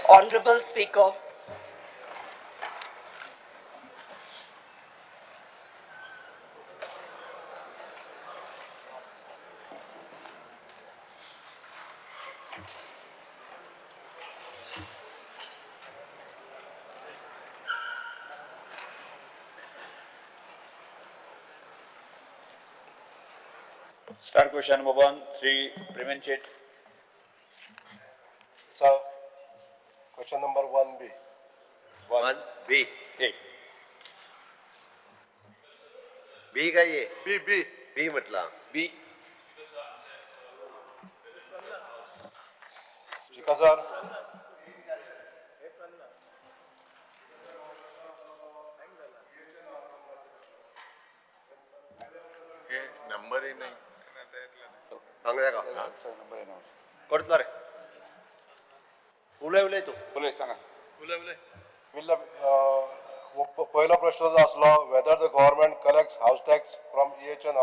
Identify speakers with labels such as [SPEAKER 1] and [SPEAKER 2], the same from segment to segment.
[SPEAKER 1] Honorable Speaker,
[SPEAKER 2] Start question number 1, Sri Premen Chet.
[SPEAKER 3] Sir, question number 1B.
[SPEAKER 4] 1B.
[SPEAKER 2] A.
[SPEAKER 4] बी का ये
[SPEAKER 3] B.
[SPEAKER 4] बी म्हटलं
[SPEAKER 2] B.
[SPEAKER 3] Speaker sir.
[SPEAKER 5] Number ही नाही
[SPEAKER 4] सांगूया का करतलो रे उलय उलय तू
[SPEAKER 2] बोले सांगा.
[SPEAKER 3] पहिला प्रश्न जो असलो whether the government collects house tax from EHN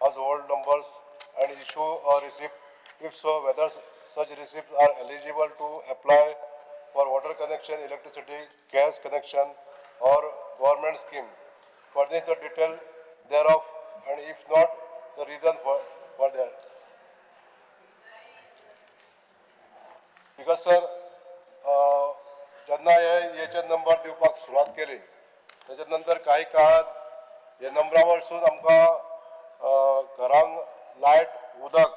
[SPEAKER 3] household numbers and issue a receipt. If so, whether such receipts are eligible to apply for water connection, electricity, gas connection, or government scheme. Furnish the detail thereof, and if not, the reason for that. Because sir, जेन्ना हे number दिवपाक सुरवात केली त्याच्या नंतर काही काळात हे नंबरा वरसून आमकां घरांक लायट उदक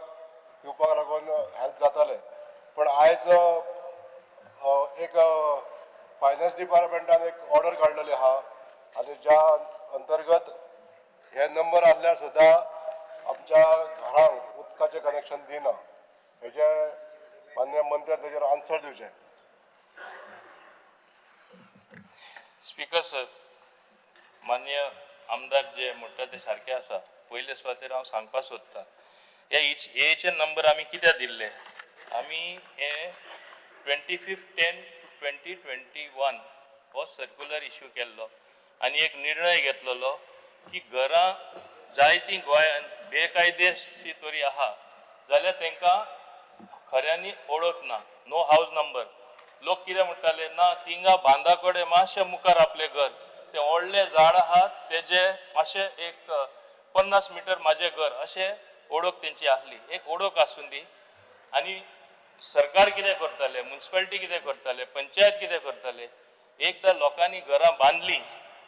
[SPEAKER 3] दिवपाक लागून हेल्प जाताले पण आयज एक फायनान्स डिपार्टमेंटान एक ऑर्डर काडलेली आहा आनी ज्या अंतर्गत हे नंबर आसल्यार सुद्दां आमच्या घरांक उदकाचें कनेक्शन दिना हेजे मान्य मंत्र्यान तेजेर आन्सर दिवचें.
[SPEAKER 6] स्पीकर सर, मान्य आमदार जे म्हणटा ते सारखे आसा. पयले सुवातेर हांव सांगपाक सोदतां हे हेचे नंबर आमी कित्याक दिल्ले. आमी हे 25/10/2021 हो सर्क्युलर इश्यू केल्लो आनी एक निर्णय घेतलेलो की घरां जायतीं गोंयान बेकायदेशीर तरी आहा जाल्यार तांकां खऱ्यांनी ओळख ना, नो हाऊस नंबर. लोक कितें म्हणटाले ना थिंगा बांदा कडेन मातशें मुखार आपले घर ते व्हडले झाड आहात तेजे मातशें एक 50 मिटर म्हाजें घर अशें ओळख तेंची आसली. एक ओळख आसून दी. आनी सरकार कितें करताले, म्युनिसिपालिटी कितें करताले, पंचायत कितें करताले, एकदां लोकांनी घरां बांदली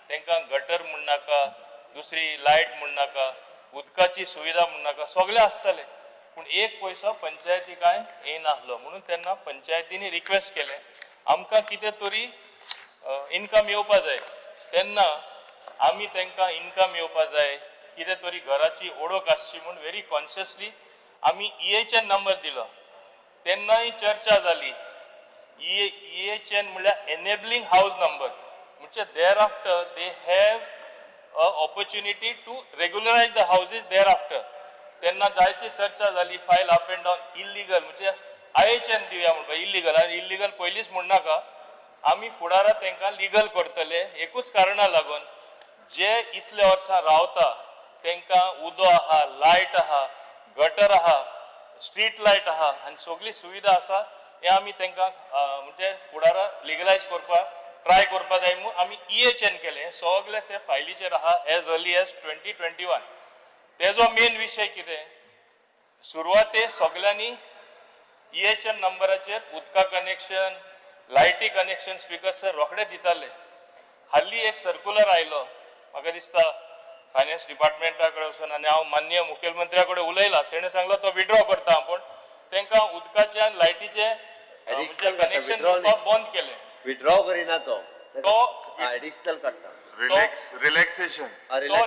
[SPEAKER 6] तांकां गटर म्हण नाका, दुसरी लायट म्हण नाका, उदकाची सुविधा म्हण नाका, सगळें आसतालें पूण एक पयसो पंचायती कांय येयनासलो. म्हणून तेन्ना पंचायतींनी रिक्वेस्ट केलें आमकां कितें तरी इनकम येवपा जाय. तेन्ना आमी तांकां इनकम येवपा जाय, कितें तरी घराची ओळख आसची म्हूण व्हेरी कॉन्शियसली आमी EHN नंबर दिलो. तेन्नाय चर्चा जाली. EHN म्हळ्यार एनेबलिंग हाऊस नंबर म्हणजे thereafter they have a opportunity to regularise the houses thereafter. तेन्ना जायची चर्चा जाली. File up and down illegal म्हणजे IHN दिवया म्हणपा इल्लिगल आनी इल्लिगल पयलींच म्हणनाका आमी फुडाराक तांकां लिगल करतले. एकूच कारणां लागून जे इतले वर्सां रावता तांकां उदो आहा, लायट आहा, गटर आहा, स्ट्रीट लायट आहा आनी सगळी सुविधा आसा हे आमी तांकां म्हणजे फुडाराक लिगलायज करपाक ट्राय करपा जाय म्हणून आमी EHN केलें. हें सगळें ते फायलीचेर आहा एज अर्ली एज 2021. तेजो मेन विशय कितें, सुरवाते सगळ्यांनी EHN नंबराचेर उदका कनेक्शन, लायटी कनेक्शन स्पीकर सर रोखडे दिताले. हाल्ली एक सर्क्युलर आयलो म्हाका दिसता फायनान्स डिपार्टमेंटा कडेन वचून आनी हांव माननीय मुखेलमंत्र्या कडेन उलयला. तेणें सांगलो तो विड्रॉ करता पूण तांकां उदकाचें आनी लायटीचें कनेक्शन दिवपाक बंद केलें.
[SPEAKER 4] विड्रॉ करिना तो एडिशनल काडटा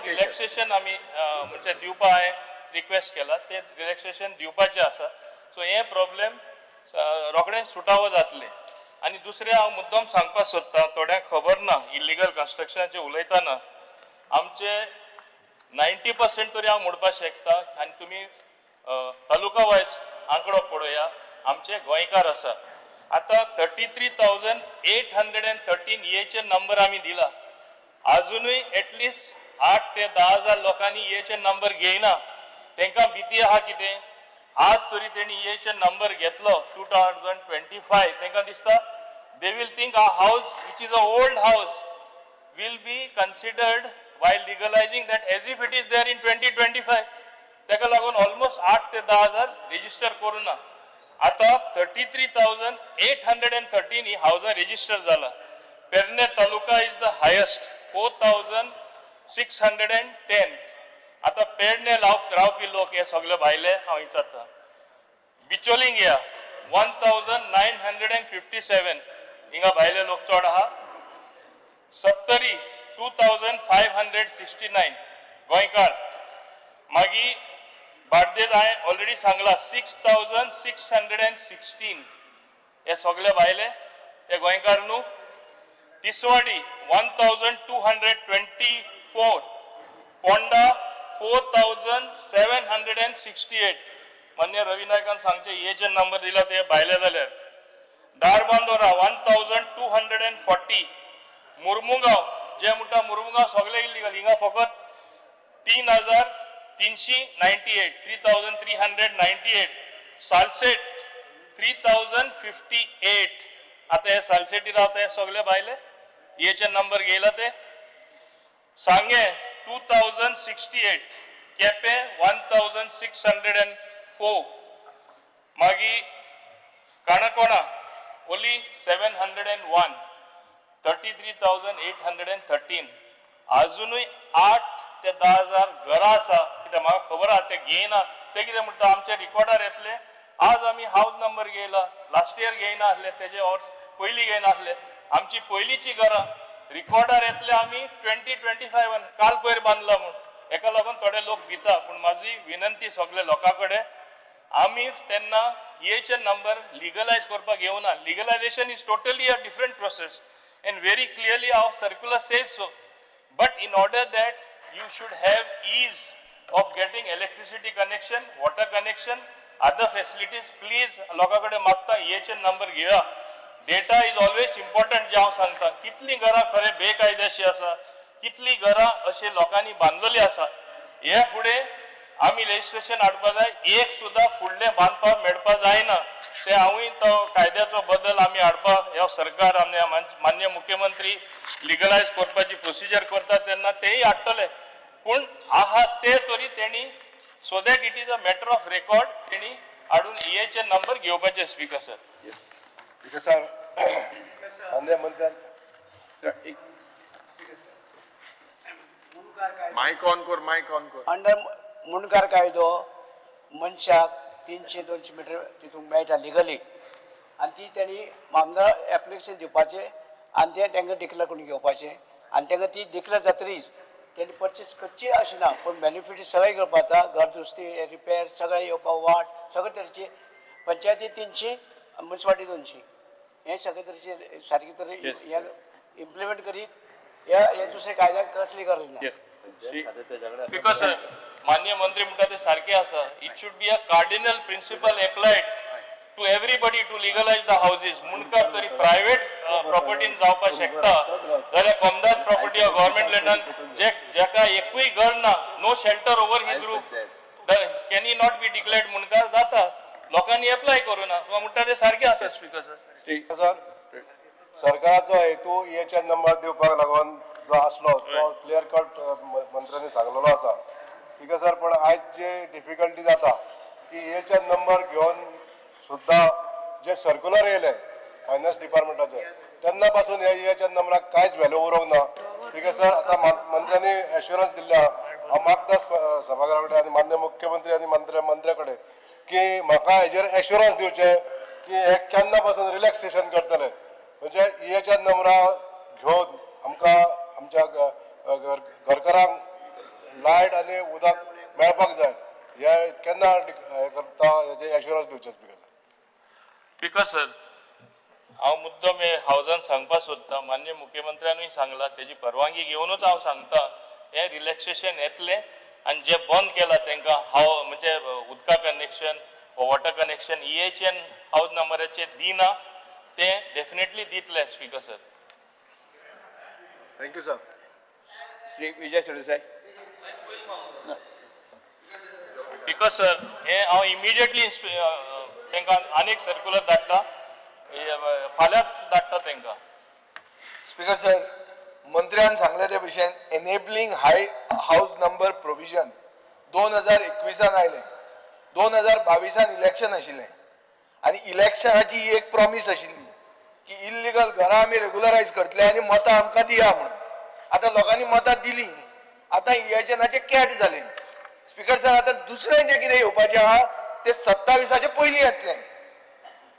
[SPEAKER 6] रिलॅक्सेशन आमी म्हणजे दिवपा हांवें रिक्वेस्ट केला. ते रिलॅक्सेशन दिवपाचें आसा. सो हे प्रॉब्लेम रोखडें सुटावो जातलें. आनी दुसरें हांव मुद्दम सांगपाक सोदतां, थोड्यांक खबर ना इल्लिगल कन्स्ट्रक्शनाचें उलयतना आमचे 90% तरी हांव म्हणपाक शकता. आनी तुमी तालुका वायज आंकडो पळोवया आमचे गोंयकार आसा. आतां 33,813 EHN नंबर आमी दिला. अजुनूय एटलिस्ट 8 ते 10 हजार लोकांनी EHN नंबर घेयना. तांकां भीती आहा कितें आज तरी तेणी EHN नंबर घेतलो 2025 तांकां दिसता they will think a house which is a old house will be considered while legalizing that as if it is there in 2025. ताका लागून ऑलमोस्ट 8 ते 10,000 रजिस्टर करून ना. आता 33,813 ही हावजां रजिस्टर जाला. पेरने तालुका इज द हायेस्ट 4,610. आता पेडणे रावपी लोक हे सगळे भायले हांव विचारता. बिचोलिंग या 1,957 हिंगा भायले लोक चड आहा. सत्तरी 2,569 गोंयकार. मागीर बार्देज हांवें ऑलरेडी सांगला 6,616 हे सगळे भायले ते गोंयकार न्हू. तिसवाडी 1,224. पोंडा 4,768. मान्य रवी नायकान सांगचे EHN नंबर दिला ते भायले जाल्यार. दारबांदोरा 1,240. मुर्मुगांव जे म्हणटा मुर्मुगांव सगळे इल्लीगल. हिंगा फकत 3,398. सालसेट 3,058. आता हे सालसेटी रावता हे सगळे भायले EHN नंबर घेयला ते. सांगे 2,068. केपे 1,604. मागीर काणकोणा ओली 701. 33,813. अजूनय 8 ते 10,000 घरां आसा. कित्याक म्हाका खबर आहा ते घेयना. ते कितें म्हणटा आमचे रिकॉर्डार येतले. आज आमी हावज नंबर घेयला. लास्ट इयर घेयना आसले तेजे वर्स पयलीं घेयना आसले. आमची पयलींची घरां रिकॉर्डार येतले आमी 2025 काल पयर बांदला म्हूण. हेका लागून थोडे लोक भिता. पूण म्हाजी विनंती सगळे लोकां कडेन आमी तेन्ना EHN नंबर लिगलायज करपाक येवना. Legalisation is totally a different process and very clearly our circular says so. But in order that you should have ease of getting electricity connection, water connection, other facilities, please लोकांकडे मागता EHN number घेया. Data is always important जे हांव सांगता. कितली घरां खरे बेकायदेशीर आसा, कितली घरां अशी लोकांनी बांदलेली आसा. हे फुडें आमी लेजिस्लेशन हाडपा जाय. एक सुद्दां फुडलें बांदपाक मेळपा जायना. ते हांवूय तो कायद्याचो बदल आमी हाडपाक ह्या सरकार आमच्या मान्य मुख्यमंत्री लिगलायज करपाची प्रोसिजर करता तेन्ना तेय हाडटले. पूण आहा ते तरी तेणी so that it is a matter of record तेणी हाडून EHN नंबर घेवपाचे. Speaker sir.
[SPEAKER 3] ठीक आहे सर. मान्य मंत्र्यान
[SPEAKER 5] माईक ऑन कर.
[SPEAKER 1] अंडर मुणकार कायदो मनशाक 300-200 मिटर तितून मेळटा लिगली. आनी ती तेणी मामदार एप्लिकेशन दिवपाचें आनी तें तांकां डिक्लेअर करून घेवपाचें. आनी तांकां ती डिक्लेअर जातरीच तेणी परचेस करची अशें ना. पूण बेनिफिट सगळें घेवपा जाता. घर दुरुस्ती रिपेर सगळें येवपाक वाट सगळे तरेचे. पंचायती 300 म्युनिसिपालिटी 200. हे सगळे तरेचे सारके तरे हे इम्प्लिमेंट करीत हे दुसरे कायद्याक कसली गरज ना.
[SPEAKER 6] बिकॉज मान्य मंत्री म्हणटा ते सारखे आसा. It should be a cardinal principle applied to everybody to legalise the houses. मुणकार तरी प्रायव्हेट प्रॉपर्टीन जावपाक शकता जाल्यार कॉमदाद प्रॉपर्टी ऑफ गव्हर्मेंट लँडान जेका एकूय घर ना, no shelter over his roof, can he not be declared मुणकार जाता. लोकांनी एप्लाय करूं ना. म्हणटा ते सारखे आसा. स्पीकर
[SPEAKER 3] सर सरकाराचो हेतू EHN नंबर दिवपाक लागून जो आसलो तो क्लियर कट मंत्र्यांनी सांगलेलो आसा. स्पीकर सर पण आयज जे डिफिकल्टी जाता की EHN नंबर घेवन सुद्दां जे सर्क्युलर येयले फायनान्स डिपार्टमेंटाचे तेन्ना पासून ह्या EHN नंबराक कांयच व्हॅल्यू उरोवंक ना. स्पीकर सर आतां मंत्र्यांनी एश्युरन्स दिल्या. हांव मागता सभाघरा कडेन आनी मान्य मुख्यमंत्री आनी मंत्र्या कडेन की म्हाका हेजेर एश्युरन्स दिवचे की हे केन्ना पासून रिलॅक्सेशन करतले. म्हणजे EHN नंबरां घेवन आमकां आमच्या घरकारांक लायट आनी उदक मेळपाक जाय. हे केन्ना हे करता हेजे एश्युरन्स दिवचे.
[SPEAKER 6] स्पीकर सर हांव मुद्दम हे हावजान सांगपाक सोदता. मान्य मुख्यमंत्र्यानूय सांगला तेजी परवानगी घेवनूच हांव सांगता हे रिलॅक्सेशन येतलें. आनी जे बंद केला तांकां म्हणजे उदका connection water connection EHN house नंबराचे दिना ते डेफिनेटली दितले. Speaker sir.
[SPEAKER 3] Thank you sir.
[SPEAKER 2] Shri Vijay Sardesai.
[SPEAKER 6] Because sir हे हांव इमिडिएटली तांकां आनीक सर्क्युलर धाडटा फाल्यांच धाडटा तांकां.
[SPEAKER 7] स्पीकर सर, मंत्र्यान सांगले ते भशेन एनेबलिंग हाय हाऊस नंबर प्रोविजन 2021 आयलें. 2022 इलेक्शन आशिल्लें आनी इलेक्शनाची ही एक प्रॉमिस आशिल्ली की इल्लिगल घरां आमी रेग्युलरायज करतले आनी मतां आमकां दिया म्हणून. आतां लोकांनी मतां दिलीं, आतां इलेक्शनाचें कॅट जालें. स्पीकर सर, आतां दुसरें जें कितें येवपाचें आहा तें 27 पयलीं येतलें.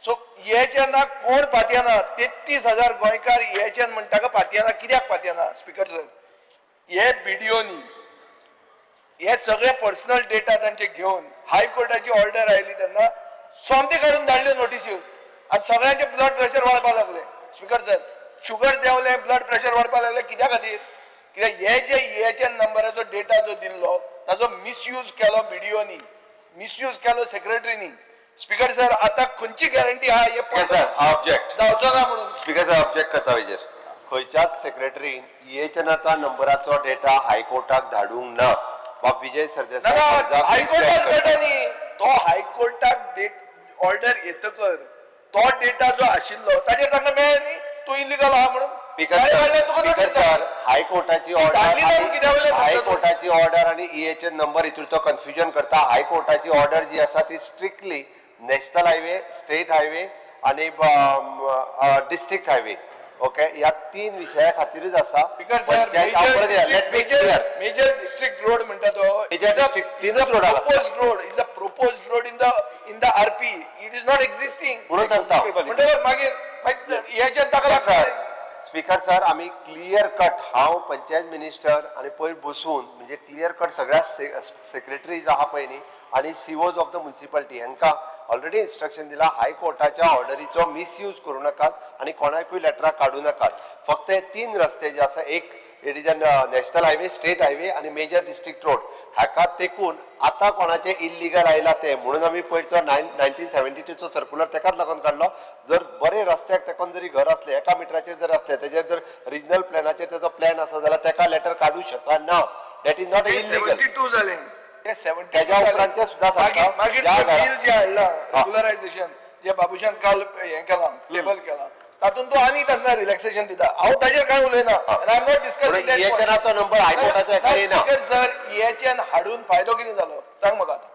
[SPEAKER 7] सो इएचएना कोण पातयना? 33,000 गोंयकार इएचएन म्हणटा पातयना. कित्याक पातयना स्पीकर सर? हे बिडिओनी हे सगळे पर्सनल डेटा तांचे घेवन हायकोर्टाची ऑर्डर आयली तेन्ना सोमते काडून धाडले नोटिस्यो आनी सगळ्यांचे ब्लड प्रेशर वाडपाक लागले. स्पीकर सर, शुगर देंवलें, ब्लड प्रेशर वाडपाक लागले. कित्या खातीर? कित्याक हे जे इएचएन नंबराचो डेटा जो दिल्लो ताजो मिसयूज केलो बिडिओनी, मिसयूज केलो सेक्रेटरीनी. स्पीकर सर, आता खंयची गॅरंटी आहा हे
[SPEAKER 4] ऑब्जेक्ट
[SPEAKER 7] जावचो ना म्हणून?
[SPEAKER 4] स्पीकर सर ऑब्जेक्ट करता हेजेर. खंयच्याच सेक्रेटरीन इएचएनाचा नंबराचो डेटा हायकोर्टाक धाडूंक ना. बाब विजय सरदेसाय
[SPEAKER 7] हायकोर्टाक डेटा न्ही, तो हायकोर्टाक ऑर्डर येतकर तो डेटा जो आशिल्लो ताजेर तांकां मेळ्ळें न्ही तो इलिगल आहा म्हणून.
[SPEAKER 4] स्पीकर सर, हायकोर्टाची ऑर्डर, हायकोर्टाची ऑर्डर आणि इएचएन नंबर हितूरचो कन्फ्युजन करता. हायकोर्टाची ऑर्डर जी आसा ती strictly national highway, state highway आणि डिस्ट्रिक्ट हायवे, ओके, ह्या 3 विशया खातीरच आसा.
[SPEAKER 7] मेजर डिस्ट्रिक्ट रोड म्हणटा तो proposed road in the RP. It is not existing.
[SPEAKER 4] म्हणून सांगता
[SPEAKER 7] म्हणटकर मागीर याच्यात ताका लागता.
[SPEAKER 4] स्पीकर सर, आम्ही क्लियर कट, हांव पंचायत मिनिस्टर आणि पयर बसून म्हणजे क्लियर कट सगळ्या सेक्रेटरीज आहा पळय न्ही आणि सीओज ऑफ द म्युनिसिपालिटी हांकां ऑलरेडी इन्स्ट्रक्शन दिला हायकोर्टाच्या ऑर्डरीचो मिसयूज करूं नाकात आणि कोणाकूय लेटरां काडूं नाकात. फक्त हे 3 रस्ते जे आसा, एक it is national highway, state highway आणि मेजर डिस्ट्रिक्ट रोड, हाका तेकून आता कोणाचे इल्लिगल आयला ते म्हणून आमी पयरचो 1972 सर्क्युलर तेकाच लागून काडलो. जर बरे रस्त्याक तेकोन जरी घर असले, 1 मिटराचेर जर असले, तेजेर जर रिजनल प्लॅनाचेर तेजो प्लॅन आसा जाल्यार तेका लेटर काडू शकना. That is not illegal.
[SPEAKER 7] 72 जालें ते 72
[SPEAKER 4] त्याच्या उपरांतचे सुद्धा
[SPEAKER 7] मागीर बिल जे हाडला रेग्युलरायझेशन जे बाबुशान काल हें केलां, टेबल केला, तातूंत तो आनी तांकां रिलॅक्सेशन दिता. हांव ताजेर कांय उलयना. I am not discussing that.
[SPEAKER 4] इएचएनाचो नंबर हायकोर्टाचो हेका येना.
[SPEAKER 7] सर, इएचएन हाडून फायदो कितें जालो सांग म्हाका आतां?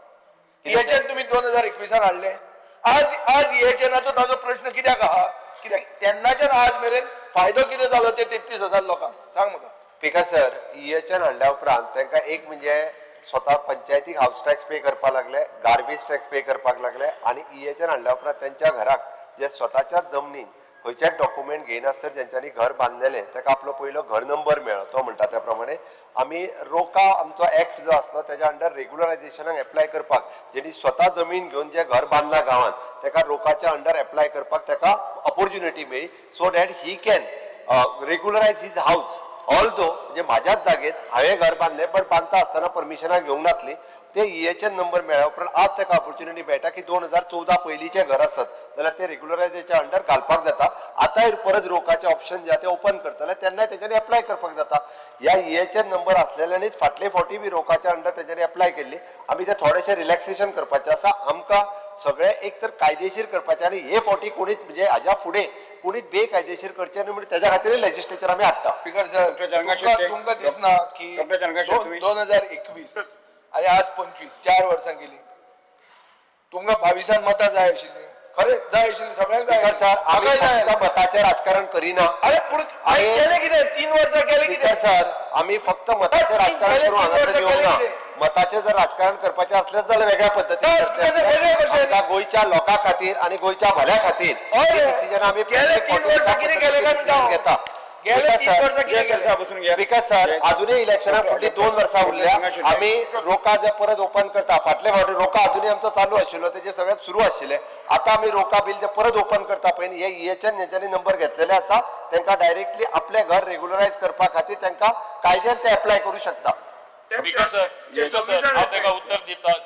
[SPEAKER 7] इएचएन तुमी 2021 हाडलें. आज इएचएनाचो ताजो प्रश्न कित्याक आहा? कित्याक तेन्नाच्यान आज मेरेन फायदो कितें जालो ते 33,000 लोकांक सांग म्हाका.
[SPEAKER 4] स्पीकर सर, इएचएन हाडल्या उपरांत तांकां एक म्हणजे स्वता पंचायतीक हाऊस टॅक्स पे करपाक लागले, गार्बेज टॅक्स पे करपाक लागले आणि इएचएन हाडल्या उपरांत त्यांच्या घराक जे स्वताच्या जमनीन खंयचेच डॉक्युमेंट घेयनासर ज्यांच्यांनी घर बांदलेलें ताका आपलो पयलो घर नंबर मेळ्ळो. तो म्हणटा त्या प्रमाणे आमी रोका आमचो एक्ट जो आसलो तेज्या अंडर रेग्युलरायझेशनाक एप्लाय करपाक, जेणी स्वता जमीन घेवन जे घर बांदला गांवांत ताका रोकाच्या अंडर एप्लाय करपाक ताका ऑपॉर्च्युनिटी मेळ्ळी. So that he can regularise his house. Although म्हणजे म्हाज्याच जागेत हांवें घर बांदलें पण बांदता आसतना परमिशनाक घेवंक नासली. ते इएचएन नंबर मेळ्ळ्या उपरांत आज ताका ऑपॉर्च्युनिटी मेळटा की 2014 पयलींचे घर आसत जाल्यार ते रेग्युलरायझेशनाच्या अंडर घालपाक जाता. आतांय परत रोकाचे ऑप्शन जे ते ओपन करतले तेन्नाय तेच्यानी एप्लाय करपाक जाता. ह्या इएचएन नंबर असलेल्यांनीच फाटले फावटी बी रोकाच्या अंडर तेच्यानी एप्लाय केल्ली. आमी ते थोडेशे रिलॅक्सेशन करपाचें आसा. आमकां सगळे एक तर कायदेशीर करपाचें आणि हे फावटी कोणीच म्हणजे हाज्या फुडें कोणीच बेकायदेशीर करचें न्ही म्हणजे त्याच्या खातीर लेजिस्लेचर आमी हाडटा.
[SPEAKER 7] स्पीकर सर, तुमकां दिसना की 2021 आनी आज 25 4 वर्सां गेली. तुमकां 22 मतां जाय आशिल्लीं, खरें जाय आशिल्लीं, सगळ्यांक जाय.
[SPEAKER 4] सर, आमी फक्त मताचें राजकारण करिना.
[SPEAKER 7] अरे पूण केलें कितें? 3 वर्सां केलें कितें?
[SPEAKER 4] सर, आमी फक्त मताचें राजकारण करून हांगासर येवंक ना. मताचें जर राजकारण करपाचें असलें जाल्यार वेगळ्या पद्दतीन गोंयच्या लोकां खातीर आनी गोंयच्या भल्या खातीर डिसिजन आमी घेता. स्पीकर सर, अजूनही इलेक्शनाक फुडलीं 2 वर्सां उरल्या. आमी रोका जे परत ओपन करता. फाटले फावटी रोका अजूनही आमचो चालू आशिल्लो, तेजे सगळें सुरू आशिल्लें. आतां आमी रोका बिल जे परत ओपन करता पळय हे इएचएन जेंच्यांनी नंबर घेतलेले आसा तांकां डायरेक्टली आपले घर रेग्युलरायज करपा खातीर तांकां कायद्यान ते एप्लाय करू शकता.
[SPEAKER 6] हांव ताका उत्तर दिवपाक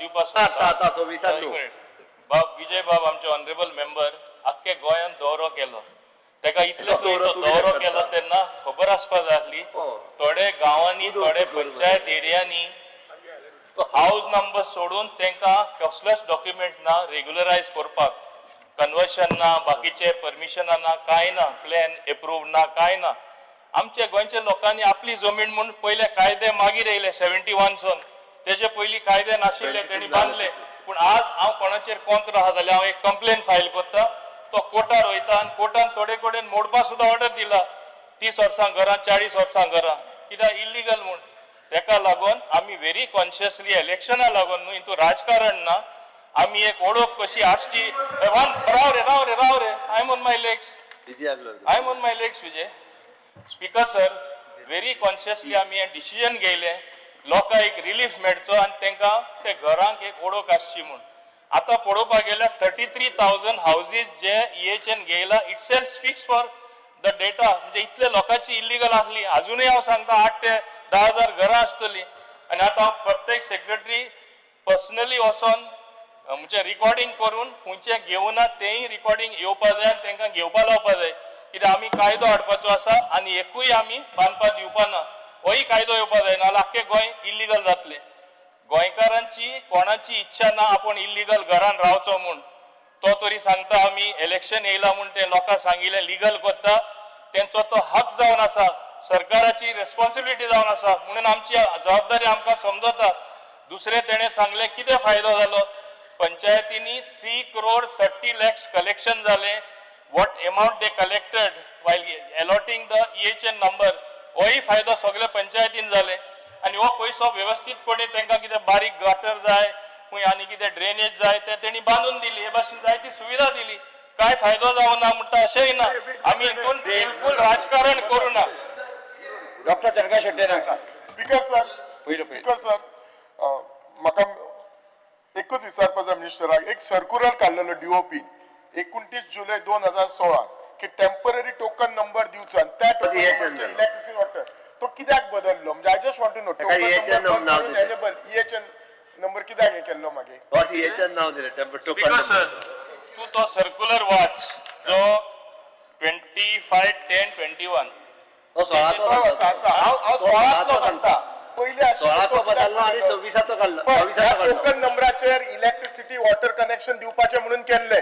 [SPEAKER 6] विजय बाब आमचे ऑनरेबल मेंबर आख्खे गोंयान दौरो केलो. ताका इतलो दौरो केलो तेन्ना खबर आसपाक जाय आसली थोडे गांवांनी थोडे पंचायत एरियांनी हाऊस नंबर सोडून तांकां कसलोच डॉक्युमेंट ना रेग्युलरायज करपाक, कन्वर्शन ना, बाकीचे परमिशनां ना, कांय ना, प्लॅन एप्रूव्ह ना, कांय ना. आमच्या गोंयच्या लोकांनी आपली जमीन म्हणून पयले कायदे मागीर येयले 71 सून, तेजे पयलीं कायदे नाशिल्ले तेणी बांदले. पूण आज हांव कोणाचेर कोंत्र आहा जाल्यार हांव एक कंप्लेन फायल करता, तो कोर्टार वयता आनी कोर्टान थोडे कडेन मोडपाक सुद्दां ऑर्डर दिला. 30 वर्सां घरां, 40 वर्सां घरां, कित्याक इल्लिगल म्हूण. तेका लागून आमी व्हेरी कॉन्शियसली इलेक्शना लागून न्हू, हितून राजकारण ना, आमी एक ओळख कशी आसची. राव रे I am on my legs Vijay. Speaker sir, very consciously आमी हे डिसिजन घेयले, लोकांक एक रिलीफ मेळचो आनी तांकां ते घरांक एक ओळख आसची म्हूण. आतां पळोवपाक गेल्यार 33,000 हाऊजीस जे EHN घेयला, it self speaks for the data. म्हणजे इतले लोकांची इल्लिगल आसली. अजूनय हांव सांगता 8 ते 10,000 घरां आसतली. आनी आतां प्रत्येक सेक्रेटरी पर्सनली वचोन म्हणजे रिकॉर्डिंग करून खंयचे घेवना तेंय रिकॉर्डिंग येवपा जाय आनी तांकां घेवपा लावपा जाय. कित्याक आमी कायदो हाडपाचो आसा आनी एकूय आमी बांदपाक दिवपा ना. होय कायदो येवपा जाय, नाल्यार आख्खें गोंय इल्लिगल जातलें. गोंयकारांची कोणाची इच्छा ना आपण इल्लिगल घरान रावचो म्हूण. तो तरी सांगता आमी इलेक्शन येयला म्हूण ते लोकांक सांगिल्लें लिगल करता, तेंचो तो हक जावन आसा, सरकाराची रेस्पॉन्सिबिलिटी जावन आसा. म्हणून आमची जबाबदारी आमकां समजता. दुसरें तेणें सांगलें कितें फायदो जालो, पंचायतींनी 3 crore 30 lakhs कलेक्शन जालें. What amount they collected while allotting the EHN number, होय फायदो सगळ्या पंचायतीन जाले. आनी हो पयसो व्यवस्थीतपणे तांकां कितें बारीक गटर जाय, खंय आनी कितें ड्रेनेज जाय ते तेणी बांदून दिली. हे भाशेन जायती सुविधा दिली. काय फायदो जावना म्हणटा अशेंय ना. आमी हितून बिलकुल राजकारण करूं ना.
[SPEAKER 2] डॉक्टर चंद्रकांत शेट्टी नाका.
[SPEAKER 8] स्पीकर सर,
[SPEAKER 2] पयलो
[SPEAKER 8] स्पीकर सर, म्हाका एकूच विचारपाक जाय मिनिस्टराक. एक सर्क्युलर काडलेलो DOP 29 जुलय 2016 की टेम्पररी टोकन नंबर दिवचो आनी त्या टोकन इलेक्ट्रिसिटी वॉटर तो कित्याक बदललो. म्हणजे I just want to know EHN number कित्याक हे केल्लो मागीर.
[SPEAKER 4] नाव दिलें
[SPEAKER 6] स्पीकर सर, तूं तो सर्क्युलर वाच जो 25/10/21
[SPEAKER 8] हांव 16 सांगता. पयलीं टोकन नंबराचेर इलेक्ट्रिसिटी वॉटर कनेक्शन दिवपाचें म्हणून केल्ले.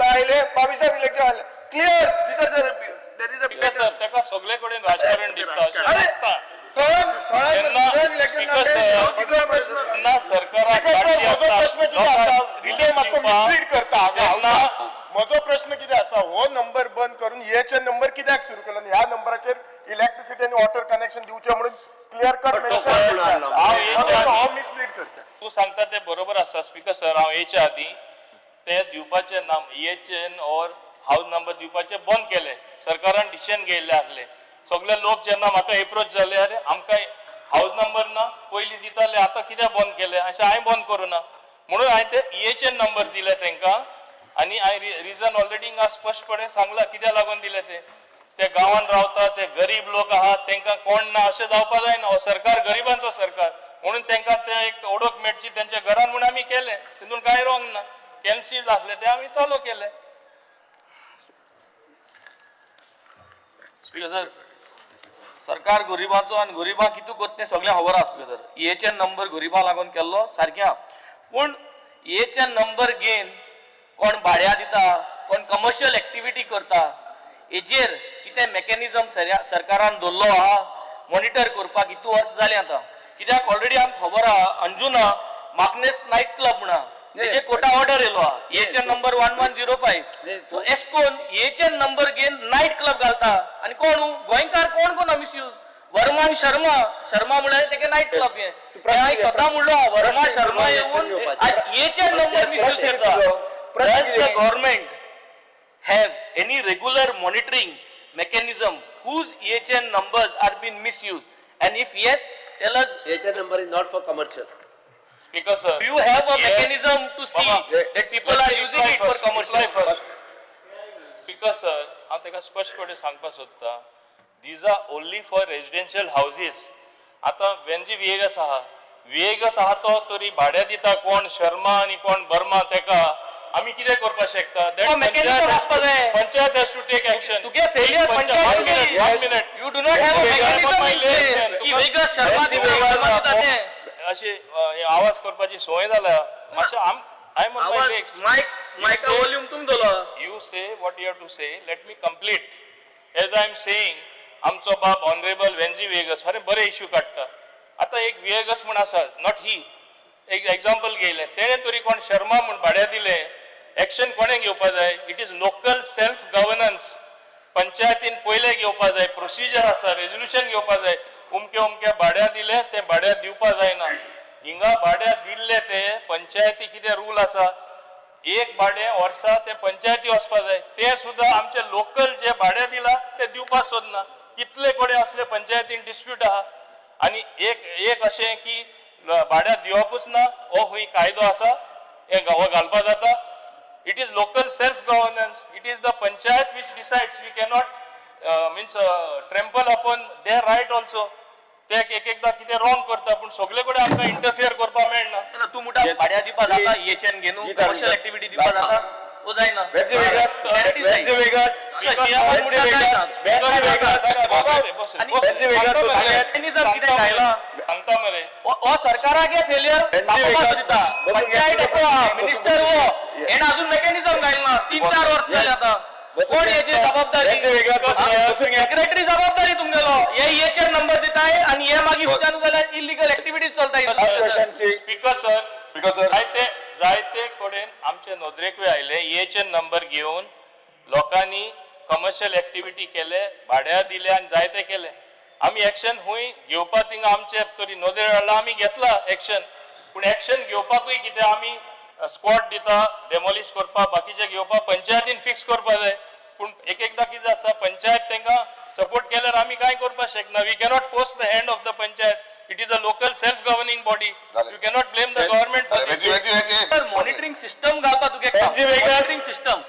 [SPEAKER 7] आयले 22 election clear. Speaker sir,
[SPEAKER 6] speaker sir, ताका सगळे कडेन राजकारण दिसता.
[SPEAKER 8] म्हजो प्रश्न कितें आसा, हो नंबर बंद करून EHN नंबर कित्याक सुरू केलो. ह्या नंबराचेर इलेक्ट्रिसिटी आनी वॉटर कनेक्शन दिवचें म्हणून क्लियर कट हांव मिसलीड करता.
[SPEAKER 6] तू सांगता ते बरोबर आसा स्पीकर सर. हांव हेच्या आदीं ते दिवपाचे EHN और हाऊस नंबर दिवपाचे बंद केले. सरकारान डिसिजन घेयल्ले आसले. सगळे लोक जेन्ना म्हाका एप्रोच जाले, अरे आमकां हाऊस नंबर ना, पयलीं दिताले, आतां कित्याक बंद केले. अशें हांवें बंद करूं ना म्हणून हांवें ते EHN नंबर दिले तांकां. आनी हांवें रिजन ऑलरेडी हिंगा स्पश्टपणे सांगला कित्याक लागून दिले ते गांवान रावता, ते गरीब लोक आहात, तांकां कोण ना अशें जावपा जायना. हो सरकार गरिबांचो सरकार म्हणून तांकां ते एक ओळख मेळची तेंच्या घरान म्हणून आमी केले. तितून कांय रॉंग ना. कॅन्सील आसले ते आमी चालू केले.
[SPEAKER 9] स्पीकर सर, सरकार गरिबांचो आनी गरिबांक कितू करता तें सगळें खबर आसा स्पीकर सर. EHN नंबर गरिबां लागून केल्लो सारकें आहा. पूण EHN नंबर घेवन कोण भाड्या दिता, कोण कमर्शियल एक्टिविटी करता, हेजेर कितें मेकॅनिझम सरकारान दवरलो आहा मॉनिटर करपाक. इतू वर्स जालें आतां. कित्याक ऑलरेडी आमकां खबर आहा अंजुना माग्नेस नायट क्लब म्हणा तेजे कोर्टा ऑर्डर येयलो आहा EHN नंबर 1105. सो एश कोन EHN नंबर घेवन नायट क्लब घालता आनी कोण गोंयकार कोण मिसयूज. वर्मान शर्मा म्हळ्यार तेगे नायट क्लब हे स्वता म्हणलो वर्मा शर्मा येवन EHN नंबर मिसयूज करता. Does the government have any regular monitoring mechanism whose EHN numbers are being misused? And if yes, tell us.
[SPEAKER 4] EHN number is not for commercial.
[SPEAKER 6] Speaker sir,
[SPEAKER 9] Do you have a mechanism to see that people are using it for commercial?
[SPEAKER 6] First. Speaker sir, हांव ताका स्पश्टपणे सांगपाक सोदता. These are only for residential houses. आतां Venzy VAGS आहा तो तरी भाड्या दिता कोण शर्मा आनी कोण बर्मा. तेका आम्ही कितें करपाक शकता
[SPEAKER 9] हो, mechanism आसपा जाय.
[SPEAKER 6] Panchayat has to take action.
[SPEAKER 9] तुगे failure पंचायत केली.
[SPEAKER 6] One minute.
[SPEAKER 9] You do not have a mechanism in place. की वेगळं शर्मा दिता, शर्मा दिता तें.
[SPEAKER 6] अशी आवाज करपाची संवय जाला मातशें आय एम ऑन माय
[SPEAKER 9] आवाज
[SPEAKER 6] लेग्स
[SPEAKER 9] मायका व्हॉल्यूम तुम दलो.
[SPEAKER 6] You say what you have to say. Let me complete. As I am saying, आमचो बाप ऑनरेबल वेंजी वेगस अरे बरे इश्यू काडटा. आता एक वेगस म्हण आसा, नॉट ही. एक एग्जाम्पल घेयलें तेणे तरी कोण शर्मा म्हण भाड्या दिलें, एक्शन कोणें घेवपा जाय? It is local self governance. पंचायतीन पयलें घेवपा जाय, प्रोसिजर आसा, रेजोल्युशन घेवपा जाय. उमके भाड्या दिले ते भाड्या दिवपा जायना. हिंगा भाड्या दिल्ले ते पंचायती कितें रूल आसा, एक भाडे वर्सा ते पंचायती वचपा जाय. ते सुद्दां आमचे लोकल जे भाडे दिला ते दिवपा सोदना. कितले कडेन असले पंचायतीन डिस्प्यूट आहा. आनी एक अशें की भाड्या दिवपूच ना हो खंय कायदो आसा हे घालपा जाता. It is local self-governance. It is the panchayat which decides. We cannot trample upon their right also. ते एकदा कितें रॉंग करता पण सगळे कडेन आमकां इंटरफियर करपा मेळना.
[SPEAKER 9] तू मुठा भाड्या दिवपा जाता, येचेन घेनू कमर्शियल ऍक्टिव्हिटी दिवपा जाता. ओ जायना. मेकॅनिझम कितें घायला
[SPEAKER 6] सांगता मरे
[SPEAKER 9] हो सरकारागे फेलियर पंचायत मिनिस्टर हो हेन अजून मेकॅनिझम घायना. 3-4 वर्ष जाली आता. कोण याची जबाबदारी? सेक्रेटरी जबाबदारी तुमगेलो. हे येचेर नंबर दिताय आणि हे मागीर विचारू जाल्यार इलिगल ऍक्टिव्हिटीज चलताय.
[SPEAKER 6] स्पीकर सर जायते कडेन आमचे नोंदरेकवे आयले येचे नंबर घेवन लोकांनी कमर्शियल ऍक्टिव्हिटी केले, भाड्या दिले आणि जायते केले. आम्ही एक्शन हुंय घेवपा थिंगा आमचे तरी नोंदरे हाडला आमी घेतला एक्शन. पूण एक्शन घेवपाकूय कितें आमी स्पॉट दिता डेमोलिश करपा बाकीचे घेवपा पंचायतीन फिक्स करपा जाय. पूण एकदा कितें आसा पंचायत तांकां सपोर्ट केल्यार आमी कांय करपाक शकना. We cannot force the hand of the panchayat. It is a local self-governing body. You cannot blame the government for this.
[SPEAKER 9] Sir monitoring system घालपा तुगे monitoring system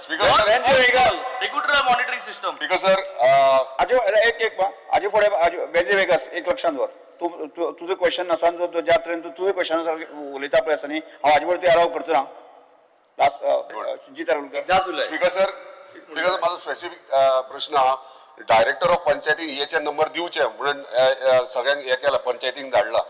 [SPEAKER 9] regular monitoring system.
[SPEAKER 5] Speaker sir
[SPEAKER 2] हाजे फुडें Benji Vegas एक लक्षांत दवर. तूं तुजो question आसा जो ज्या तरेन तूं तुजो क्वेश्चन उलयता पळय आसा न्ही हांव हाजे वरती अलाव करचो ना. लास्ट जी तर
[SPEAKER 5] स्पीकर सर माझा स्पेसिफिक प्रश्न हा डायरेक्टर ऑफ पंचायती हेचे नंबर दिवचे म्हणून सगळ्यांक हे केला पंचायतीक धाडला.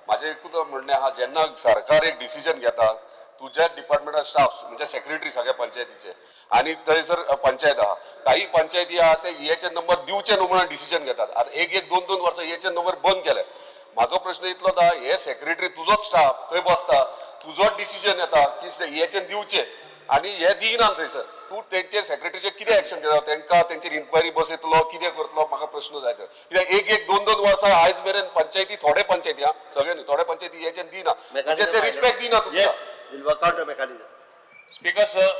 [SPEAKER 5] माझे एकूच म्हणणे हा जेन्ना सरकार एक डिसिजन घेता तुझ्या डिपार्टमेंट स्टाफ म्हणजे सेक्रेटरी सगळ्या पंचायतीचे आणि थंयसर पंचायत आहा काही पंचायती आहा ते हेचे नंबर दिवचे न्हू म्हणून डिसिजन घेतात. आता एक 2 वर्सां हेचे नंबर बंद केले. माझो प्रश्न इतलो आसा हे सेक्रेटरी तुजोच स्टाफ थंय बसता तुजोच डिसिजन येता की हेचे दिवचे आणि हे दिना थंयसर तू तेंचे सेक्रेटरीचे कितें एक्शन घेता तांकां तेंचेर इन्क्वायरी बसयतलो कितें करतलो म्हाका प्रश्न जाय. कित्याक एक 2 वर्सां आयज मेरेन पंचायती थोडे पंचायती हा सगळे न्ही थोडे पंचायती हेचे दिना म्हणजे ते रिस्पेक्ट दिना तुमकां.
[SPEAKER 6] स्पीकर सर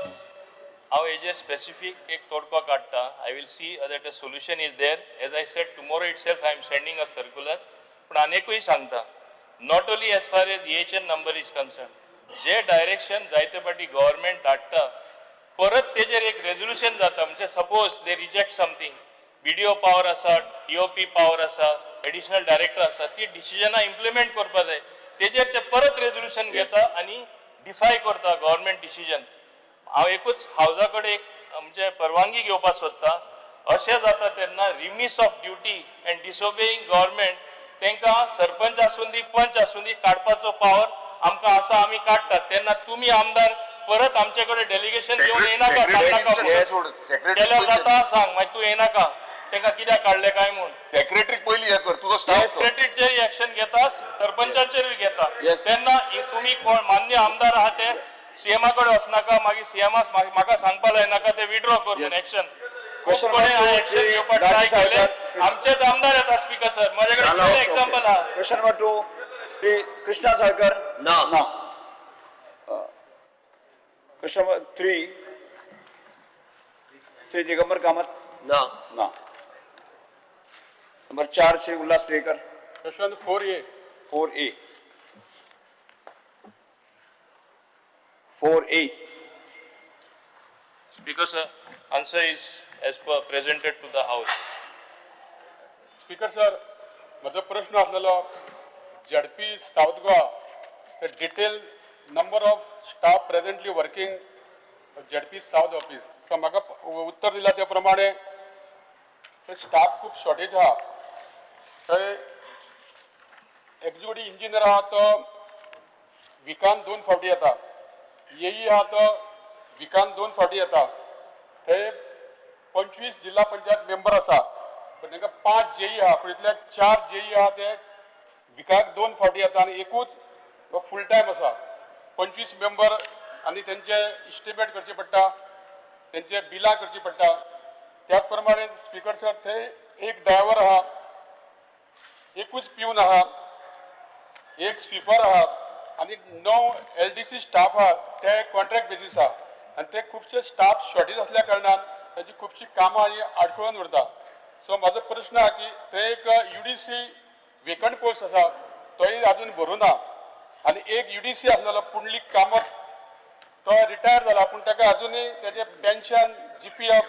[SPEAKER 6] हांव हेजेर स्पेसिफीक एक तोडको काडटा. I will see that a solution is there. As I said tomorrow itself I am sending a circular. पूण आनीकूय सांगता not only as far as EHN number is concern जे direction जायते फाटी गव्हर्मेंट धाडटा परत तेजेर एक रेजोल्युशन जाता. म्हणजे suppose they reject something BDO power आसा DOP पावर आसा एडिशनल डायरेक्टर आसा ती डिसिजनां इम्प्लिमेंट करपा जाय. तेजेर ते परत रेजोल्युशन घेता आनी डिफाय करता गव्हर्मेंट डिसिजन. हांव एकूच हावजा कडेन एक म्हणजे परवानगी घेवपाक सोदता. अशें जाता तेन्ना रिमीस ऑफ ड्युटी अँड डिसोबेईंग गव्हर्मेंट तांकां सरपंच आसून दी पंच आसून दी काडपाचो पावर आमकां आसा आमी काडटात. तेन्ना तुमी आमदार परत आमचे कडेन डेलिगेशन घेवन येनाका केल्यार जाता सांग मागीर तूं येनाका तांकां कित्याक काडले काय म्हूण.
[SPEAKER 5] सेक्रेटरीक पयलीं हे कर तुजो स्टाफ
[SPEAKER 6] सेक्रेटरीचेर एक्शन घेता सरपंचाचेरूय घेता. तेन्ना तुमी कोण मान्य आमदार आहा ते CMा कडेन वचनाका मागीर CMास म्हाका सांगपा लायनाका ते विड्रॉ कर म्हूण एक्शन. खूब कडेन एक्शन घेवपाक ट्राय केले आमचेच आमदार येता. स्पीकर सर म्हाजे कडेन एक्झाम्पल आहा.
[SPEAKER 2] क्वेश्चन नंबर 2 श्री कृष्णा साळकर ना. क्वेश्चन नंबर 3 श्री दिगंबर कामत ना. Number 4 Shri Ullas Rekar.
[SPEAKER 8] Question 4A
[SPEAKER 2] 4A.
[SPEAKER 6] Speaker sir, answer is as per presented to the house.
[SPEAKER 8] Speaker sir माझा प्रश्न असलेलो ZP south Goa the detailed number of staff presently working ZP south office so म्हाका उत्तर दिला त्या प्रमाणे staff खूब शॉर्टेज आहा थंय एक्झिक्युटिव्ह इंजिनियर आहा तो विकान 2 फावटी येता येई आहा तो विकान 2 फावटी येता थंय 25 जिल्हा पंचायत मेंबर आसा पण तांकां 5 जेई आहा पण इतले 4 जेई आहा ते विकाक 2 फावटी येता आनी एकूच फूल टायम आसा 25 मेंबर आनी तेंचे इस्टिमेट करचे पडटा तेंचे बिलां करची पडटा त्याच प्रमाणे स्पीकर सर थंय एक ड्रायव्हर आहा एकूच पिवन आहा एक स्वीपर आहा आनी 9 LDC स्टाफ आहा ते कॉन्ट्रॅक्ट बेसीस आहा आनी ते खुबशे स्टाफ शॉर्टेज असल्या कारणान ताची खुबशीं कामां ही आडखळून उरता सो म्हाजो प्रश्न आहा की थंय एक UDC वेकंट पोस्ट आसा तोय अजून भरूना आनी एक UDC आसलेलो पुंडलीक कामत तो रिटायर जाला पूण ताका अजुनूय तेजे पेन्शन GPF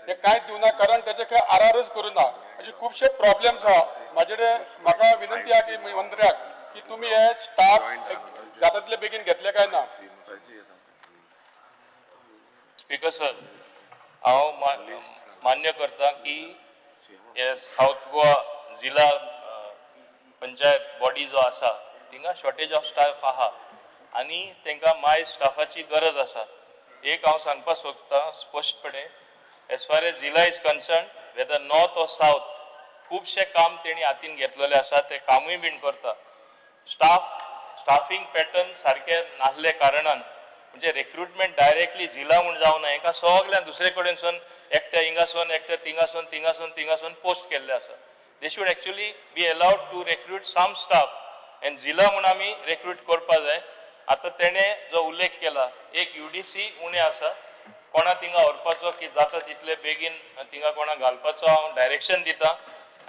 [SPEAKER 8] हे कांयच दिवना कारण तेजे काय आरआरच करूना अशे खुबशे प्रॉब्लेम्स आहा म्हाका विनंती आहा की मंत्र्याक की तुमी हे स्टाफ जाता तितले बेगीन घेतले काय ना
[SPEAKER 6] स्पीकर सर हांव मान्य करता की हे साऊथ गोवा जिल्हा पंचायत बॉडी जो आसा थिंगा शॉर्टेज ऑफ स्टाफ आहा आनी तांकां माय स्टाफाची गरज आसा एक हांव सांगपाक सोदतां स्पश्टपणे एज फार एज जिल्हा is concern whether north or south खुबशे काम तेणी हातीन घेतलेले आसा ते कामूय बीन करता स्टाफींग पॅटर्न सारखे नासले कारणान म्हणजे रिक्रुटमेंट डायरेक्टली जिल्हा म्हूण जावना हांकां सगळ्यां दुसरे कडेनसून एकट्या हिंगासून एकट्या थिंगासून पोस्ट केल्ले आसा they should actually be allowed to recruit some staff and जिल्हा म्हूण आमी रिक्रूट करपा जाय आता तेणे जो उल्लेख केला एक UDC उणे आसा कोणा थिंगा व्हरपाचो की जाता तितले बेगीन थिंगा कोणा घालपाचो हांव डायरेक्शन दिता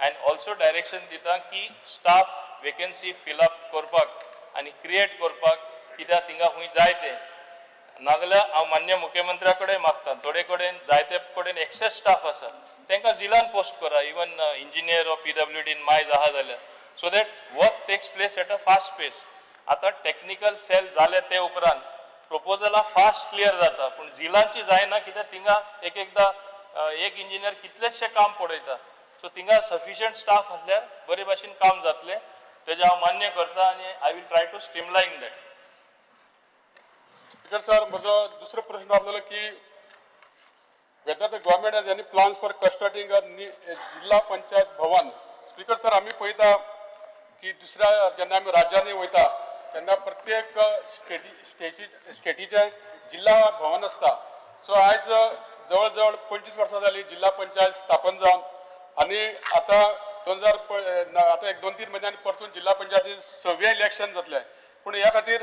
[SPEAKER 6] एंड ऑल्सो डायरेक्शन दिता की स्टाफ वेकन्सी फिलअप करपाक आनी क्रिएट करपाक कित्याक थिंगा खूंय जाय ते नाजाल्यार हांव मान्य मुख्यमंत्र्या कडेन मागता थोडे कडेन जायते कडेन एक्सेस स्टाफ आसा तांकां जिल्ल्यान पोस्ट करा इवन इंजिनियर ऑफ PWD मायज आहा जाल्यार so that work takes place at a fast pace आता टेक्निकल सेल झाले ते उपरांत प्रपोजल फास्ट क्लियर जाता पण जिल्हांची जायना कित्याक थिंगा एकदा एक इंजिनियर कितलेशे काम पळयता सो थिंगा सफिशियंट स्टाफ आसल्यार बरे भाशेन काम जातले तेजे हांव मान्य करता आनी I will try to streamline that
[SPEAKER 8] speaker sir म्हजो दुसरो प्रश्न आसलेलो की whether the government has any plans for constructing a zilla panchayat Bhavan speaker sir आमी पळयता की दुसऱ्या जेन्ना आमी राज्यांनी वयता तेन्ना प्रत्येक स्टेटीचे जिल्हा भवन आसता सो आयज जवळ जवळ 25 वर्सां जाली जिल्हा पंचायत स्थापन जावन आनी आतां 2000 आतां एक 2-3 म्हयन्यांनी परतून जिल्हा पंचायतीचे 6वें इलेक्शन जातलें पूण ह्या खातीर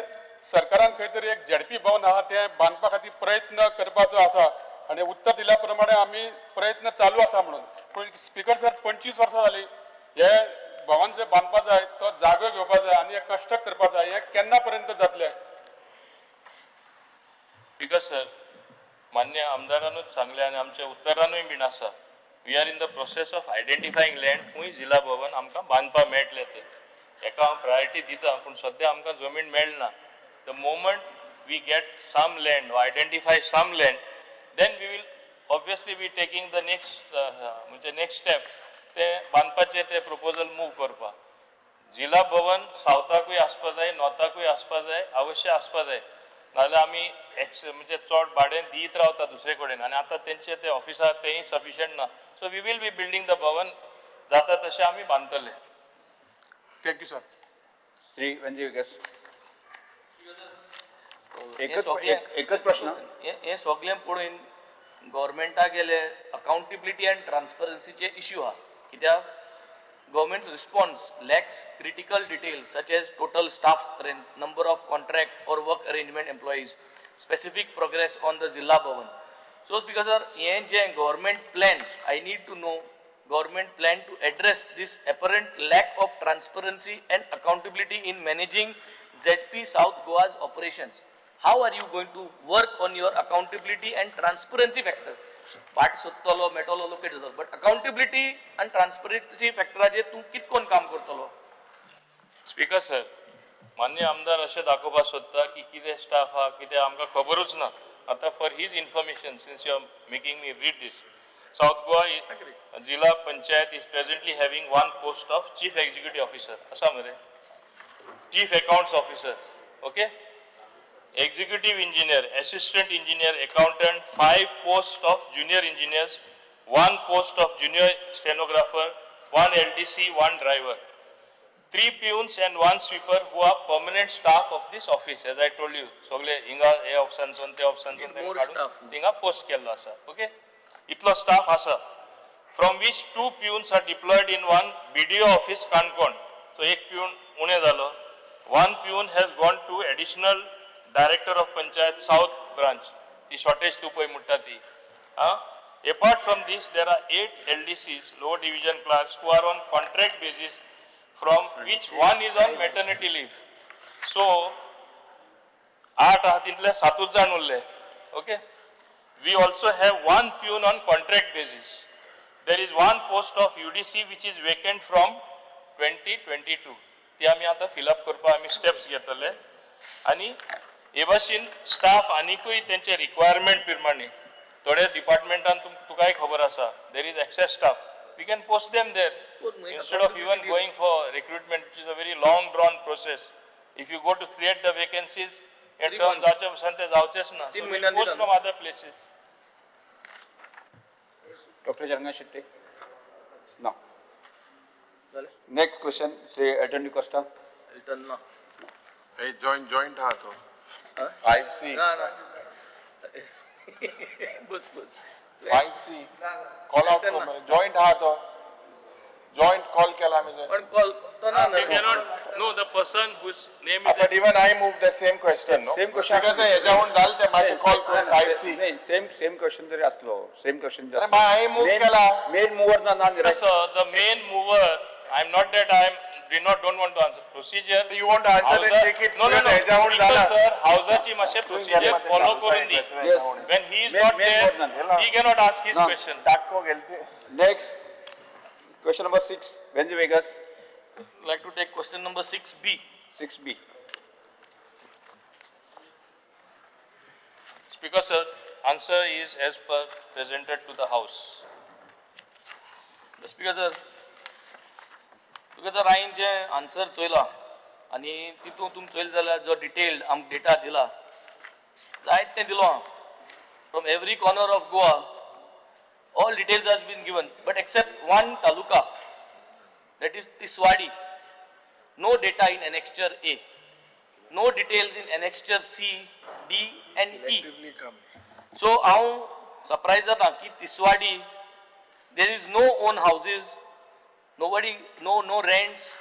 [SPEAKER 8] सरकारान खंय तरी एक ZP भवन आहा तें बांदपा खातीर प्रयत्न करपाचो आसा आनी उत्तर दिल्या प्रमाणे आमी प्रयत्न चालू आसा म्हणून पूण स्पीकर सर 25 वर्सां जाली हे भवन जे बांदपा जाय तो जागो घेवपा जाय आनी हे कष्ट करपा जाय हे केन्ना पर्यंत जातले
[SPEAKER 6] स्पीकर सर मान्य आमदारानूच सांगले आनी आमच्या उत्तरानूय बीन आसा we are in the process of identifying land खूंय जिल्हा भवन आमकां बांदपा मेळटले ते हेका हांव प्रायोरिटी दिता पूण सद्या आमकां जमीन मेळना the moment we get some land identify some land then we will obviously be taking the next म्हणजे नेक्स्ट स्टेप ते बांदपाचे ते प्रपोजल मूव करपा जिल्हा भवन सावथाकूय आसपा जाय नॉर्थाकूय आसपा जाय अवश्य आसपा जाय नाजाल्यार आमी म्हणजे चड भाडें दीत रावता दुसरे कडेन आनी आतां तेंचे ते ऑफिसार तेय सफिशियंट ना so we will be building the bhavan जाता तशें आमी बांदतले
[SPEAKER 8] थँक्यू सर
[SPEAKER 2] श्री वंजी विकास एकच प्रश्न
[SPEAKER 9] हे सगळें पळोवन गव्हर्मेंटा गेले अकाउंटेबिलिटी एंड ट्रान्सपरन्सीचे इश्यू आहा कित्याक government's response lacks critical details such as total staff strength, number of contract or work arrangement employees, specific progress on the Zilla Bhavan. So because government plan, I need to know government plan to address this apparent lack of transparency and accountability in managing ZP South Goa's operations. How are you going to work on your accountability and transparency factor? पार्ट सोदतलो मेटलो locate जातलो but accountability आनी transparency फॅक्टराचेर तूं कितकोन काम करतलो
[SPEAKER 6] स्पीकर सर मान्य आमदार अशें दाखोवपाक सोदता की कितें स्टाफ आहा कितें आमकां खबरूच ना Ata for his information, since you are making me read this, South Goa Zilla Panchayat is presently having one post of Chief Executive Officer, Assamare, Chief Accounts Officer, okay? Executive Engineer, Assistant Engineer, Accountant, 5 posts of Junior Engineers, 1 post of Junior Stenographer, 1 LDC, 1 driver, 3 peons and 1 sweeper who are permanent staff of this office. As I told you, sogle inga a option son te option son te
[SPEAKER 9] More
[SPEAKER 6] kadun
[SPEAKER 9] staff.
[SPEAKER 6] tinga post kello asa. Okay, itlo staff asa. From which 2 peons are deployed in one BDO office Kankon. So ek peon une dalo. 1 peon has gone to additional Director of Panchayat South branch. The shortage tu poi muttati. Apart from this, there are 8 LDCs, lower division clerks, who are on contract basis, from which one is on maternity leave. So, 8 hatintle 7 jan ulle. Okay. We also have 1 peon on contract basis. There is 1 post of UDC which is vacant from 2022. ती आम्ही आता fill up करपा आम्ही steps घेतले आणि हे भाशेन staff आनीकूय त्यांचे रिक्वायरमेंट प्रमाणे थोड्या डिपार्टमेंटान तुकाय खबर आसा there is excess staff we can post them there instead of even going for recruitment, which is a very long drawn process. If you go to create the vacancies, it turns out जावचेच ना. So we post from other places.
[SPEAKER 2] Dr. Jaranga Shetty. No. Next question, Sri Attorney Costa.
[SPEAKER 9] Return ना
[SPEAKER 7] हे joint हा तो
[SPEAKER 9] हा?
[SPEAKER 7] 5C
[SPEAKER 9] ना ना बस
[SPEAKER 7] 5C call out joint हा तो जॉईंट कॉल केला आम्ही
[SPEAKER 9] पण कॉल तो ना
[SPEAKER 6] They cannot know the person whose name is.
[SPEAKER 7] but even I moved the same question, no?
[SPEAKER 2] Same question.
[SPEAKER 7] Because ह्याच्याहून झालं ते माझे कॉल करून 5C.
[SPEAKER 2] नाही सेम क्वेश्चन जरी असलो सेम क्वेश्चन
[SPEAKER 7] अरे बा, I move केला.
[SPEAKER 2] मेन मूवर ना
[SPEAKER 6] Sir, the main mover, I'm not that don't want to answer. Procedure.
[SPEAKER 7] You want to answer and take it
[SPEAKER 6] No, no,
[SPEAKER 7] straight,
[SPEAKER 6] no.
[SPEAKER 7] ह्याच्याहून
[SPEAKER 6] Because,
[SPEAKER 7] झालं.
[SPEAKER 6] sir, howzaची मातशे procedure follow करून दी.
[SPEAKER 2] Yes.
[SPEAKER 6] When he is
[SPEAKER 2] Main-
[SPEAKER 6] not
[SPEAKER 2] main
[SPEAKER 6] there,
[SPEAKER 2] more than.
[SPEAKER 6] he cannot ask his
[SPEAKER 2] No.
[SPEAKER 6] question.
[SPEAKER 7] टाको गेलते.
[SPEAKER 2] Next question number 6 Benji Vegas
[SPEAKER 9] like to take question number 6B.
[SPEAKER 2] 6B.
[SPEAKER 6] Speaker, sir, answer is as per presented to the House.
[SPEAKER 9] Speaker sir हांवें जे answer चोयला आनी तितून तुमी चोयल जाल्यार जो detailed आमकां डेटा दिला जायत तें दिलो from every corner of Goa all details has been given but except one taluka, that is Tiswadi, no data in annexure A, no details in annexure C, D and E. So हांव surprised जाता की Tiswadi there is no own houses, nobody, no rents,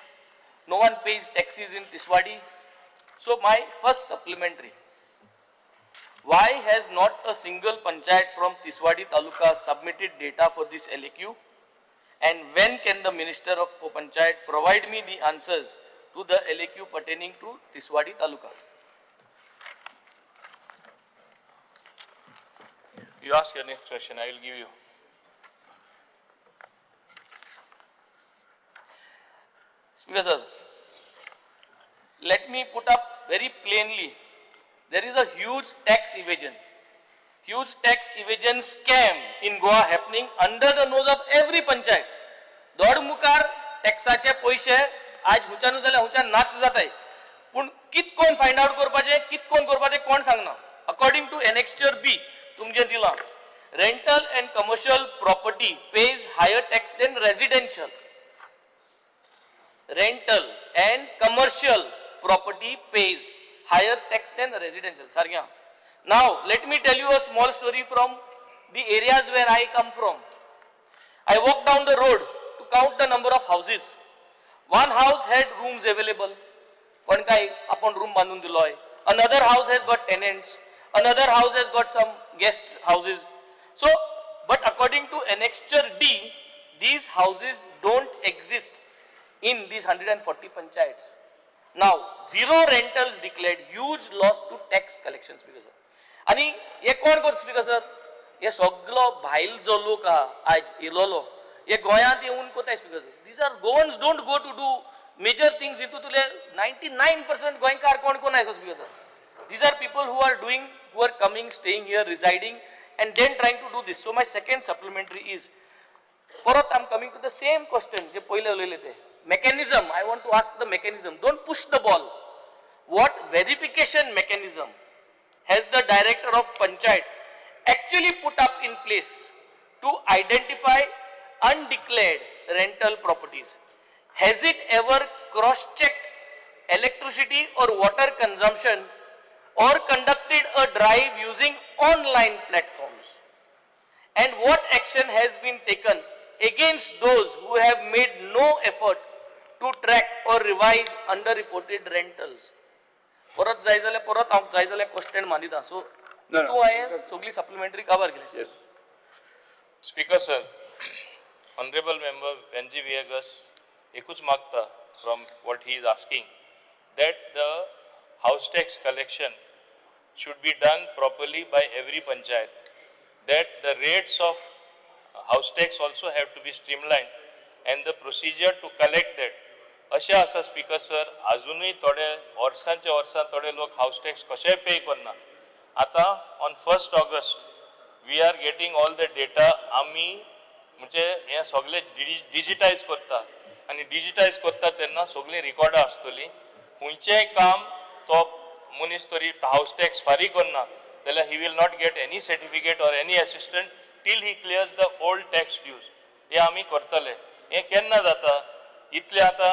[SPEAKER 9] no one pays taxes in Tiswadi. So my first supplementary, why has not a single panchayat from Tiswadi taluka submitted data for this LAQ? And when can the Minister of Panchayat provide me the answers to the LAQ pertaining to Tiswadi taluka?
[SPEAKER 6] You ask your next question, I will give you.
[SPEAKER 9] Speaker sir, let me put up very plainly, there is a huge tax evasion scam in Goa happening under the nose of every panchayat. दौड मुखार टॅक्साचे पैसे आज हुंच्यान जाल्यार हुंच्यान नाच जाताय पूण कितकोन find out करपाचें कितकोन करपाचें कोण सांगना. अकॉर्डिंग टू एनेक्स्चर बी तुमचें दिलां, rental and commercial property pays higher tax than residential. Rental and commercial property pays higher tax than residential. Sargya. Now, let me tell you a small story from the areas where I come from. I walked down the road to count the number of houses. One house had rooms available. One guy upon room bandun diloy. Another house has got tenants. Another house has got some guest houses. So, but according to annexure D, these houses don't exist in these 140 panchayats. Now, zero rentals declared, huge loss to tax collection, Speaker sir. आणि हे कोण करता Speaker sir? हे सगळो भायल जो लोक आहा आज इलोलो हे गोंयांत येवन कोताय Speaker sir. These are Goans don't go to do major things into तुले 99% गोंयकार कोण कोण आसा Speaker sir. These are people who are doing, who are coming, staying here, residing, and then trying to do this. So my second supplementary is, परत I'm coming to the same question जे पहिले उलयले ते mechanism. I want to ask the mechanism. Don't push the ball. What verification mechanism has the director of Panchayat actually put up in place to identify undeclared rental properties? Has it ever cross-checked electricity or water consumption or conducted a drive using online platforms? And what action has been taken against those who have made no effort to track or revise underreported rentals? परत जाय जाल्यार परत हांव जाय जाल्यार question मारिता. So
[SPEAKER 2] No, no.
[SPEAKER 9] तूं हांवें सगळी सप्लिमेंटरी कवर केली.
[SPEAKER 2] Yes.
[SPEAKER 6] Speaker sir, honorable member Benji Viegas, ekut magta from what he is asking, that the house tax collection should be done properly by every panchayat, that the rates of house tax also have to be streamlined and the procedure to collect that. अशें आसा speaker sir, अजूनही थोडे वर्सांच्या वर्सां थोडे लोक house tax कशेंय pay करना. आता on 1st August we are getting all the data. आमी म्हणजे हे सगळे डिजिटायज करता आणि डिजिटायज करता तेन्ना सगळीं रिकॉर्डां आसतली. खंयचेंय काम तो मनीस तरी हाऊस टॅक्स फारीक करना जाल्यार he will not get any certificate or any assistant till he clears the old tax dues. हे आमी करतले. हे केन्ना जाता? इतले आता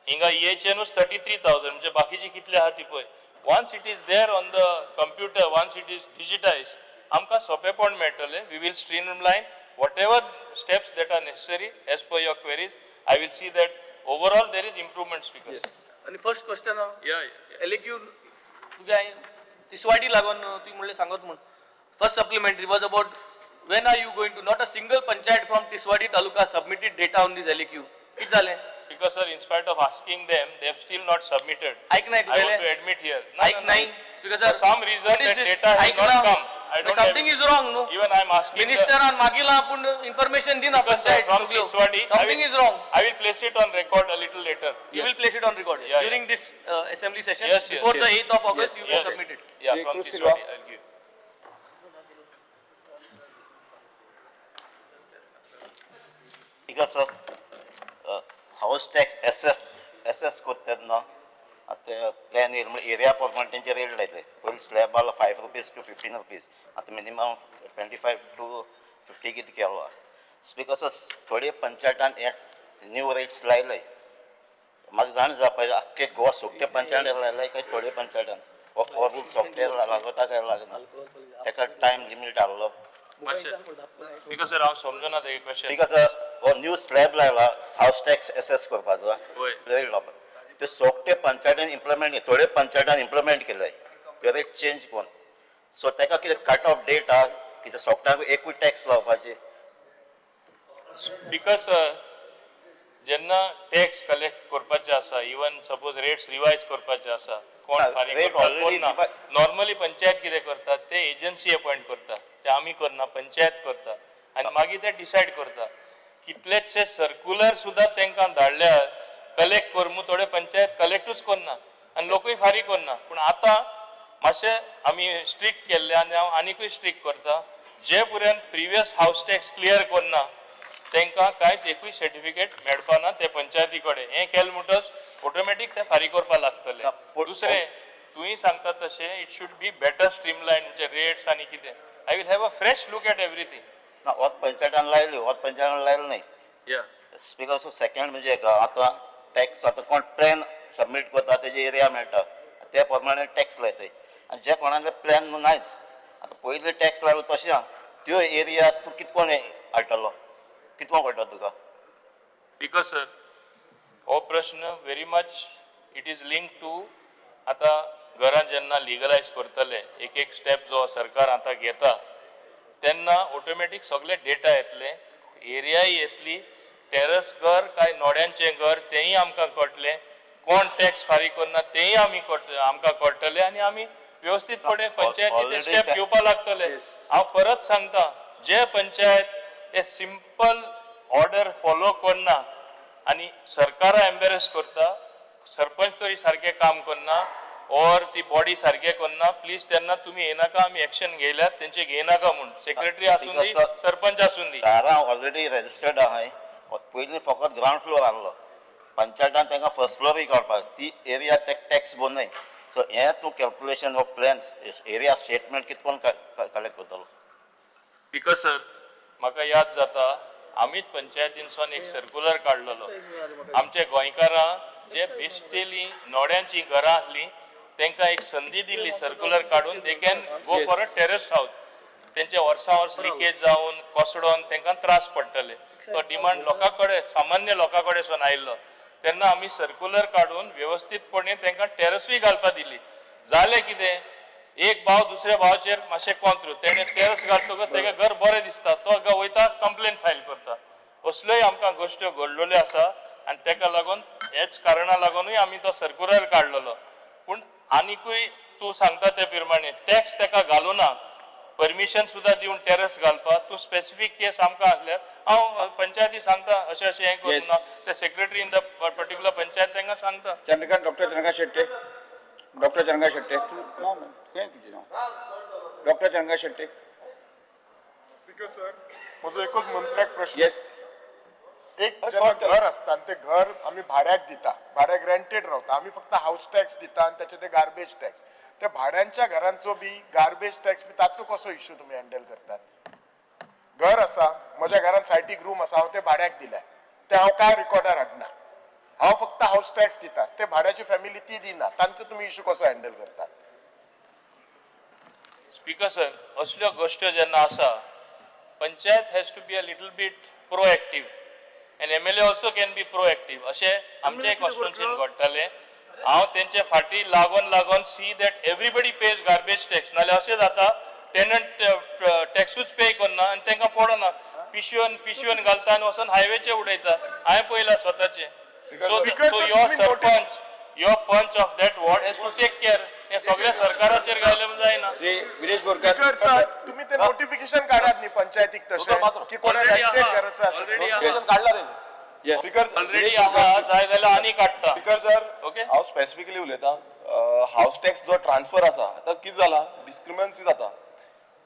[SPEAKER 6] हिंगा EHNूच 33,000 म्हणजे बाकीचे कितले आहा ती पळय. Once it is there on the computer, once it is digitise, आमकां सोंपेपण मेळटलें. We will streamline whatever steps that are necessary as per your queries. I will see that overall there is improvement, speaker.
[SPEAKER 9] Yes. आणि first question
[SPEAKER 6] Yeah.
[SPEAKER 9] एलक्यू तुगे तिसवाडी लागून तुवें म्हणलें सांगत म्हण. First supplementary was about when are you going to, not a single panchayat from Tiswadi taluka submitted data on this LAQ. किती झाले?
[SPEAKER 6] Because sir, in spite of asking them, they have still not submitted.
[SPEAKER 9] ऐक नाही
[SPEAKER 6] I want to
[SPEAKER 9] तुगेले
[SPEAKER 6] admit here.
[SPEAKER 9] ऐक नाही because
[SPEAKER 6] For some reason that data has not come. I don't
[SPEAKER 9] something
[SPEAKER 6] have,
[SPEAKER 9] is wrong, no?
[SPEAKER 6] even I am asking
[SPEAKER 9] Minister and मागीला आपण information दिना
[SPEAKER 6] because sir,
[SPEAKER 9] panchayat
[SPEAKER 6] from
[SPEAKER 9] सगळ्यो.
[SPEAKER 6] Tiswadi,
[SPEAKER 9] Something is wrong.
[SPEAKER 6] I will place it on record a little later.
[SPEAKER 9] You will place it on record
[SPEAKER 6] Yeah,
[SPEAKER 9] during this assembly session.
[SPEAKER 6] Yes, yes,
[SPEAKER 9] Before the
[SPEAKER 6] yes.
[SPEAKER 9] 8th of August,
[SPEAKER 6] Yes,
[SPEAKER 9] you will
[SPEAKER 6] yes.
[SPEAKER 9] submit it.
[SPEAKER 6] Yeah, from Tiswadi, I'll give.
[SPEAKER 10] Because house tax assess करतात ना आता plan येयला म्हणजे area प्रमाणे तेंचे rate लायले. पयलीं slab आला 5 रुपीज to 15 रुपीज, आता मिनिमम 25 to 50 कितें केलो. बिकॉज थोडे पंचायतान हे न्यू रेट्स लायले. म्हाका जाण जावपाचें आख्खे गोवा सोगटे पंचायत लायलाय काय थोडे पंचायतान हो रूल सोगटे लागता काय लागना. ताका टायम लिमीट आहलो.
[SPEAKER 6] Because sir, हांव समजना ते क्वेश्चन.
[SPEAKER 10] बिकॉज हो न्यू स्लॅब लायला हाऊस टॅक्स एसेस करपाचो
[SPEAKER 6] होय.
[SPEAKER 10] रेट लावपाक. ते सोगटे पंचायतान इम्प्लिमेंट थोडे पंचायतान इम्प्लिमेंट केले ते रेट चेंज करून. सो ताका कितें कट ऑफ डेट आहा कितें सोगट्यांक एकूच टॅक्स लावपाचे.
[SPEAKER 6] Because जेन्ना टॅक्स कलेक्ट करपाचे आसा, इवन सपोज रेट्स रिवायज करपाचे आसा, कोण फारीक
[SPEAKER 10] rate
[SPEAKER 6] करता
[SPEAKER 10] already
[SPEAKER 6] कोण ना. नॉर्मली पंचायत कितें करता ते एजन्सी अपॉइंट करता, ते आमी करना, पंचायत करता आनी मागीर ते डिसायड करता. कितलेशे सर्क्युलर सुद्दां तांकां धाडल्यार कलेक्ट कर म्हूण थोडे पंचायत कलेक्टूच करना आनी लोकूय फारीक करना. पूण आतां मातशें आमी स्ट्रिक्ट केल्ले आनी हांव आनिकूय स्ट्रिक्ट करता. जे पर्यंत प्रिवियस हाऊस टॅक्स क्लियर करना तांकां कांयच एकूय सर्टिफिकेट मेळपाना ते पंचायती कडेन. हें केलें म्हणटच ऑटोमॅटीक ते फारीक करपाक लागतले. दुसरें तुवें सांगता तशें it should be better streamline म्हणजे रेट्स आनी कितें. I will have a fresh look at everything.
[SPEAKER 10] ना होच पंचायतान लायली, होच पंचायतान लायलो नाही.
[SPEAKER 6] या
[SPEAKER 10] बिकॉज सेकंड म्हणजे आतां टॅक्स आतां कोण प्लॅन सबमीट करता तेजे एरिया मेळटा ते प्रमाणे टॅक्स लायताय. आनी जे कोणाले प्लॅन नायच आतां पयलीं टॅक्स लायलो तशें त्यो एरिया तूं कितकोन हाडटलो, कितको पडटा तुका.
[SPEAKER 6] बिकॉज सर हो प्रश्न very much it is link to आतां घरां जेन्ना लिगलायज करतले एक एक स्टेप जो सरकार आतां घेता तेन्ना ऑटोमॅटीक सगळे डेटा येतले, एरियाय येतली, टेरस घर काय नोड्यांचें घर तेंय आमकां कळटलें, कोण टॅक्स फारीक करना तेंय आमी आमकां कळटलें आनी आमी व्यवस्थीतपणे पंचायतीचे स्टेप घेवपाक लागतले. हांव परत सांगता, जे पंचायत हे सिंपल ऑर्डर फॉलो करना आनी सरकारा एम्बेरेस करता, सरपंच तरी सारकें काम करना, और ती बॉडी सारखे करना प्लीज त्यांना तुम्ही येनाका आम्ही ऍक्शन घेयल्यात त्यांचे घेयनाका म्हणून सेक्रेटरी आसून दी सरपंच आसून दी
[SPEAKER 10] दारां ऑलरेडी रजिस्टर्ड आहाय पयलीं फकत ग्रावंड फ्लोर आहलो पंचायतान तांकां फर्स्ट फ्लोरूय काडपाक ती एरिया टॅक्स बनय सो हें तूं calculation of plans area statement कितकोन कलेक्ट करतलो
[SPEAKER 6] बिकॉज सर म्हाका याद जाता आमीच पंचायतीनसून एक सर्क्युलर काडलेलो आमच्या गोंयकारां जे बेश्टेली नोड्यांची घरां आसलीं तांकां एक संदी दिल्ली सर्क्युलर काडून they can go for a terrace house तेंचे वर्सां वर्स लिकेज जावन कोसडोन तांकां त्रास पडटले तो डिमांड लोकां कडेन सामान्य लोकां कडेन आयिल्लो तेन्ना आमी सर्क्युलर काडून व्यवस्थीतपणे तांकां टेरेसूय घालपाक दिली जालें कितें एक भाव दुसऱ्या भावाचेर मातशें कोंत्रू तेणें टेरस घालतकच तेका घर बरें दिसता तो वयता कंप्लेन फायल करता असल्योय आमकां गोश्ट्यो घडलेल्यो आसा आनी तेका लागून हेच कारणां लागूनूय आमी तो सर्क्युलर काडलेलो पूण आनिकूय तूं सांगता ते प्रमाणे टॅक्स तेका घालूना परमिशन सुद्दां दिवन टेरस घालपाक तूं स्पेसिफीक केस आमकां आसल्यार हांव पंचायती सांगता अशें अशें हें करूं ना ते secretary in the particular panchayat तांकां सांगता
[SPEAKER 2] चंद्रकांत डॉक्टर चंद्रकांत शेट्टे खंय तुजें नांव doctor Chandrakant Shette
[SPEAKER 8] speaker sir म्हजो एकूच मंत्र्याक प्रश्न
[SPEAKER 2] येस
[SPEAKER 8] एक जेन्ना घर आसता आनी तें घर आमी भाड्याक दिता भाड्याक रेंटेड रावता आमी फक्त हाऊस टॅक्स दिता आनी त्याचे ते गार्बेज टॅक्स त्या भाड्यांच्या घरांचो बी गार्बेज टॅक्स बी ताचो कसो इश्यू तुमी हँडल करतात घर आसा म्हज्या घरान सायटीक रूम आसा हांव ते भाड्याक दिल्या ते हांव काय रिकॉर्डार हाडना हांव फक्त हाऊस टॅक्स दिता ते भाड्याची फॅमिली ती दिना तांचो तुमी इश्यू कसो हँडल करतात
[SPEAKER 6] स्पीकर सर असल्यो गोश्ट्यो जेन्ना आसा panchayat has to be a little bit proactive and MLA also can be proactive अशें आमचे कॉन्स्टिट्युन्सीन घडटलें हांव तेंचे फाटी लागून see that everybody pays garbage tax नाल्यार अशें जाता टेनंट टॅक्सूच पे करना आनी तांकां पडना पिशवेन घालता आनी वचून हायवेचेर उडयता हांवें पळयलां स्वताचें so your panch of that ward has to take care हें सगळ्या सरकाराचेर घायलें जायना
[SPEAKER 2] श्री विनेश बोरकर
[SPEAKER 8] स्पीकर सर तुम्ही ते नोटिफिकेशन काढात न्ही पंचायतीक तशें की कोणा रेंटेड घराचं आसा
[SPEAKER 2] स्पीकर
[SPEAKER 6] ऑलरेडी आहा जाय जाल्यार आनी काडटा
[SPEAKER 11] स्पीकर सर
[SPEAKER 6] ओके
[SPEAKER 11] हांव स्पेसिफिकली उलयतां हाऊस टॅक्स जो ट्रान्सफर आसा आतां कितें जाला डिस्क्रिमिनन्सी जाता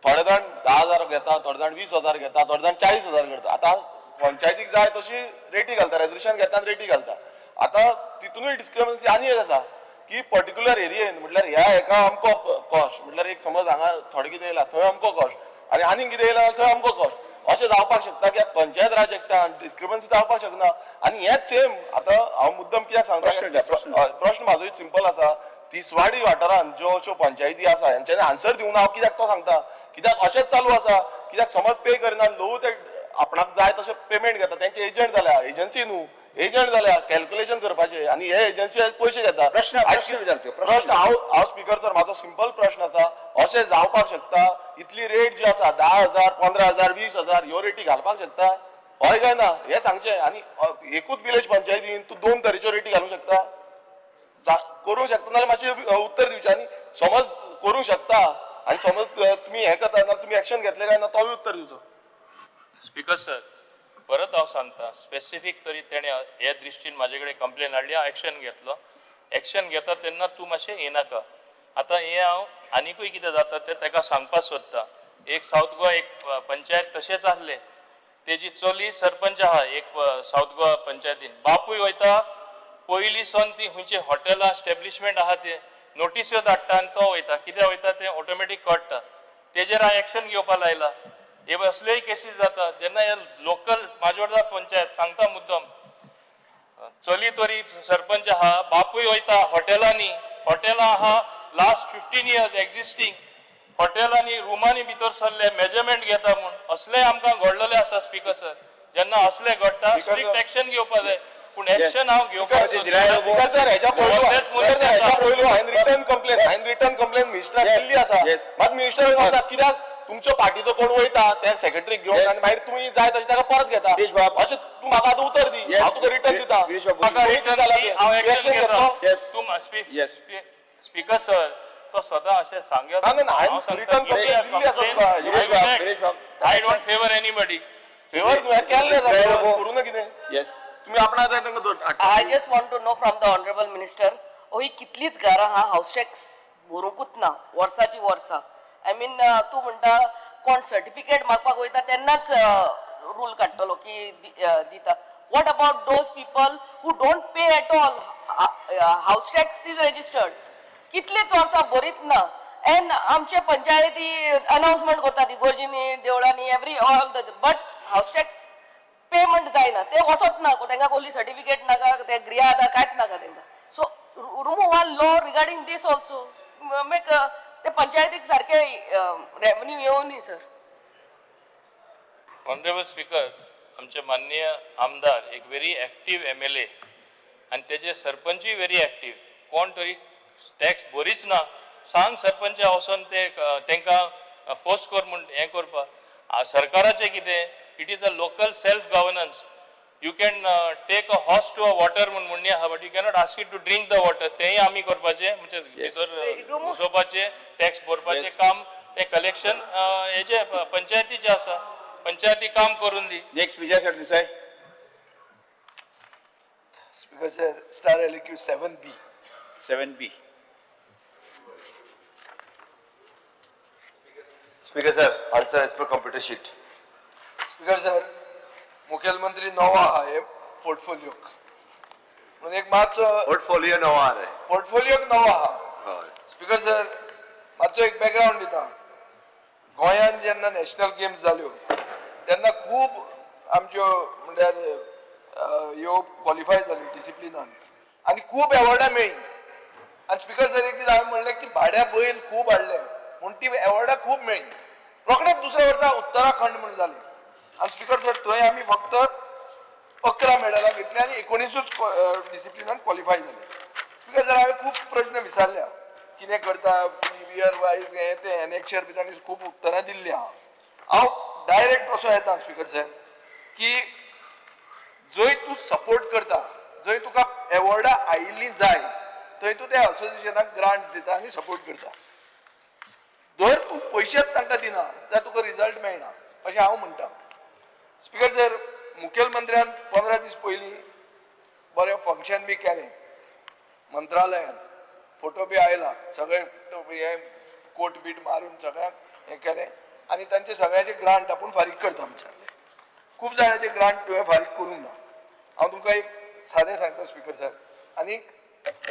[SPEAKER 11] थोडे जाण 10,000 घेता थोडे जाण 20,000 घेता थोडे जाण 40,000 करता आतां पंचायतीक जाय तशी रेटी घालता रेजोल्युशन घेता आनी रेटी घालता आतां तितूनय डिस्क्रिमिनन्सी आनी एक आसा की पर्टिक्युलर एरियेन म्हटल्यार ह्या एका अमको कॉस्ट म्हटल्यार एक समज हांगा थोडे कितें येयला थंय अमको कॉस्ट आनी आनीक कितें येयला थंय अमको कॉस्ट अशें जावपाक शकता की पंचायत राज एक्टान डिस्क्रिमिनन्सी जावपाक शकना आनी हेच सेम आतां हांव मुद्दम कित्याक सांगता प्रश्न म्हाजो सिंपल आसा तिसवाडी वाठारांत ज्यो अश्यो पंचायती आसा हेंच्यांनी आन्सर दिवना हांव कित्याक तो सांगता कित्याक अशेंच चालू आसा कित्याक समज पे करना लोक ते आपणाक जाय तशें पेमेंट घेता तेंचे एजंट जाल्या एजन्सी न्हू एजंट जाल्या कॅल्क्युलेशन करपाचे आनी हे एजन्सी पयशे घेता
[SPEAKER 2] प्रश्न
[SPEAKER 11] हांव स्पीकर सर म्हाजो सिंपल प्रश्न आसा अशें जावपाक शकता इतली रेट जी आसा 10,000 15,000 20,000 ह्यो रेटी घालपाक शकता हय काय ना हे सांगचें आनी एकूच विलेज पंचायतीन तूं 2 तरेच्यो रेटी घालूंक शकता करूंक शकता नाल्यार मातशें उत्तर दिवचें आनी समज करूंक शकता आनी समज तुमी हें करता ना तुमी एक्शन घेतलें काय ना तोय उत्तर दिवचो
[SPEAKER 6] स्पीकर सर परत हांव सांगता स्पेसिफीक तरी तेणे हे दृश्टीन म्हाजे कडेन कंप्लेन हाडली हांव एक्शन घेतलो एक्शन घेता तेन्ना तूं मातशें येनाका आतां हें हांव आनिकूय कितें जाता तें ताका सांगपाक सोदता एक सावथ गोवा एक पंचायत तशेंच आसलें तेजी चली सरपंच आहा एक सावथ गोवा पंचायतीन बापूय वयता पयलीं सावन ती खंयची हॉटेलां एस्टॅब्लिशमेंट आहा ते नोटीस्यो धाडटा आनी तो वयता कित्याक वयता तें ऑटोमॅटीक कळटा तेजेर हांव एक्शन घेवपाक लायला हे असलेय केसीस जाता जेन्ना हे लोकल माजोर्डा पंचायत सांगता मुद्दम चली तरी सरपंच आहा बापूय वयता हॉटेलांनी हॉटेलां आहा लास्ट 15 years एक्झिस्टींग हॉटेलांनी रुमांनी भितर सरले मेजरमेंट घेता म्हूण असलेय आमकां घडलेले आसा स्पीकर सर जेन्ना असले घडटा स्ट्रिक्ट एक्शन घेवपाक जाय पूण एक्शन हांव घेवपाक
[SPEAKER 11] स्पीकर सर हेच्या पयलू हांवें रिटर्न कंप्लेन मिनिस्टराक केल्ली आसा मात मिनिस्टर म्हणटा कित्याक तुमच्या पार्टीचो कोण वयता त्या सेक्रेटरीक घेवन आनी मागीर तुमी जाय तशें ताका परत घेता अशें तूं म्हाका आतां उतर दी हांव तुका रिटर्न दिता म्हाका रिटर्न जालां
[SPEAKER 6] स्पीकर सर तो स्वता अशें सांगता
[SPEAKER 11] रिटर्न कंप्लेन दिल्ली आसा
[SPEAKER 6] I don't favour anybody
[SPEAKER 11] favour तुवें केल्लें करूं ना कितें तुम्ही आपणा जाय तांकां
[SPEAKER 12] I just want to know from the Honorable Minister, ही कितलीच घरां हा हाऊस टॅक्स भरूंकूच ना वर्साची वर्सां आय मीन तूं म्हणटा कोण सर्टिफिकेट मागपाक वयता तेन्नाच रूल काडटलो की दिता what about those people who don't pay at all house tax is registered कितलीच वर्सां भरीत ना एंड आमचे पंचायती अनाउन्समेंट करतात इगोर्जींनी देवळांनी every all the but house tax payment जायना ते वचत ना तांकां कसली सर्टिफिकेट नाका ते ग्रिया आधार कांयच नाका तांकां so remove one law regarding this also make ते पंचायतीक सारखे रेवन्यू येवं न्ही सर.
[SPEAKER 6] ऑनरेबल स्पीकर, आमचे माननीय आमदार एक व्हेरी एक्टीव MLA आणि तेजे सरपंचूय व्हेरी एक्टीव. कोण तरी टॅक्स भरीच ना सांग सरपंच वचोन ते तांकां फोर्स कर म्हूण हें करपाक. सरकाराचें कितें it is a local self governance. You can take a horse to a water म्हणून आहा but you cannot ask it to drink the water. तेंय आमी करपाचें म्हणजे भितर घुसोवपाचें टॅक्स भरपाचें काम तें कलेक्शन हेजे पंचायतीचें आसा. पंचायती काम करून दी.
[SPEAKER 2] Next Vijai Sardesai.
[SPEAKER 7] Speaker sir, star LQ 7B.
[SPEAKER 2] 7B.
[SPEAKER 4] Speaker sir, answer as per computer sheet.
[SPEAKER 7] Speaker sir, मुखेलमंत्री नवो आहा हे पोर्टफोलियोक म्हणून एक मातसो
[SPEAKER 4] पोर्टफोलियो नवो आहा रे.
[SPEAKER 7] पोर्टफोलियोक नवो आहा. स्पीकर सर, मातसो एक बॅकग्राऊंड दिता. गोंयांत जेन्ना नॅशनल गेम्स जाल्यो तेन्ना खूब आमच्यो म्हणल्यार ह्यो क्वॉलिफाय जाल्यो डिसिप्लिनान आनी खूब एवॉर्डां मेळ्ळी. आनी स्पीकर सर एक दीस हांवें म्हणलें की भाड्या बैल खूब हाडले म्हूण ती एवॉर्डां खूब मेळ्ळी. रोखडेंच दुसऱ्या वर्सा उत्तराखंड म्हणून जालें आनी स्पीकर सर थंय आमी फक्त 11 मेडलां घेतली आनी 19 डिसिप्लिनान क्वॉलिफाय जाले. स्पीकर सर हांवें खूब प्रश्न विचारल्या कितें करता इयर वायज हें तें एनेक्शर बी तांणी खूब उत्तरां दिल्लीं आहा. हांव डायरेक्ट असो येता स्पीकर सर की जंय तूं सपोर्ट करता जंय तुका एवॉर्डां आयिल्लीं जाय थंय तूं त्या असोसिएशनाक ग्रांट्स दिता आनी सपोर्ट करता. जर तूं पयशेच तांकां दिना जाल्यार तुका रिजल्ट मेळना अशें हांव म्हणटा. स्पीकर सर, मुखेलमंत्र्यान 15 दीस पयलीं बरें फंक्शन बी केलें मंत्रालयान. फोटो बी आयला सगळे हे कोट बीट मारून सगळ्यांक हें केलें आनी तांचे सगळ्यांचे ग्रांट आपूण फारीक करता म्हणलें. खूब जाणांचे ग्रांट तुवें फारीक करूंक ना. हांव तुमकां एक सादें सांगता स्पीकर सर. आनी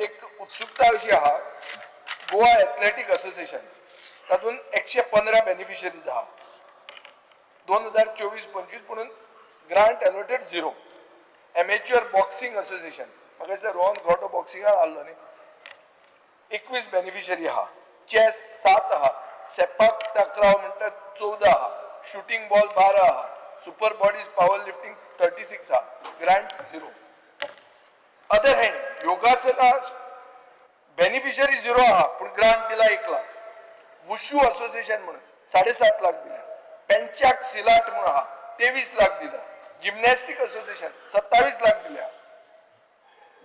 [SPEAKER 7] एक उत्सुकता अशी आहा गोवा एथलेटीक असोसिएशन तातूंत 115 बेनिफिशरीज आहा. 2024-25 म्हणून ग्रांट एलोटेड 0. एमेच्युअर बॉक्सिंग असोसिएशन म्हाका दिसता रोहन घोटो बॉक्सिंगाक आहलो न्ही 21 बेनिफिशरी आहा. चेस 7 आहा. सेपाक टकराव म्हणटा 14 आहा. शूटिंग बॉल 12 आहा. सुपर बॉडीज पावर लिफ्टिंग 36 आहा. ग्रांट 0. अदर हँड योगासना बेनिफिशरी 0 आहा पूण ग्रांट दिला 1 लाख. वुशू असोसिएशन म्हणून 7.5 लाख दिल्या. पेंचाक सिलाट म्हणून आहा 23 लाख दिल्या. जिमनॅस्टिक असोसिएशन 27 लाख दिल्या.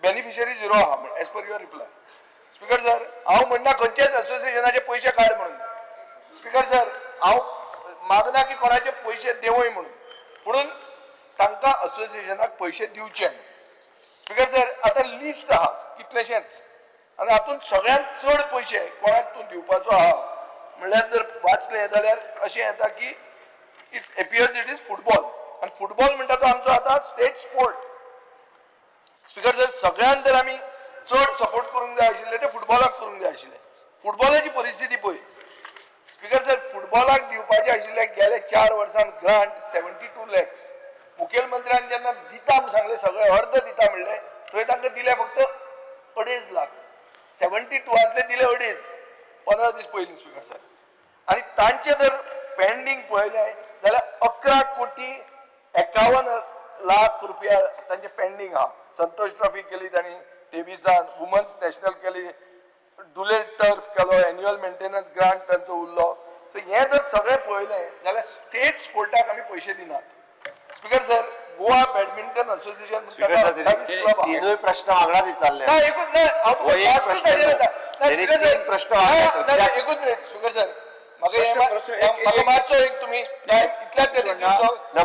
[SPEAKER 7] बेनिफिशरी 0 आहा म्हणून as per your reply. Speaker sir, हांव म्हणना खंयचेच असोसिएशनाचे पयशे काड म्हणून. स्पीकर सर, हांव मागना की कोणाचे पयशे देवय म्हणून तांकां असोसिएशनाक पयशे दिवचे. स्पीकर सर, आतां लिस्ट आहा कितलेशेच आनी हातूंत सगळ्यांत चड पयशे कोणाक तूं दिवपाचो आहा म्हणल्यार जर वाचलें जाल्यार अशें येता की it appears it is football आनी फुटबॉल म्हणटा तो आमचो आतां स्टेट स्पोर्ट. स्पीकर सर, सगळ्यांत जर आमी चड सपोर्ट करूंक जाय आशिल्लें ते फुटबॉलाक करूंक जाय आशिल्लें. फुटबॉलाची परिस्थिती पळय. स्पीकर सर, फुटबॉलाक दिवपाचे आशिल्ले गेले 4 वर्सांत ग्रांट 72 लॅक्स. मुखेलमंत्र्यान जेन्ना दिता म्हूण सांगलें सगळे अर्ध दिता म्हणलें थंय तांकां दिले फक्त 2.5 लाख. 72 दिले 2.5 15 दीस पयलीं. स्पीकर सर, आनी तांचे जर पेंडींग पळयलें जाल्यार 11 कोटी 51 लाख रुपया तांचे पेंडींग आहा. संतोष ट्रॉफी केली तांणी 23 वुमन्स नॅशनल केली. डुलेट टर्फ केलो. एन्युअल मेंटेनन्स ग्रांट तांचो उरलो. सो हें जर सगळें पळयलें जाल्यार स्टेट स्पोर्टाक आमी पयशे दिनात. Speaker sir, Goa badminton association
[SPEAKER 4] तीनूय प्रश्न वांगडा विचारले.
[SPEAKER 7] एकूच मिनिट स्पीकर सर, म्हाका मातसो एक तुमी इतल्याच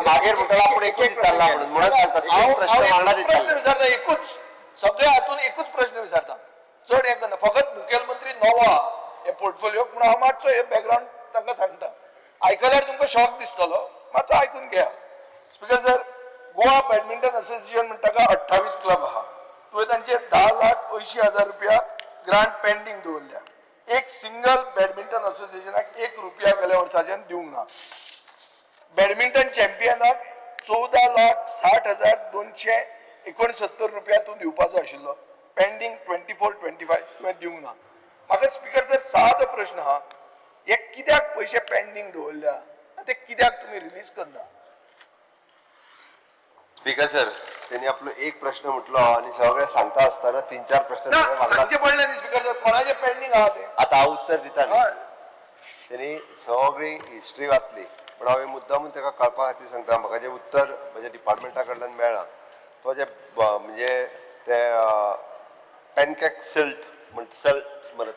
[SPEAKER 4] मागीर म्हणटा आपूण एकूच विचारला म्हणून सांगता प्रश्न वांगडा
[SPEAKER 7] प्रश्न विचारता. एकूच सगळे हातून एकूच प्रश्न विचारता. चड हें करना फकत मुखेलमंत्री नवो आहा हे पोर्टफोलिओ म्हणून हांव मातसो हे बॅकग्रावंड तांकां सांगता आयकल्यार तुमकां शॉक दिसतलो मातसो आयकून घेया speaker sir Goa badminton association म्हणटा का 28 क्लब आहा तुवें तांचे 10,80,000 रुपया ग्रांट पेंडींग दवरल्या एक सिंगल बॅडमिंटन असोसिएशनाक 1 रुपया गेल्या वर्साच्यान दिवंक ना बॅडमिंटन चॅम्पियनाक 14,60,269 रुपया तूं दिवपाचो आशिल्लो पेंडींग 24-25 तुवें दिवंक ना म्हाका स्पीकर सर सादो प्रश्न आहा हे कित्याक पयशे पेंडींग दवरल्या आनी ते कित्याक तुमी रिलीज करना
[SPEAKER 4] स्पीकर सर त्यांनी आपलो एक प्रश्न म्हटलो आणि सगळे सांगता असताना 3-4 प्रश्न सगळे वांगडा-
[SPEAKER 7] सांगचे पडले न्ही स्पीकर सर कोणाचे पेंडींग आहा ते
[SPEAKER 4] आता हांव उत्तर दिता न्ही
[SPEAKER 7] हय
[SPEAKER 4] त्यांनी सगळी हिस्ट्री वाचली पण हांवें मुद्दामून ताका कळपा खातीर सांगता म्हाका जें उत्तर म्हज्या डिपार्टमेंटा कडल्यान मेळ्ळा तो जे म्हणजे ते पॅनकेक सल्ट मरे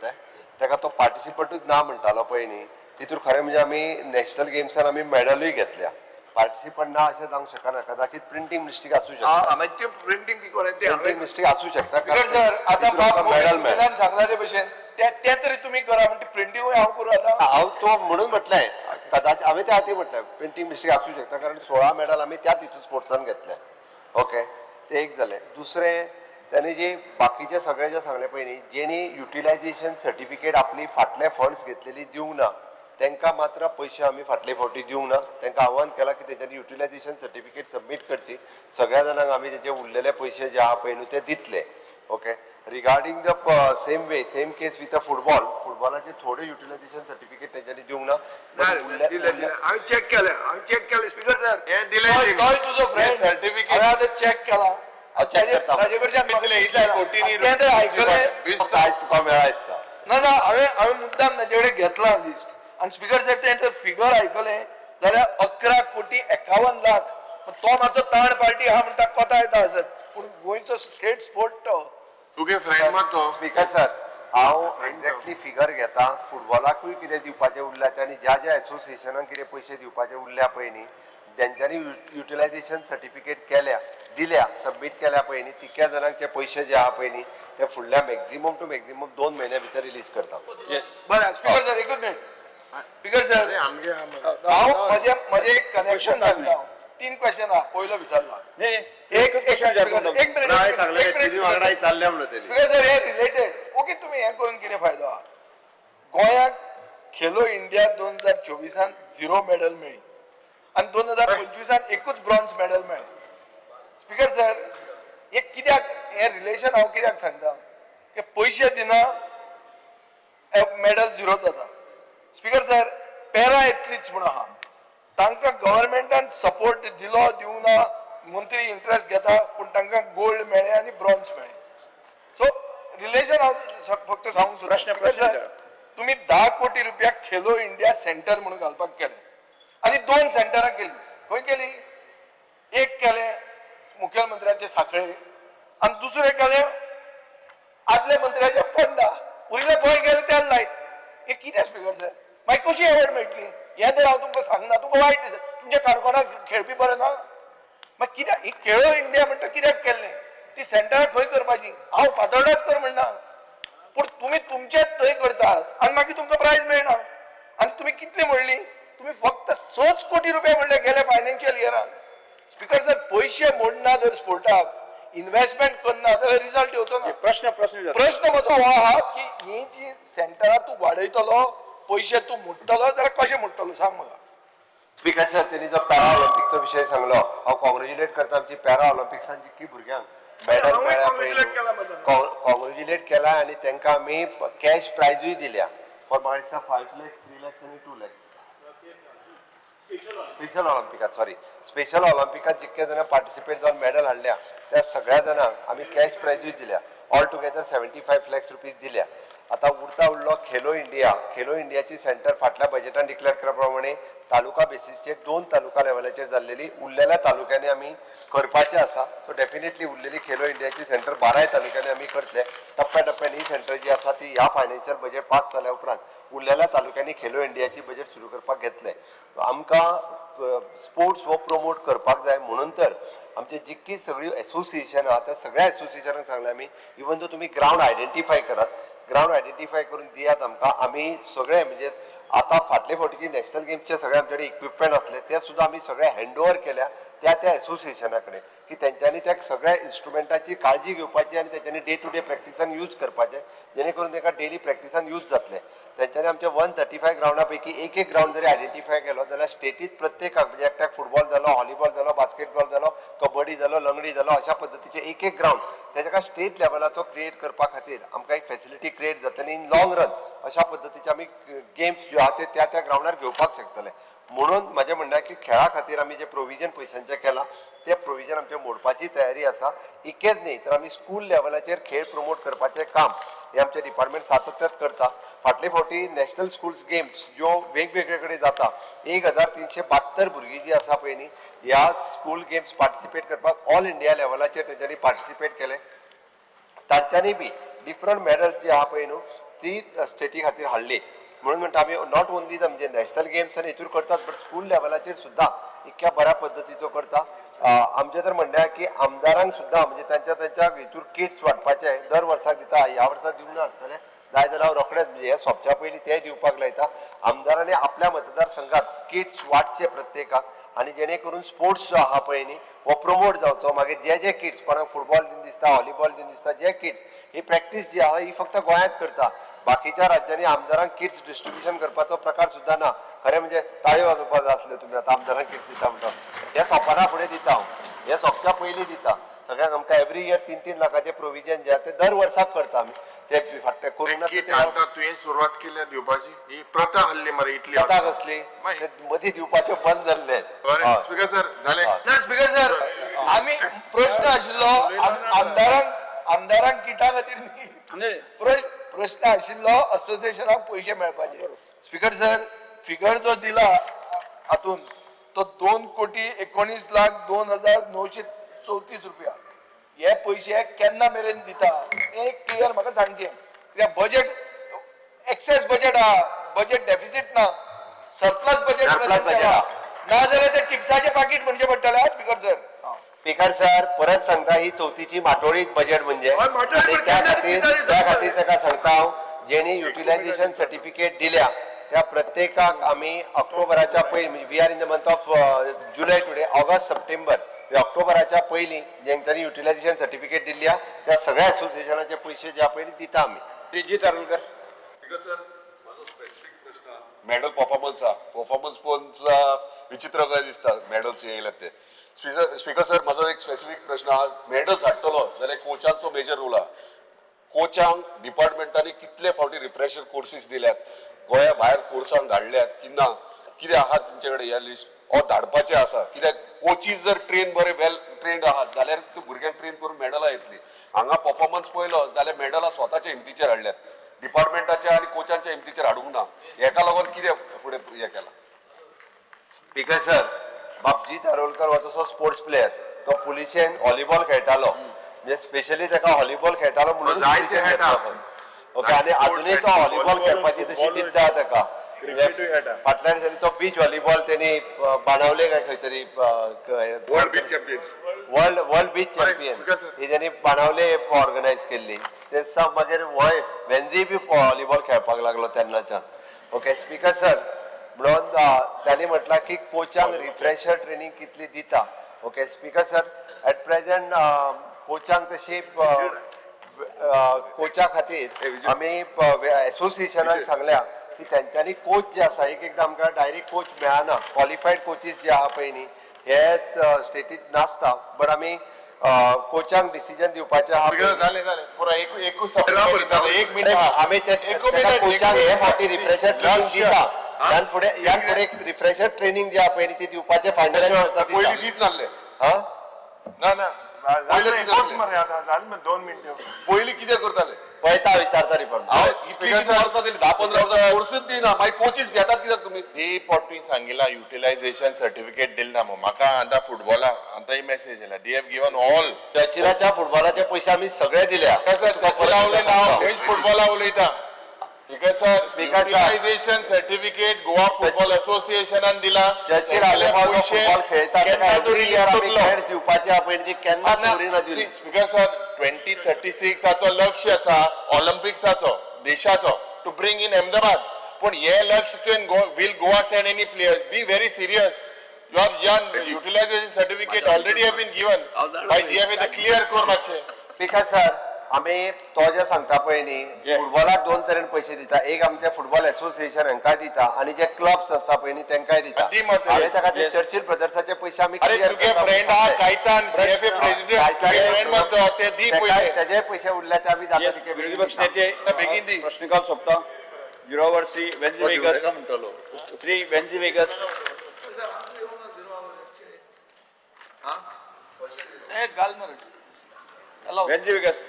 [SPEAKER 4] ताका तो पार्टिसिपंटूच ना म्हणटालो पळय न्ही तितूर खरें म्हणजे आमी नॅशनल गेम्सान आमी मेडलूय घेतल्या पार्टिसिपंट ना अशें जावंक शकना कदाचित प्रिंटींग मिस्टेक आसूं शकता
[SPEAKER 7] मागीर त्यो प्रिंटींग ती कोणें ते
[SPEAKER 4] प्रिंटींग मिस्टेक आसूं शकता
[SPEAKER 7] स्पीकर सर आता
[SPEAKER 4] तितूर आमकां मेडल मेळ्ळें
[SPEAKER 7] बाब सांगला ते भशेन ते तरी तुमी करा म्हणजे प्रिंटींगूय हांव करूं आतां
[SPEAKER 4] हांव तो म्हणून म्हटलें कदाचित हांवें त्या खातीर म्हटलें प्रिंटींग मिस्टेक आसूं शकता कारण 16 मेडल आमी त्याच हितून स्पोर्ट्सान घेतले ओके ते एक जालें दुसरें त्यांनी जे बाकीचे सगळे जे सांगले पळय न्ही जेणी युटिलायझेशन सर्टिफिकेट आपली फाटले फंड्स घेतलेली दिवंक ना तांकां मात्र पयशे आमी फाटले फावटी दिवंक ना तांकां आव्हान केलां की तेंच्यांनी युटिलायझेशन सर्टिफिकेट सबमीट करची सगळ्या जाणांक आमी तेंचे उरलेले पयशे जे आहा पळय न्हू ते दितले okay regarding the same case with फुटबॉलाचे थोडे युटिलायझेशन सर्टिफिकेट तेंच्यांनी दिवंक ना
[SPEAKER 7] हांवें चॅक केलें स्पीकर सर हे दिले तुजो फ्रेंड सर्टिफिकेट हांवें आतां चॅक केला ताजे कडच्यान
[SPEAKER 4] तुका मेळा दिसता
[SPEAKER 7] ना हांवें मुद्दाम ताजे कडेन घेतला लिस्ट आनी स्पीकर सर तें जर फिगर आयकलें जाल्यार 11,51,00,000 तो मातसो थर्ड पार्टी आहा म्हणटा कोता येता आसत पूण गोंयचो स्टेट स्पोर्ट तो तुगे फ्रेंड मात
[SPEAKER 4] स्पीकर सर हांव एक्झॅक्टली फिगर घेता फुटबॉलाकूय कितें दिवपाचें उरल्या आनी ज्या एसोसिएशनाक कितें पयशे दिवपाचे उरल्या पळय न्ही तेंच्यांनी युटिलायझेशन सर्टिफिकेट दिल्या सबमीट केल्या पळय न्ही तितक्या जाणांचे पयशे जे आहा पळय न्ही ते फुडल्या मॅक्झिमम टू मॅक्झिमम 2 म्हयन्या भितर रिलीज करता
[SPEAKER 7] बरें स्पीकर सर एकूच मिनिट स्पीकर सर हांव म्हजें एक कनेक्शन घालता 3 क्वेश्चन आहा पयलो विचारला स्पीकर सर हे रिलेटेड ओके तुमी हें करून कितें फायदो आहा गोंयाक खेलो इंडिया 2024 0 मेडल मेळ्ळी आनी 2025 एकूच ब्रॉन्झ मेडल मेळ्ळें स्पीकर सर हे कित्याक हे रिलेशन हांव कित्याक सांगता की पयशे दिना मेडल 0 जाता स्पीकर सर पॅरा एथलीट्स म्हणून आहा तांकां गव्हर्मेंटान सपोर्ट दिलो दिवं ना मंत्री इंट्रस्ट घेता पूण तांकां गोल्ड मेळ्ळें आनी ब्रॉन्झ मेळ्ळें सो रिलेशन हांव फक्त सांगूंक सोदता तुमी 10 कोटी रुपया खेलो इंडिया सेंटर म्हणून घालपाक केलें आनी 2 सेंटरां केली खंय केली एक केलें मुखेलमंत्र्याचे सांखळे आनी दुसरें केलें आदले मंत्र्याचे फोंडा उरिल्ले गोंय गेले त्या लायत हे कितें स्पीकर सर मागीर कशी एवॉर्ड मेळटली हें तर हांव तुमकां सांगना तुमकां वायट दिसता तुमच्या काणकोणाक खेळपी बरें ना मागीर कित्याक ही खेलो इंडिया म्हणटा कित्याक केल्लें ती सेंटरां खंय करपाची हांव फातोर्डाच कर म्हणना पूण तुमी तुमचेच थंय करतात आनी मागीर तुमकां प्रायज मेळना आनी तुमी कितली म्हणली तुमी फक्त 6 कोटी रुपया म्हणले गेले फायनान्शियल इयरान स्पीकर सर पयशे मोडना जर स्पोर्टाक इन्व्हेस्टमेंट करना जाल्यार रिजल्ट येवचो ना प्रश्न म्हजो हो आहा की ही जी सेंटरां तूं वाडयतलो पयशे तूं मोडटलो जाल्यार कशें मोडटलो सांग म्हाका
[SPEAKER 4] स्पीकर सर त्यांनी जो पॅरा ऑलिम्पिकचो विशय सांगलो हांव कॉंग्रॅच्युलेट करता आमची पॅरा ऑलिम्पिक्सान जितकी भुरग्यांक मेडल मेळ्ळ्या कॉंग्रॅच्युलेट केला आनी तांकां आमी कॅश प्रायजूय दिल्या फॉर म्हाका दिसता 5 lakhs 3 lakhs आनी 2 lakhs स्पेशल ऑलिम्पिकात जितके जाणां पार्टिसिपेट जावन मेडल हाडल्या त्या सगळ्या जाणांक आमी कॅश प्रायजूय दिल्या ऑल टुगेदर 75 lakhs रुपीज दिल्या आता उरलो खेलो इंडियाची सेंटर फाटल्या बजेटान डिक्लेअर केल्या प्रमाणे तालुका बेसिसचेर 2 तालुका लेवलाचेर जाल्लेली उरलेल्या तालुक्यांनी आमी करपाचें आसा सो डेफिनेटली उरलेली खेलो इंडियाची सेंटर 12 तालुक्यांनी आमी करतले टप्प्याटप्प्यान ही सेंटर जी आसा ती ह्या फायनान्शियल बजेट पास जाल्या उपरांत उरलेल्या तालुक्यांनी खेलो इंडियाची बजेट सुरू करपाक घेतले आमकां स्पोर्ट्स हो प्रमोट करपाक जाय म्हणून तर आमची जितकी सगळी एसोसिएशन आहा त्या सगळ्या एसोसिएशनाक सांगले आमी इवन दो तुमी ग्राउंड आयडेंटिफाय करात, ग्राउंड आयडेंटिफाय करून दियात आमकां. आमी सगळे म्हणजे आता फाटले फावटीची नॅशनल गेम्सचे सगळे आमचे कडेन इक्विपमेंट आसले ते सुद्धा आमी सगळे हँड ओवर केल्या त्या एसोसिएशना कडेन की तेंच्यांनी त्या सगळ्या इन्स्ट्रुमेंटाची काळजी घेवपाची आनी तेंच्यांनी डे टू डे प्रॅक्टिसान यूज करपाचे जेणे करून तांकां डेली प्रॅक्टिसान यूज जातले. तेंच्यांनी आमच्या 135 ग्राउंडा पैकी एक ग्राउंड जरी आयडेंटिफाय केलो जाल्यार स्टेटीत प्रत्येकाक म्हणजे एकट्याक फुटबॉल जालो, व्हॉलीबॉल जालो, बास्केटबॉल जालो, कबड्डी जालो, लंगडी जालो अशा पद्दतीचे एक ग्राउंड तेका स्टेट लेवलाचो क्रिएट करपा खातीर आमकां एक फॅसिलिटी क्रिएट जातली इन लॉंग रन अशा पद्दतीचे आमी गेम्स ज्यो आहा ते त्या ग्राउंडार घेवपाक शकतले. म्हणून माझे म्हणणं की खेळा खातीर आमी जे प्रोविजन पयशांचें केलां ते प्रोविजन आमचे मोडपाची तयारी आसा. इकेच न्ही तर आमी स्कूल लेवलाचेर खेळ प्रमोट करपाचें काम हे आमचे डिपार्टमेंट सातत्यात करता. फाटले फावटी नॅशनल स्कूल्स गेम्स ज्यो वेगवेगळे कडेन जाता 1372 भुरगीं जी आसा पळय न्ही ह्या स्कूल गेम्स पार्टिसिपेट करपाक ऑल इंडिया लेवलाचेर तेंच्यांनी पार्टिसिपेट केले. तांच्यांनी बी डिफरंट मेडल्स जी आहा पळय न्हू ती स्टेटी खातीर हाडली. म्हणून म्हणटा आमी नॉट ओन्ली म्हणजे नॅशनल गेम्स आनी हितूर करतात बट स्कूल लेवलाचेर सुद्दां इतक्या बऱ्या पद्दतीचो करता. आमचे तर म्हणणें की आमदारांक सुद्दां म्हणजे त्यांच्या हितूर किट्स वाटपाचे दर वर्साक दिता. ह्या वर्सा दिवंक ना आसतलें जाय जाल्यार रोखडेच म्हणजे हे सोंपच्या पयलीं ते दिवपाक लायता. आमदारांनी आपल्या मतदारसंघात किट्स वाटचे प्रत्येकाक आनी जेणे करून स्पोर्ट्स जो आहा पळय न्ही हो प्रमोट जावचो. मागीर जे किट्स कोणाक फुटबॉल दिवन दिसता, व्हॉलीबॉल दिवन दिसता, जे किट्स ही प्रॅक्टीस जी आहा ही फक्त गोंयांत करता. बाकीच्या राज्यांनी आमदारांक किट्स डिस्ट्रिब्युशन करपाचो प्रकार सुद्दां ना. खरें म्हणजे ताळयो वाजोवपाक जाय आसल्यो तुमी आतां आमदारांक किट्स दिता म्हणटा हे सोंपना फुडें दिता हांव हे सोंपच्या पयलीं दिता. सगळ्यांक आमकां एवरी इयर 3-3 लाखाचें प्रोविजन जे आहा ते दर वर्साक करता आमी. ते फाटले कोरोना
[SPEAKER 8] तुवें सुरवात केल्या दिवपाची ही प्रथा हल्ली मरे इतली
[SPEAKER 4] आता कसली मदीं दिवपाचें बंद जाल्लें.
[SPEAKER 8] स्पीकर सर झाले
[SPEAKER 7] ना स्पीकर सर आमी प्रश्न आशिल्लो आमदारांक किटा खातीर न्ही प्रश्न आशिल्लो असोसिएशनाक पयशे मेळपाचे. स्पीकर सर फिगर जो दिला हातून तो 2,19,02,934 रुपया. हे पयशे केन्ना मेरेन दिता हे क्लियर म्हाका सांगचें. कित्याक बजेट एक्सेस बजेट आहा, बजेट डेफिसीट ना, सरप्लस बजेट ना जाल्यार ते चिप्साचे पाकीट म्हणजे पडटले. स्पीकर सर
[SPEAKER 4] स्पीकर सर परत सांगता ही चवथीची माटोळीत बजेट म्हणजे त्या खातीर ताका सांगता हांव जेणी युटिलायझेशन सर्टिफिकेट दिल्या त्या प्रत्येकाक आमी ऑक्टोबराच्या पयलीं we are in the month of July today August September ऑक्टोबराच्या पयलीं जेंच्यांनी युटिलायझेशन सर्टिफिकेट दिल्या त्या सगळ्या एसोसिएशनाचे पयशे जे पळय दिता आमी.
[SPEAKER 2] श्रीजीत आरुलकर.
[SPEAKER 5] सर माझो स्पेसिफिक प्रश्न मेडल परफॉर्मन्स पळोवन विचित्र काय दिसता मेडल्स येयल्यात ते. स्पीकर सर माझो एक स्पेसिफिक प्रश्न आहा मेडल्स हाडटलो जाल्यार कोचांचो मेजर रोल आहा. कोचांक डिपार्टमेंटांनी कितले फावटी रिफ्रेशर कोर्सीस दिल्यात, गोंया भायर कोर्सांक धाडल्यात की ना, कितें आहा तुमचे कडेन ह्या लिस्ट हो धाडपाचें आसा? कित्याक कोचीस जर वेल ट्रेन्ड आहात जाल्यार त्यो भुरग्यांक ट्रेन करून मेडलां येतली. हांगा परफॉर्मन्स पळयलो जाल्यार मेडलां स्वताच्या हिमतीचेर हाडल्यात, डिपार्टमेंटाच्या आनी कोचांच्या हिमतीचेर हाडूंक ना. हेका लागून कितें फुडें हे केलां?
[SPEAKER 4] स्पीकर सर बापजी दारोलकर हो तसो स्पोर्ट्स प्लेयर तो पुलिशेन व्हॉलीबॉल खेळटालो म्हणजे स्पेशली ताका व्हॉलीबॉल खेळटालो म्हणून ओके आनी अजुनूय तो व्हॉलीबॉल खेळपाची तशी जिद्द आहा ताका. फाटल्या दिसांनी तो बीच व्हॉलीबॉल तेणी बाणावले काय खंय तरी
[SPEAKER 5] world beach champion
[SPEAKER 4] world beach champion ही तेणी बाणावले ऑर्गनायज केल्ली. ते मागीर वेन्झी बी व्हॉलीबॉल खेळपाक लागलो तेन्नाच्यान. ओके स्पीकर सर म्हणून त्यांनी म्हटलं की कोचांक रिफ्रेशर ट्रेनिंग कितली दिता. Okay speaker sir at present कोचांक तशी कोचा खातीर आमी एसोसिएशनाक सांगल्या की तेंच्यांनी कोच जे आसा एकदां आमकां डायरेक्ट कोच मेळना. क्वॉलिफायड कोचीस जे आहा पळय न्ही हे स्टेटीत नासता बट आमी कोचांक डिसिजन दिवपाचें आहा. आमी कोचांक हे फावटी रिफ्रेशर ट्रेनिंग दिता. ह्यान फुडें रिफ्रेशर ट्रेनिंग जे आहा पळय ती दिवपाचें फायनलायज करता
[SPEAKER 5] पयलीं दीत नासले. पयलीं कितें करताले
[SPEAKER 4] पळयता विचारता डिपार्टमेंट
[SPEAKER 5] 10-15 वर्सां कोर्सूच दिना मागीर कोचीस घेतात कित्याक तुमी?
[SPEAKER 11] ही पॉटी सांगिला युटिलायझेशन सर्टिफिकेट दिलना म्हाका आतां फुटबॉला आतां मेसेज येयला दी हॅव गिवन ऑल
[SPEAKER 4] टचिराच्या फुटबॉलाचे पयशे आमी सगळे दिल्या.
[SPEAKER 11] फुटबॉला उलयता
[SPEAKER 5] Because sir,
[SPEAKER 4] Speaker, sir.
[SPEAKER 5] utilization certificate Goa Football Associationan दिला.
[SPEAKER 4] चर्चिल आलेमावो फुटबॉल खेळटा
[SPEAKER 5] केन्ना तो release
[SPEAKER 4] आमी
[SPEAKER 5] करतलो?
[SPEAKER 4] खेळ दिवपाचे पयलीं ती केन्नाच उरिना दिली.
[SPEAKER 5] Speaker sir, 2036 लक्ष्य आसा ऑलिम्पिक्साचो देशाचो to bring in Ahmedabad. पण हे लक्ष्य तुवें will Goa send any players? Be very serious. Your utilization certificate already have been given by GFA. The clear कर मातशें.
[SPEAKER 4] स्पीकर सर आमी तो जे सांगता पळय न्ही फुटबॉलाक दोन तरेन पयशे दिता एक आमचे फुटबॉल एसोसिएशन हांकांय दिता आनी जे क्लब्स आसता पळय न्ही तांकांय दिता
[SPEAKER 5] दी मत.
[SPEAKER 4] हांवें ताका ते चर्चिल ब्रदर्साचे पयशे आमी
[SPEAKER 5] अरे तुगे फ्रेंड आहा कायतान GFA प्रेसिडेंट तुगे फ्रेंड मत ते दी पयशे.
[SPEAKER 4] तेजे पयशे उरले ते आमी
[SPEAKER 2] Yes,
[SPEAKER 4] जाता
[SPEAKER 2] विरोधी पक्ष नेते
[SPEAKER 5] बेगीन दी.
[SPEAKER 2] प्रश्नकाल सोंपता. जिरोवर श्री वेन्जी वेगस. श्री वेन्जी वेगस.
[SPEAKER 9] घाल मरे Allow.
[SPEAKER 2] Venzy Viegas.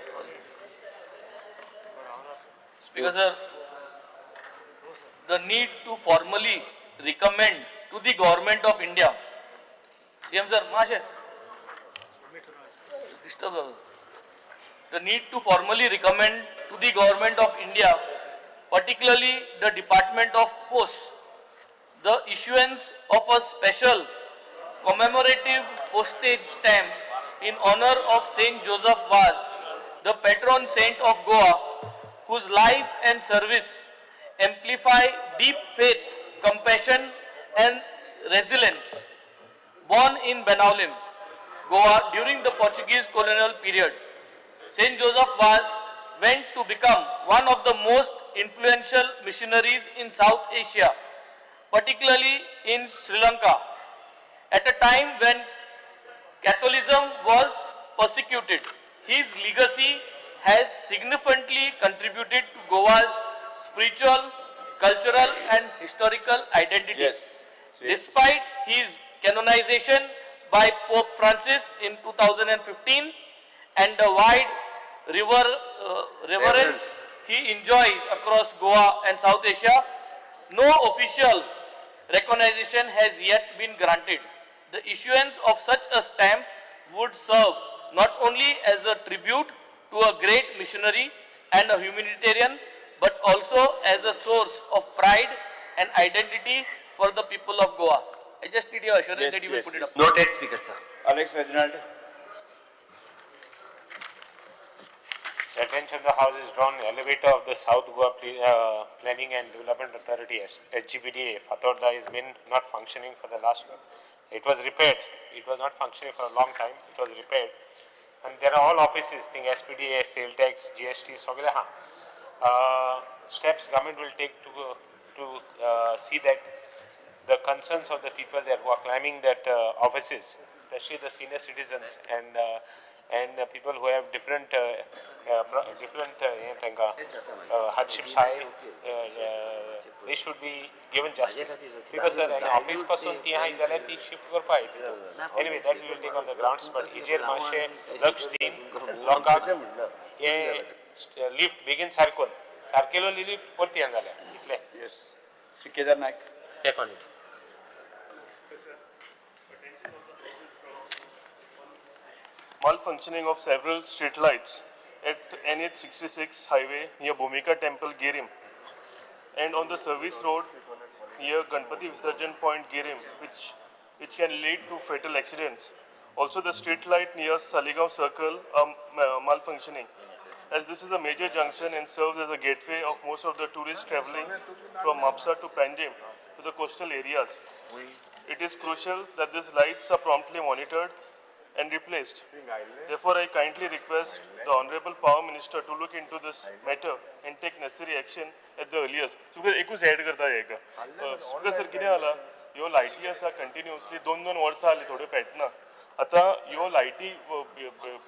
[SPEAKER 9] Speaker sir, the need to formally recommend to the government of India. CM sir, माशे. Disturb. The need to formally recommend to the government of India, particularly the Department of Posts, the issuance of a special commemorative postage stamp in honor of Saint Joseph Vaz, the patron saint of Goa, whose life and service amplify deep faith, compassion and resilience. Born in Benaulim, Goa during the Portuguese colonial period, Saint Joseph Vaz went to become one of the most influential missionaries in South Asia, particularly in Sri Lanka, at a time when Catholicism was persecuted. His legacy has significantly contributed to Goa's spiritual, cultural and historical identity.
[SPEAKER 2] Yes.
[SPEAKER 9] Despite his canonization by Pope Francis in 2015 and the wide reverence he enjoys across Goa and South Asia, no official recognition has yet been granted. The issuance of such a stamp would serve not only as a tribute to a great missionary and a humanitarian, but also as a source of pride and identity for the people of Goa. I just need your assurance
[SPEAKER 2] Yes,
[SPEAKER 9] that you will
[SPEAKER 2] yes,
[SPEAKER 9] put it
[SPEAKER 2] yes.
[SPEAKER 9] up.
[SPEAKER 4] Noted, Speaker sir.
[SPEAKER 2] Alex Reginald.
[SPEAKER 13] The attention of the House is drawn. Elevator of the South Goa Planning and Development Authority (SGPDA) Fatorda has been not functioning for the last month. It was repaired. It was not functioning for a long time. It was repaired, and there are all offices. Think SPDA, sale tax, GST, सगळे हा. Steps government will take to see that the concerns of the people there who are climbing that offices, especially the senior citizens and people who have different hardships high, they should be given justice. Because sir, an office person ती हाय जाल्यार ती shift करपा येता. Anyway, that we will take on the grounds, but हेजेर मातशे लक्ष दिन लोकांक हे लिफ्ट बेगीन सारकेलो लिफ्ट परती हांगा जाल्या इतले.
[SPEAKER 2] Yes. Shri Kedar Naik.
[SPEAKER 13] Take on it.
[SPEAKER 14] Malfunctioning of several street lights at NH66 highway near Bhumika Temple, Girim, and on the service road near Ganpati Visarjan Point, Girim, which can lead to fatal accidents. Also, the street light near Saligao Circle are malfunctioning, as this is a major junction and serves as a gateway of most of the tourists traveling from Mapsa to Panjim to the coastal areas. It is crucial that these lights are promptly monitored and replaced. Therefore, I kindly request the Honorable Power Minister to look into this matter and take necessary action at the earliest. Speaker, एकूच add करता है का? Speaker sir, किती आला? यो लाइटी असा continuously 2-2 वर्ष आली थोडे पेटना. आता यो लाइटी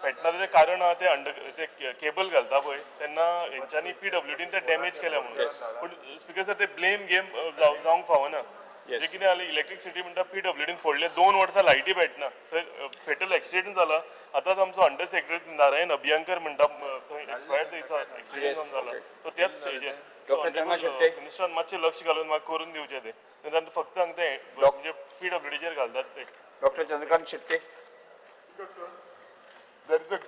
[SPEAKER 14] पेटना कारण ते केबल घालता पळय तेन्ना हेंच्यांनी PWD ते डॅमेज केल्या म्हणून. पण स्पीकर सर ते ब्लेम गेम जावंक फावना. जे कितें जालें इलेक्ट्रिसिटी म्हणटा PWDन फोडले 2 वर्सां लायटी पेटना थंय फेटल एक्सिडेंट जाला. आतांच आमचो अंडर सेक्रेटरी नारायण अभियांकर म्हणटा थंय एक्सपायर्ड दिसा एक्सिडेंट जावन जाला. तो त्याच हेजेर मिनिस्टरान मातशें लक्ष घालून म्हाका करून दिवचें तें. निदान फक्त हांगा ते म्हणजे PWDचेर घालतात ते.
[SPEAKER 2] Doctor Chandrakant Shette.
[SPEAKER 8] there is a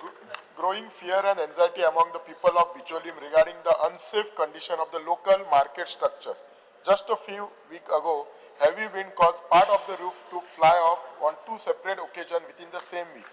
[SPEAKER 8] growing fear and anxiety among the people of Bicholim regarding the unsafe condition of the local market structure. Just a few weeks ago, heavy wind caused part of the roof to fly off on 2 separate occasions within the same week.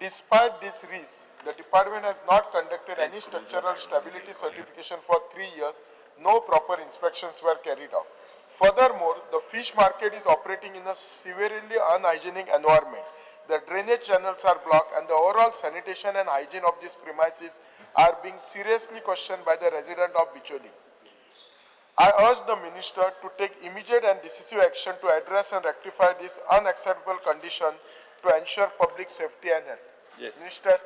[SPEAKER 8] Despite this risk, the department has not conducted any structural stability certification for 3 years. No proper inspections were carried out. Furthermore, the fish market is operating in a severely unhygienic environment. The drainage channels are blocked and the overall sanitation and hygiene of these premises are being seriously questioned by the residents of Bicholi. I urge the minister to take immediate and decisive action to address and rectify this unacceptable condition to ensure public safety and health.
[SPEAKER 2] Yes.
[SPEAKER 8] Minister,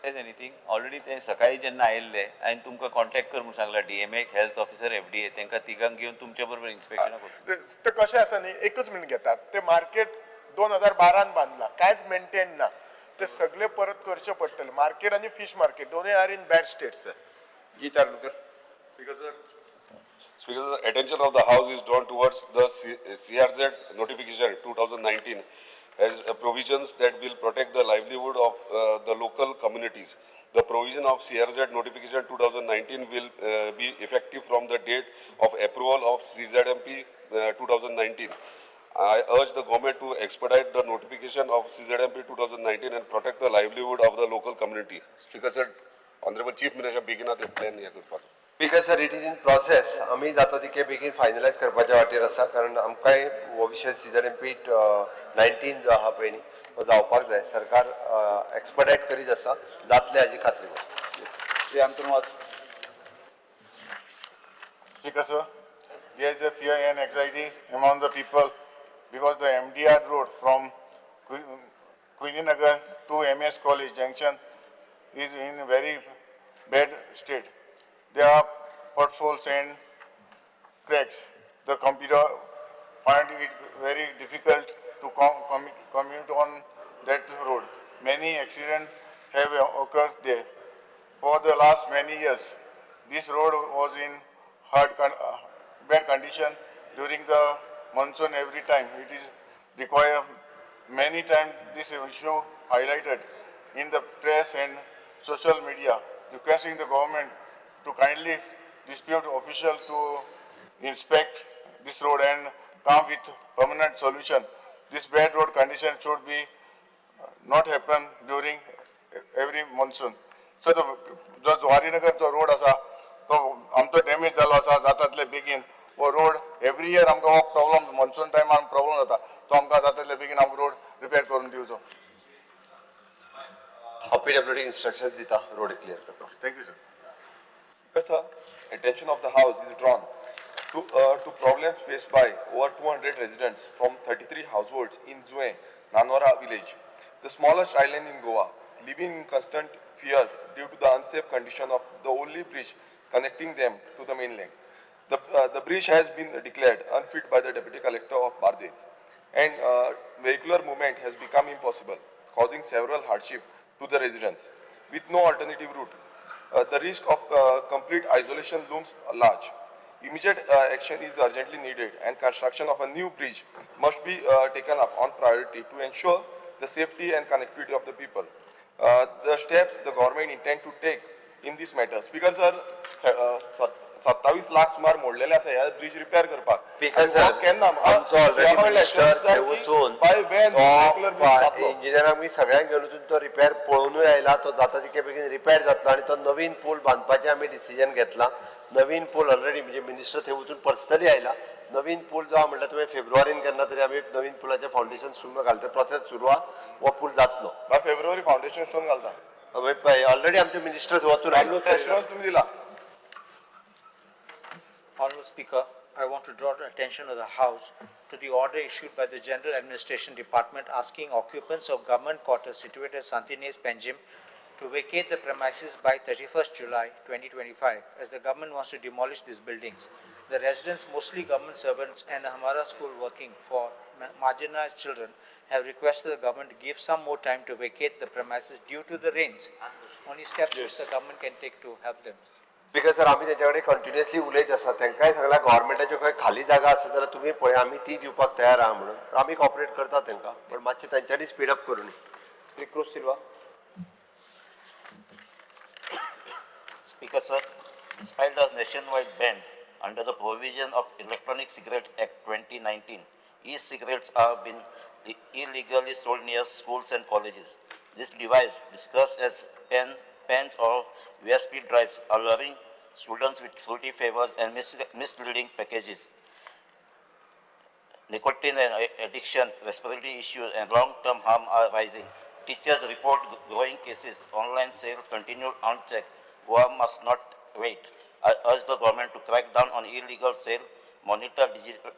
[SPEAKER 15] There's anything already ते सकाळी जेन्ना आयिल्ले हांवें तुमकां contact कर म्हणून सांगला DMA health officer FDA तांकां तिगांक घेवन तुमचे बरोबर इन्स्पेक्शनाक वचून
[SPEAKER 8] ते कशें आसा न्ही एकच मिनट घेतात ते मार्केट 2012 बांधला कांयच मेंटेन ना ते सगळे परत करचे पडटले मार्केट आनी फिश मार्केट दोनूय are in bad state sir
[SPEAKER 2] ji Tarlakar.
[SPEAKER 5] Speaker, the attention of the House is drawn towards the CRZ notification 2019 as provisions that will protect the livelihood of the local communities. The provision of CRZ notification 2019 will be effective from the date of approval of CZMP 2019. I urge the government to expedite the notification of CZMP 2019 and protect the livelihood of the local community. Speaker said, Honorable Chief Minister begin at the plan here.
[SPEAKER 4] Because sir, it is in process. आम्ही जाता तिके बेगीन finalise करपाच्या वाटेर आसा कारण आमकांय हो विशय CZMP 19 जो आहा पळय न्ही तो जावपाक जाय सरकार एक्सपर्टायट करीत आसा जातले हाजी खात्री करता.
[SPEAKER 8] Speaker sir, there is a fear and anxiety among the people because the MDR road from Queeninagar to MS College Junction is in a very bad state. There are potholes and cracks. The computer find it very difficult to commute on that road. Many accidents have occurred there. For the last many years, this road was in bad condition during the monsoon every time. It is required many times this issue highlighted in the press and social media, requesting the government to kindly dispute officials to inspect this road and come with permanent solution. This bad road condition should be not happen during every monsoon. So जो जवाहरीनगर जो road आसा तो आमचो damage जालो आसा जातातले बेगीन वो road every year आमकां हो प्रॉब्लम monsoon टायमार प्रॉब्लम जाता तो आमकां जातातले बेगीन आमकां रोड रिपेर करून दिवचो.
[SPEAKER 4] PWD instructions दिता रोड क्लियर करपाक.
[SPEAKER 8] Thank you sir.
[SPEAKER 11] Sir, attention of the House is drawn to problems faced by over 200 residents from 33 households in Zue, Nanora village, the smallest island in Goa, living in constant fear due to the unsafe condition of the only bridge connecting them to the mainland. The bridge has been declared unfit by the Deputy Collector of Bardez, and vehicular movement has become impossible, causing several hardship to the residents. With no alternative route, the risk of complete isolation looms large. Immediate action is urgently needed and construction of a new bridge must be taken up on priority to ensure the safety and connectivity of the people. The steps the government intend to take in this matter. Speaker sir, 27 lakh सुमार मोडलेले आसा ह्या bridge repair करपाक.
[SPEAKER 4] Speaker sir, आमचो already minister थंय वचून इंजिनियरांक मी सगळ्यांक घेवन वचून तो रिपेअर पळोवनूय आयला तो जाता तितके बेगीन रिपेअर जातलो आनी तो नवीन पूल बांदपाचें आमी डिसिजन घेतला. नवीन पूल ऑलरेडी म्हणजे मिनिस्टर थंय वचून पर्सनली आयला. नवीन पूल जो म्हणल्यार तुवें फेब्रुवारीन केन्ना तरी आमी नवीन पुलाचें फावंडेशन स्टोन घालता प्रोसेस सुरू आहा हो पूल जातलो.
[SPEAKER 11] फेब्रुवारी फाउंडेशन स्टोन घालता.
[SPEAKER 4] ऑलरेडी आमचे मिनिस्टर थंय वचून आयलो.
[SPEAKER 11] तुम्ही दिला.
[SPEAKER 16] Honourable Speaker, I want to draw the attention of the House to the order issued by the General Administration Department asking occupants of government quarters situated at Santines Penjim to vacate the premises by 31st July 2025 as the government wants to demolish these buildings. The residents, mostly government servants and the Hamara school working for marginalized children, have requested the government to give some more time to vacate the premises due to the rains. Only steps which the government can take to help them.
[SPEAKER 4] Because sir आमी तेंच्या कडेन continuously उलयत आसा तांकांय सांगला गव्हर्मेंटाच्यो खंय खाली जागा आसा जाल्यार तुमी पळय आमी ती दिवपाक तयार आहा म्हणून आमी कॉपरेट करता तांकां पण मातशें तांच्यांनी स्पीड अप करून.
[SPEAKER 2] Cruz Silva.
[SPEAKER 10] Speaker, sir, despite the nationwide ban under the provision of Electronic Cigarette Act 2019, e-cigarettes are being illegally sold near schools and colleges. This device, discussed as pens or USB drives, are luring students with fruity flavors and misleading packages. Nicotine and addiction, respiratory issues, and long-term harm are rising. Teachers report growing cases. Online sales continue unchecked. Goa must not wait. I urge the government to crack down on illegal sale, monitor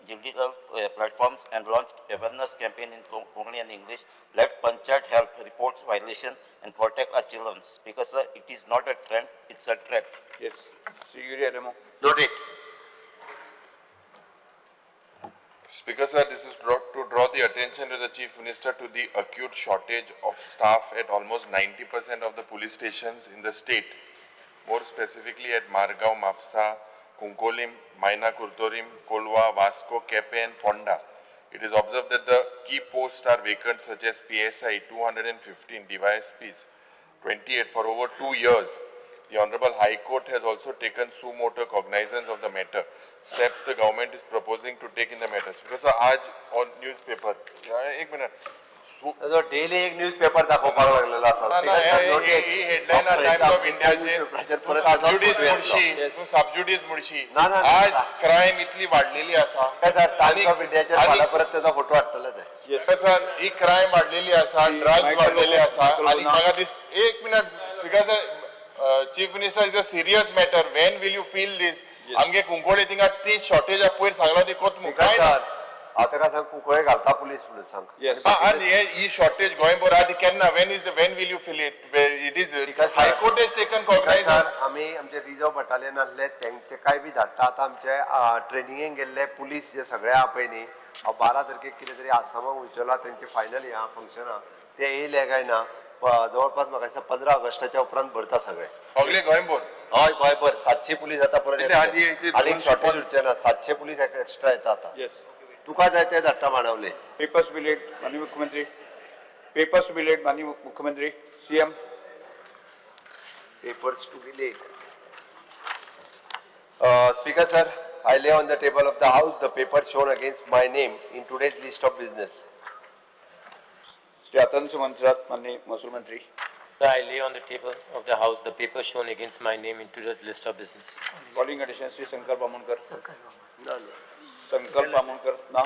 [SPEAKER 10] digital platforms, and launch awareness campaign in Konkani and English. Let Panchayat help report violation and protect our children. Because sir, it is not a trend; it's a threat.
[SPEAKER 2] Yes. Sri Yuri Ademo.
[SPEAKER 4] Noted.
[SPEAKER 17] Speaker, sir, this is to draw the attention to the Chief Minister to the acute shortage of staff at almost 90% of the police stations in the state. More specifically at Margao, Mapsa, Kunkolim, Maina Kurtorim, Kolwa, Vasco, Kepe and Ponda. It is observed that the key posts are vacant such as PSI 215, DYSPs 28 for over 2 years. The Honorable High Court has also taken suo motu cognizance of the matter. Steps the government is proposing to take in the matter. Because आज on newspaper, एक minute.
[SPEAKER 4] जो daily एक newspaper दाखवपाक लागलेलो आसा.
[SPEAKER 17] ही headline times of इंडियाचेर सबज्युडीस म्हणशी आज crime इतली वाडलेली आसा.
[SPEAKER 4] Times of इंडियाचेर फाल्यां परत त्याचा फोटो हाडटले ते.
[SPEAKER 17] सर ही क्रायम वाडलेली आसा, ड्रग्स वाडलेले आसा आणि म्हाका दिस एक minute speaker sir, chief minister is a serious matter. When will you fill this? आमगे कुंकोळे थिंगा ती शॉर्टेज पयर सांगला ती कोत काय
[SPEAKER 4] हांव ताका सांग कुंकोळे घालता पुलीस म्हणून सांग.
[SPEAKER 17] आणि ही शॉर्टेज गोंयभर आहा ती केन्ना? When will you fill it? It is high court has taken cognisance.
[SPEAKER 4] आमी आमचे रिजर्व बटालियन आसले तेंचे काय बी धाडटा. आतां आमचे ट्रेनिंगेक गेल्ले पुलीस जे सगळे आहा पळय न्ही, 12 तारखेक कितें तरी आसामाक वयचलो तेंचे फायनली आहा फंक्शनां, ते येयले काय ना जवळपास म्हाका दिसता 15 ऑगस्टाच्या उपरांत भरता सगळे
[SPEAKER 17] सगळे गोंयभर.
[SPEAKER 4] हय गोंयभर 700 पुलीस आता परत आनीक शॉर्टेज उरचे ना. 700 पुलीस एक्स्ट्रा येता आता. तुका जाय ते धाडटा मांडवले.
[SPEAKER 2] पेपर्स बिलेट माननीय मुख्यमंत्री. पेपर्स बिलेट माननीय मुख्यमंत्री. CM.
[SPEAKER 4] Papers to be laid. Speaker sir, I lay on the table of the House the paper shown against my name in today's list of business.
[SPEAKER 2] Shri आतंक मंत्रालय माननीय महसूल मंत्री.
[SPEAKER 13] Sir, I lay on the table of the House the paper shown against my name in today's list of business.
[SPEAKER 2] Calling attention Shri Shankar बामुनकर. Shankar बामुनकर ना.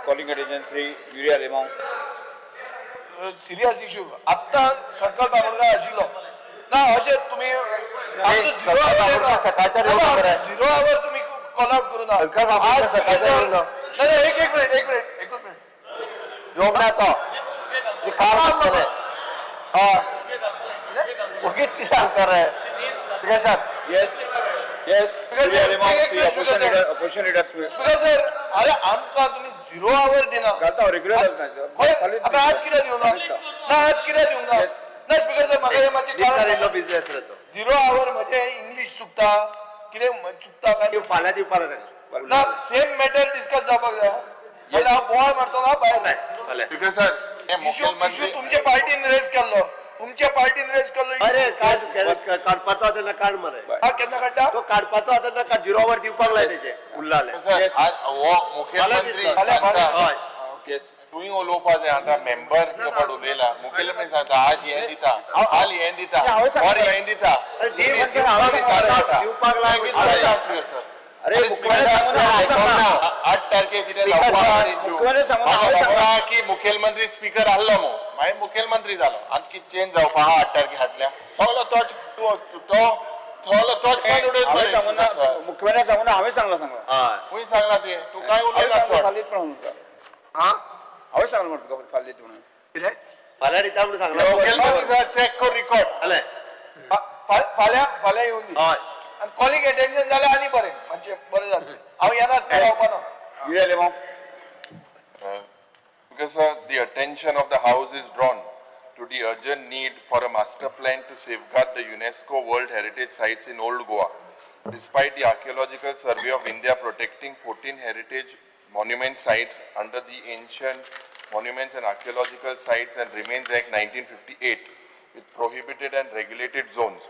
[SPEAKER 2] Calling attention Shri Yuri Alemao.
[SPEAKER 7] Serious issue आत्ता संकल्प बामणकर आशिल्लो ना. अशें तुम्ही झिरो आवर तुम्ही कॉल आउट करू ना. नाही एक मिनिट
[SPEAKER 4] योग ना तो काम केले उगीच किती अंतर आहे. ठीक आहे sir.
[SPEAKER 2] Yes opposition leader.
[SPEAKER 7] Speaker sir, अरे आमकां तुम्ही झिरो आवर दिना.
[SPEAKER 2] घालता रेग्युलर
[SPEAKER 7] घालता. आज कित्याक दिवना ना? आज कित्याक दिवना ना? स्पीकर सर, म्हाका हे मातशें
[SPEAKER 4] बिझनेस रे तो.
[SPEAKER 7] झिरो आवर म्हणजे इंग्लिश चुकता कितें चुकता काय
[SPEAKER 4] फाल्यां दिवपाक
[SPEAKER 7] ना? सेम मॅटर डिस्कस जावपाक जाय. हांव बोवाळ मारतो ना भायर.
[SPEAKER 17] स्पीकर सर,
[SPEAKER 7] इश्यू तुमच्या पार्टीन रेज केल्लो. तुमच्या पार्टीन रेज केल्लो.
[SPEAKER 4] अरे काडपाचो तेन्ना काड मरे.
[SPEAKER 7] केन्ना काडटा
[SPEAKER 4] तो काडपाचो तेन्ना काड. झिरो आवर दिवपाक लाय तेचे उरलाले.
[SPEAKER 17] मुख्यमंत्री तुवें उलोवपा जाय. आतां मेंबर कपाट उलयला. मुखेलमंत्री सांगता आज हें दिता, फाल हें दिता, वर हें दिता.
[SPEAKER 4] दिवपाक लाय.
[SPEAKER 2] अरे
[SPEAKER 17] 8 तारखेक कितें जावपा की मुखेलमंत्री स्पीकर आहलो मो मागीर मुखेलमंत्री जालो आनी कितें चेंज जावपा आहा 8 तारखेक हाटल्या. सगलो तोच
[SPEAKER 2] मुख्यमंत्री सांगून हांवें सांगला
[SPEAKER 17] खंय सांगला तुवें? तूं काय उलयना.
[SPEAKER 2] हांवें सांगला म्हणटा तुका फाल्यां म्हणून.
[SPEAKER 7] कितें
[SPEAKER 4] फाल्यां दिता म्हणून सांगला.
[SPEAKER 17] मुखेलमंत्री चॅक कर रिकॉर्ड.
[SPEAKER 7] फाल्यां येवन दी. आणि कॉलिंग अटेन्शन जाल्यार आनी बरें म्हणजे बरें जातलें. हांव येनाच रावपाना.
[SPEAKER 2] Yuri Alemao.
[SPEAKER 17] Because the attention of the House is drawn to the urgent need for a master plan to safeguard the UNESCO World Heritage Sites in Old Goa. Despite the Archaeological Survey of India protecting 14 heritage monument sites under the Ancient Monuments and Archaeological Sites and Remains Act 1958 with prohibited and regulated zones.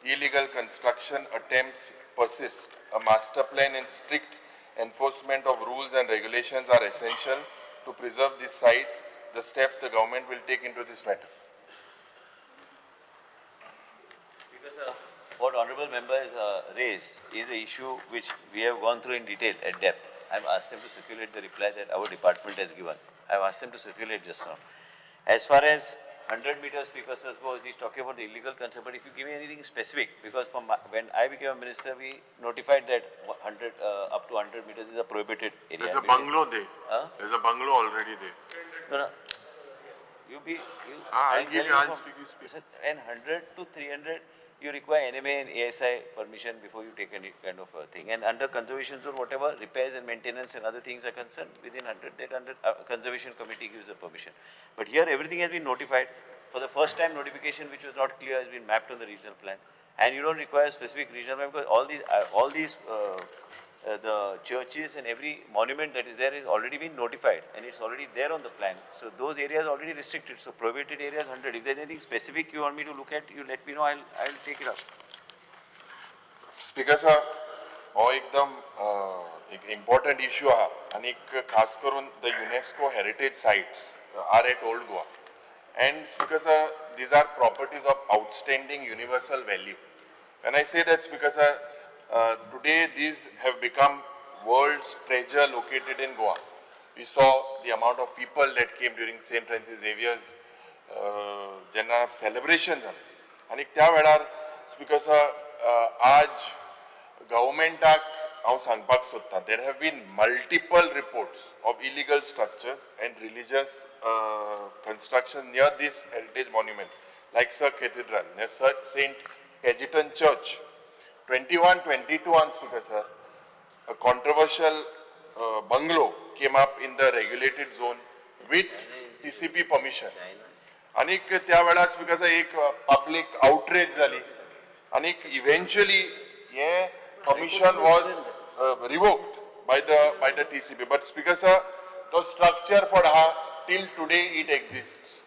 [SPEAKER 17] Illegal construction attempts persist. A master plan and strict enforcement of rules and regulations are essential to preserve these sites. The steps the government will take into this matter.
[SPEAKER 15] Because what honourable member has raised is an issue which we have gone through in detail at depth. I have asked them to circulate the reply that our department has given. I have asked them to circulate just now. As far as 100 meters because goes, he's talking about the illegal concern, but if you give me anything specific, because when I became a minister, we notified that 100, up to 100 meters is a prohibited area.
[SPEAKER 17] There's a bungalow there. There's a bungalow already there.
[SPEAKER 15] No.
[SPEAKER 17] I'll give you, I'll speak.
[SPEAKER 15] And 100 to 300, you require NMA and ASI permission before you take any kind of a thing. And under conservation zone, whatever repairs and maintenance and other things are concerned, within 100, that under conservation committee gives the permission. But here everything has been notified. For the first time, notification which was not clear has been mapped on the regional plan. And you don't require specific regional plan because all these the churches and every monument that is there is already been notified and it's already there on the plan. So those areas are already restricted. So prohibited areas 100. If there is anything specific you want me to look at, you let me know. I'll take it up.
[SPEAKER 17] Speaker sir, हो एकदम एक important issue हा आणि खास करून the UNESCO heritage sites are at Old Goa. And Speaker sir, these are properties of outstanding universal value. When I say that, Speaker sir, today these have become world's treasure located in Goa. We saw the amount of people that came during St. Francis Xavier's jenna celebration झाले. आणि त्या वेळार Speaker sir, आज governmentak हांव सांगपाक सोदतां, there have been multiple reports of illegal structures and religious construction near this heritage monument, like Sir Cathedral, near St. Cajetan Church. 21-22 on Speaker sir, a controversial bungalow came up in the regulated zone with TCP permission. आणि त्या वेळार Speaker sir एक public outrage झाली आणि eventually हे permission was revoked by the TCP. But Speaker sir, the structure for till today it exists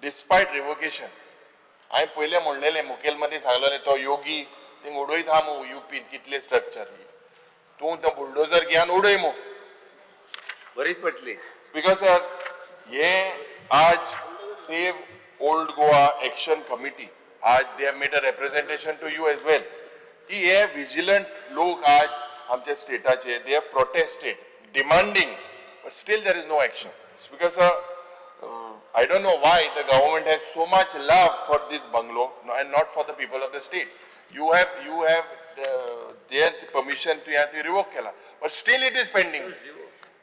[SPEAKER 17] despite revocation. I पहिले म्हणलेले मुखेल मध्ये सांगलेले तो योगी थिंग उडयत हा मो यूपीन कितले स्ट्रक्चर तू तो बुलडोजर घेवन उडय मो
[SPEAKER 4] बरीच पटली.
[SPEAKER 17] Because sir, ये आज Save Old Goa Action Committee आज they have made a representation to you as well. कि ये vigilant लोग आज आमचे स्टेटाचे they have protested, demanding, but still there is no action. Because I don't know why the government has so much love for this bungalow and not for the people of the state. You have their permission to revoke kela, but still it is pending.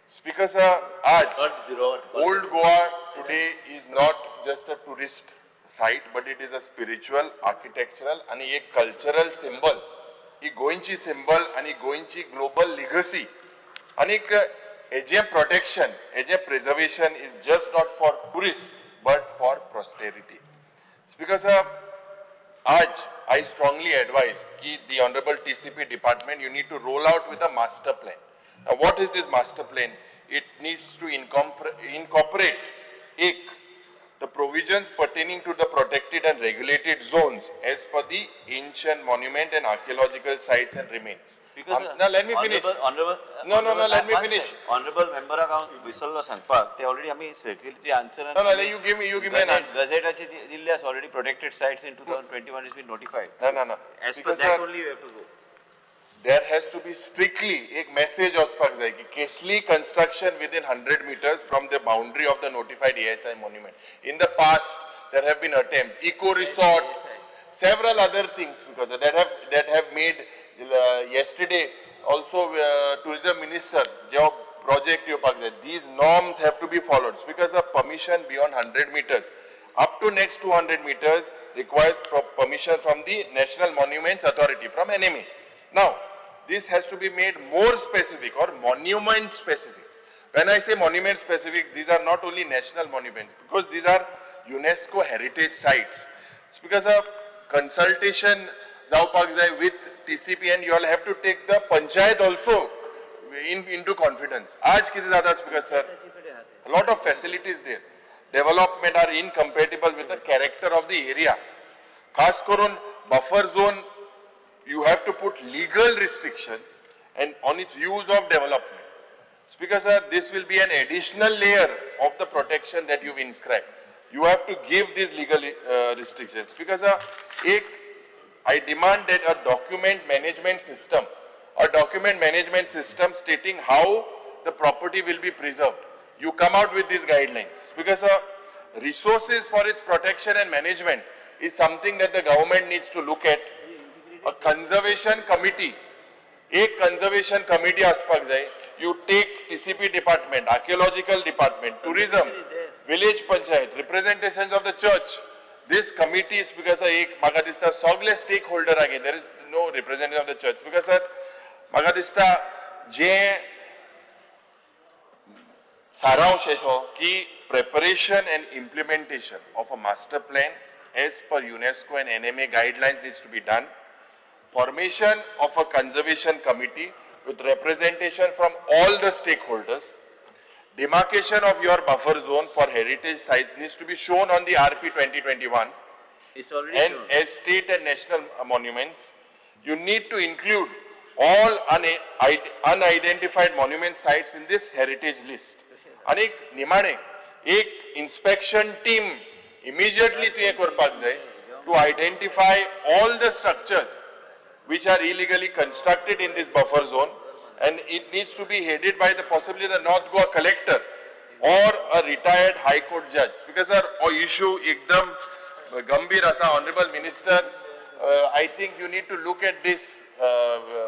[SPEAKER 17] Speaker sir, Old Goa today is not just a tourist site, but it is a spiritual, architectural and a cultural symbol. He गोयंची symbol आणि गोयंची global legacy. आणि हेजे protection, हेजे preservation is just not for tourists, but for posterity. Speaker sir, आज I strongly advise कि the Honorable TCP department, you need to roll out with a master plan. Now what is this master plan? It needs to incorporate the provisions pertaining to the protected and regulated zones as per the ancient monument and archaeological sites and remains. Now let me finish. Let me finish.
[SPEAKER 15] Honorable member account विसरलो सांगपाक ते already आम्ही circularची answer
[SPEAKER 17] you give me an answer.
[SPEAKER 15] Gazette दिल्ल्यास already protected sites in 2021 has been notified.
[SPEAKER 17] No.
[SPEAKER 15] As per that only we have to go.
[SPEAKER 17] There has to be strictly एक message वचपाक जाय की कसली construction within 100 meters from the boundary of the notified ASI monument. In the past, there have been attempts, eco resort, several other things because that have made yesterday also tourism minister job project येवपाक जाय. These norms have to be followed because of permission beyond 100 meters. Up to next 200 meters requires permission from the National Monuments Authority, from NMA. Now, this has to be made more specific or monument specific. When I say monument specific, these are not only national monuments because these are UNESCO heritage sites. It's because of consultation with TCP and you all have to take the panchayat also into confidence. आज किती जाता speaker sir? A lot of facilities there. Development are incompatible with the character of the area. खास करून buffer zone, you have to put legal restrictions and on its use of development. Speaker sir, this will be an additional layer of the protection that you've inscribed. You have to give these legal restrictions. Speaker sir, I demand that a document management system stating how the property will be preserved. You come out with these guidelines. Because resources for its protection and management is something that the government needs to look at. A conservation committee, conservation committee aspak jai. You take TCP department, archaeological department, tourism, village panchayat, representations of the church. This committee, because maga dista sogle stakeholder again. There is no representative of the church. Because maga dista je saransh esho ki preparation and implementation of a master plan as per UNESCO and NMA guidelines needs to be done. Formation of a conservation committee with representation from all the stakeholders. Demarcation of your buffer zone for heritage sites needs to be shown on the RP 2021.
[SPEAKER 15] It's already
[SPEAKER 17] and
[SPEAKER 15] shown.
[SPEAKER 17] as state and national monuments, you need to include all unidentified monument sites in this heritage list. Anik nimane, ek inspection team immediately to identify all the structures which are illegally constructed in this buffer zone, and it needs to be headed by possibly the North Goa collector or a retired High Court judge. Because our issue ekdam gambhir asa, Honorable Minister, I think you need to look at this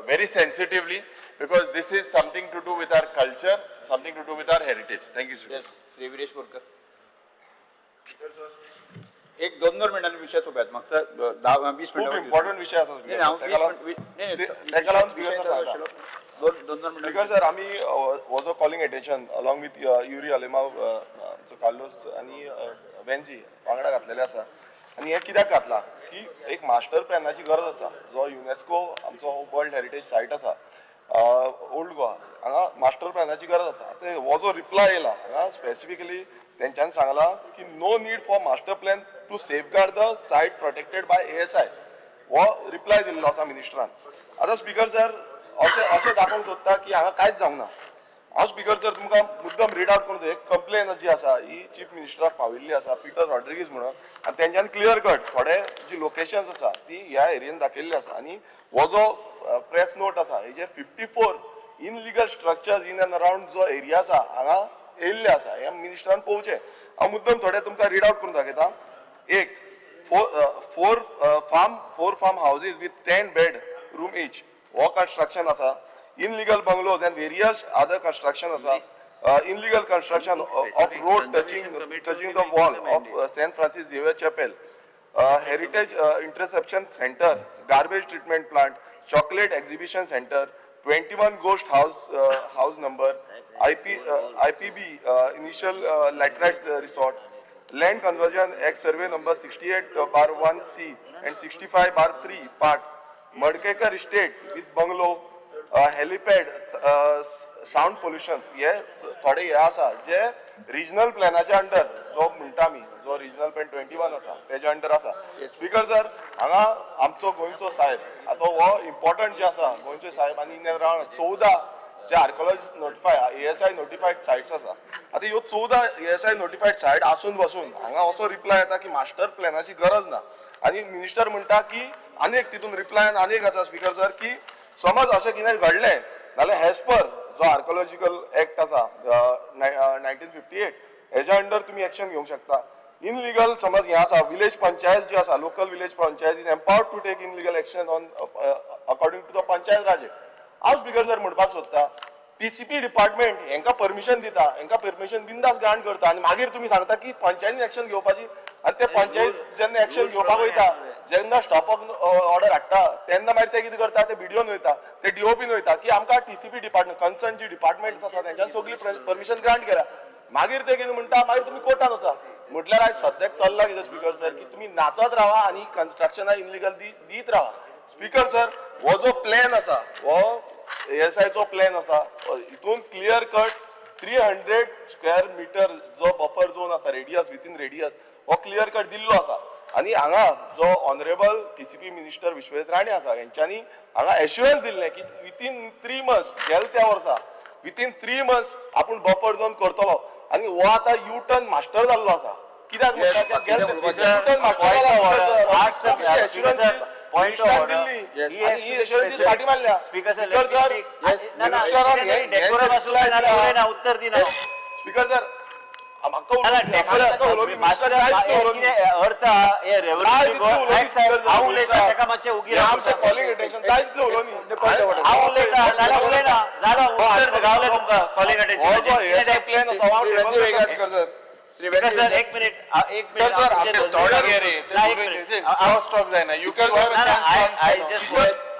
[SPEAKER 17] very sensitively, because this is something to do with our culture, something to do with our heritage. Thank you, sir.
[SPEAKER 2] Yes, Sri Viresh Borkar. एक 2 मिनिटांनी विषय सोबत मग 10-20 minute
[SPEAKER 3] important विषय आसा speaker sir आम्ही was a calling attention along with Yuri Alemao Carlos आणि वेन्जी वांगडा घातलेले आसा आणि हे कित्याक घातला की एक मास्टर प्लॅनाची गरज आसा जो युनेस्को आमचो वर्ल्ड हेरिटेज सायट आसा ओल्ड गोवा हांगा मास्टर प्लॅनाची गरज आसा ते हो जो रिप्लाय येयला हांगा स्पेसिफिकली तेंच्यांनी सांगला की no need for master plan to safeguard the site protected by ASI हो रिप्लाय दिल्लो आसा मिनिस्टरान. आतां स्पीकर सर अशें दाखोवंक सोदता की हांगा कांयच जावंक ना. हांव स्पीकर सर तुमकां मुद्दम रीड आउट करून एक कंप्लेन जी आसा ही चीफ मिनिस्टराक पाविल्ली आसा पीटर रॉड्रिगीज म्हणून आनी तेंच्यांनी क्लियर कट थोडे जी लोकेशन्स आसा ती ह्या एरियेन दाखयल्ली आसा आनी हो जो प्रेस नोट आसा हेजेर 54 illegal structures in and around जो एरिया आसा हांगा येयल्ले आसा हे मिनिस्टरान पळोवचें. हांव मुद्दम थोडे तुमकां रीड आउट करून दाखयता. एक four farm houses with 10 bedroom each हो कंस्ट्रक्शन आसा. Illegal bungalows and various other construction आसा. Illegal construction of road touching the wall of St. Francis Xavier Chapel. Heritage interception center, garbage treatment plant, chocolate exhibition center, 21 ghost house number, IPB initial laterite resort, land conversion act survey number 68/1C and 65/3 part, Madkekar estate with bungalow, helipad, sound pollution. हे थोडे हे आसा जे regional प्लॅनाच्या under जो म्हणटा आमी जो regional plan 21 आसा तेच्या अंडर आसा. स्पीकर सर हांगा आमचो गोंयचो साहेब आतां हो इम्पॉर्टंट जे आसा गोंयचे साहेब आनी इन अराउंड 14 जे आर्किओलॉजी नोटिफाय ASI नोटिफायड सायट्स आसा. आतां ह्यो 14 ASI नोटिफायड सायट आसून बसून हांगा असो रिप्लाय येता की मास्टर प्लॅनाची गरज ना आनी मिनिस्टर म्हणटा की आनीक तितून रिप्लायन आनीक आसा स्पीकर सर की समज अशें कितें घडलें जाल्यार एज पर जो आर्किओलॉजिकल एक्ट आसा 1958 हेच्या अंडर तुम्ही एक्शन घेवंक शकता. इनलिगल समज हे आसा विलेज पंचायत जी आसा local village panchayat is empowered to take illegal action on according to the panchayat Raj act. हांव स्पीकर सर म्हणपाक सोदता TCP डिपार्टमेंट हेंका परमिशन दिता हेंका परमिशन बिंदास ग्रांट करता आनी मागीर तुम्ही सांगता की पंचायतीन एक्शन घेवपाची आनी ते पंचायत जेन्ना एक्शन घेवपाक वयता जेन्ना स्टॉपक ऑर्डर हाडटा तेन्ना मागीर ते कितें करता ते BDOन वयता ते DOPन वयता की आमकां TCP डिपार्टमेंट कन्सर्न जी डिपार्टमेंट्स आसा तेंच्यान सगळी परमिशन ग्रांट केल्या मागीर ते कितें म्हणटा मागीर तुमी कोर्टान वचा. म्हटल्यार आयज सद्याक चल्ला कितें स्पीकर सर की तुमी नाचत रावा आनी कन्स्ट्रक्शनाक इनलिगल दीत रावा. स्पीकर सर हो जो प्लॅन आसा हो
[SPEAKER 11] ASIचो प्लॅन आसा हितून क्लियर कट 300 स्क्वेअर मिटर जो बफर झोन आसा रेडियस विथीन रेडियस हो क्लियर कट दिल्लो आसा आनी हांगा जो honourable TCP minister Vishwesh Rane आसा हेंच्यांनी हांगा एश्युरन्स दिल्लें की विथीन 3 मंथ्स गेल्या त्या वर्सा विथीन 3 मंथ्स आपूण बफर झोन करतलो आनी हो आतां यू टर्न मास्टर जाल्लो आसा कित्याक यू टर्न मास्टर फाटी मारल्या
[SPEAKER 15] उत्तर दिना
[SPEAKER 11] स्पीकर सर
[SPEAKER 15] एक minute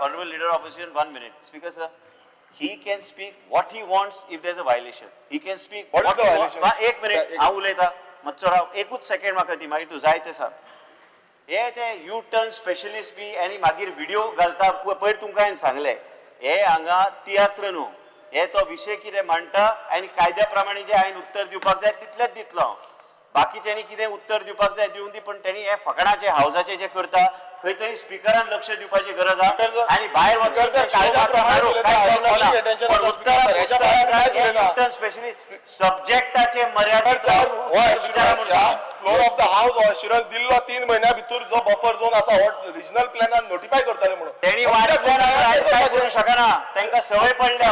[SPEAKER 15] honorable leader of opposition 1 minute speaker sir he can speak what he wants if there is a violation he can speak
[SPEAKER 11] what is the violation
[SPEAKER 15] एक minute हांव उलयता मातसो राव एकूच सेकंड म्हाका दी मागीर तूं जाय ते सांग हे ते यू टर्न स्पेशलिस्ट बी आनी मागीर व्हिडिओ घालता पयर तुमकां हांवें सांगलें हे हांगा तियात्र न्हू हे तो विशय कितें मांडटा आनी कायद्या प्रमाणे जे हांवें उत्तर दिवपाक जाय तितलेंच दितलो हांव बाकीच्यांनी कितें उत्तर दिवपाक जाय दिवन दी पण तेणी हे फकाणाचे हावजाचे जे करता खंय तरी स्पिकरान लक्ष दिवपाची गरज आहा आनी भायर सब्जेक्टाचे मर्यादित
[SPEAKER 11] floor of the house assurance दिल्लो 3 महिन्या भितर जो बफर झोन आसा हो रिजनल प्लॅनान नोटिफाय करतले म्हणून
[SPEAKER 15] तेणी वाचल्या करू शकना तांकां सवय पडल्या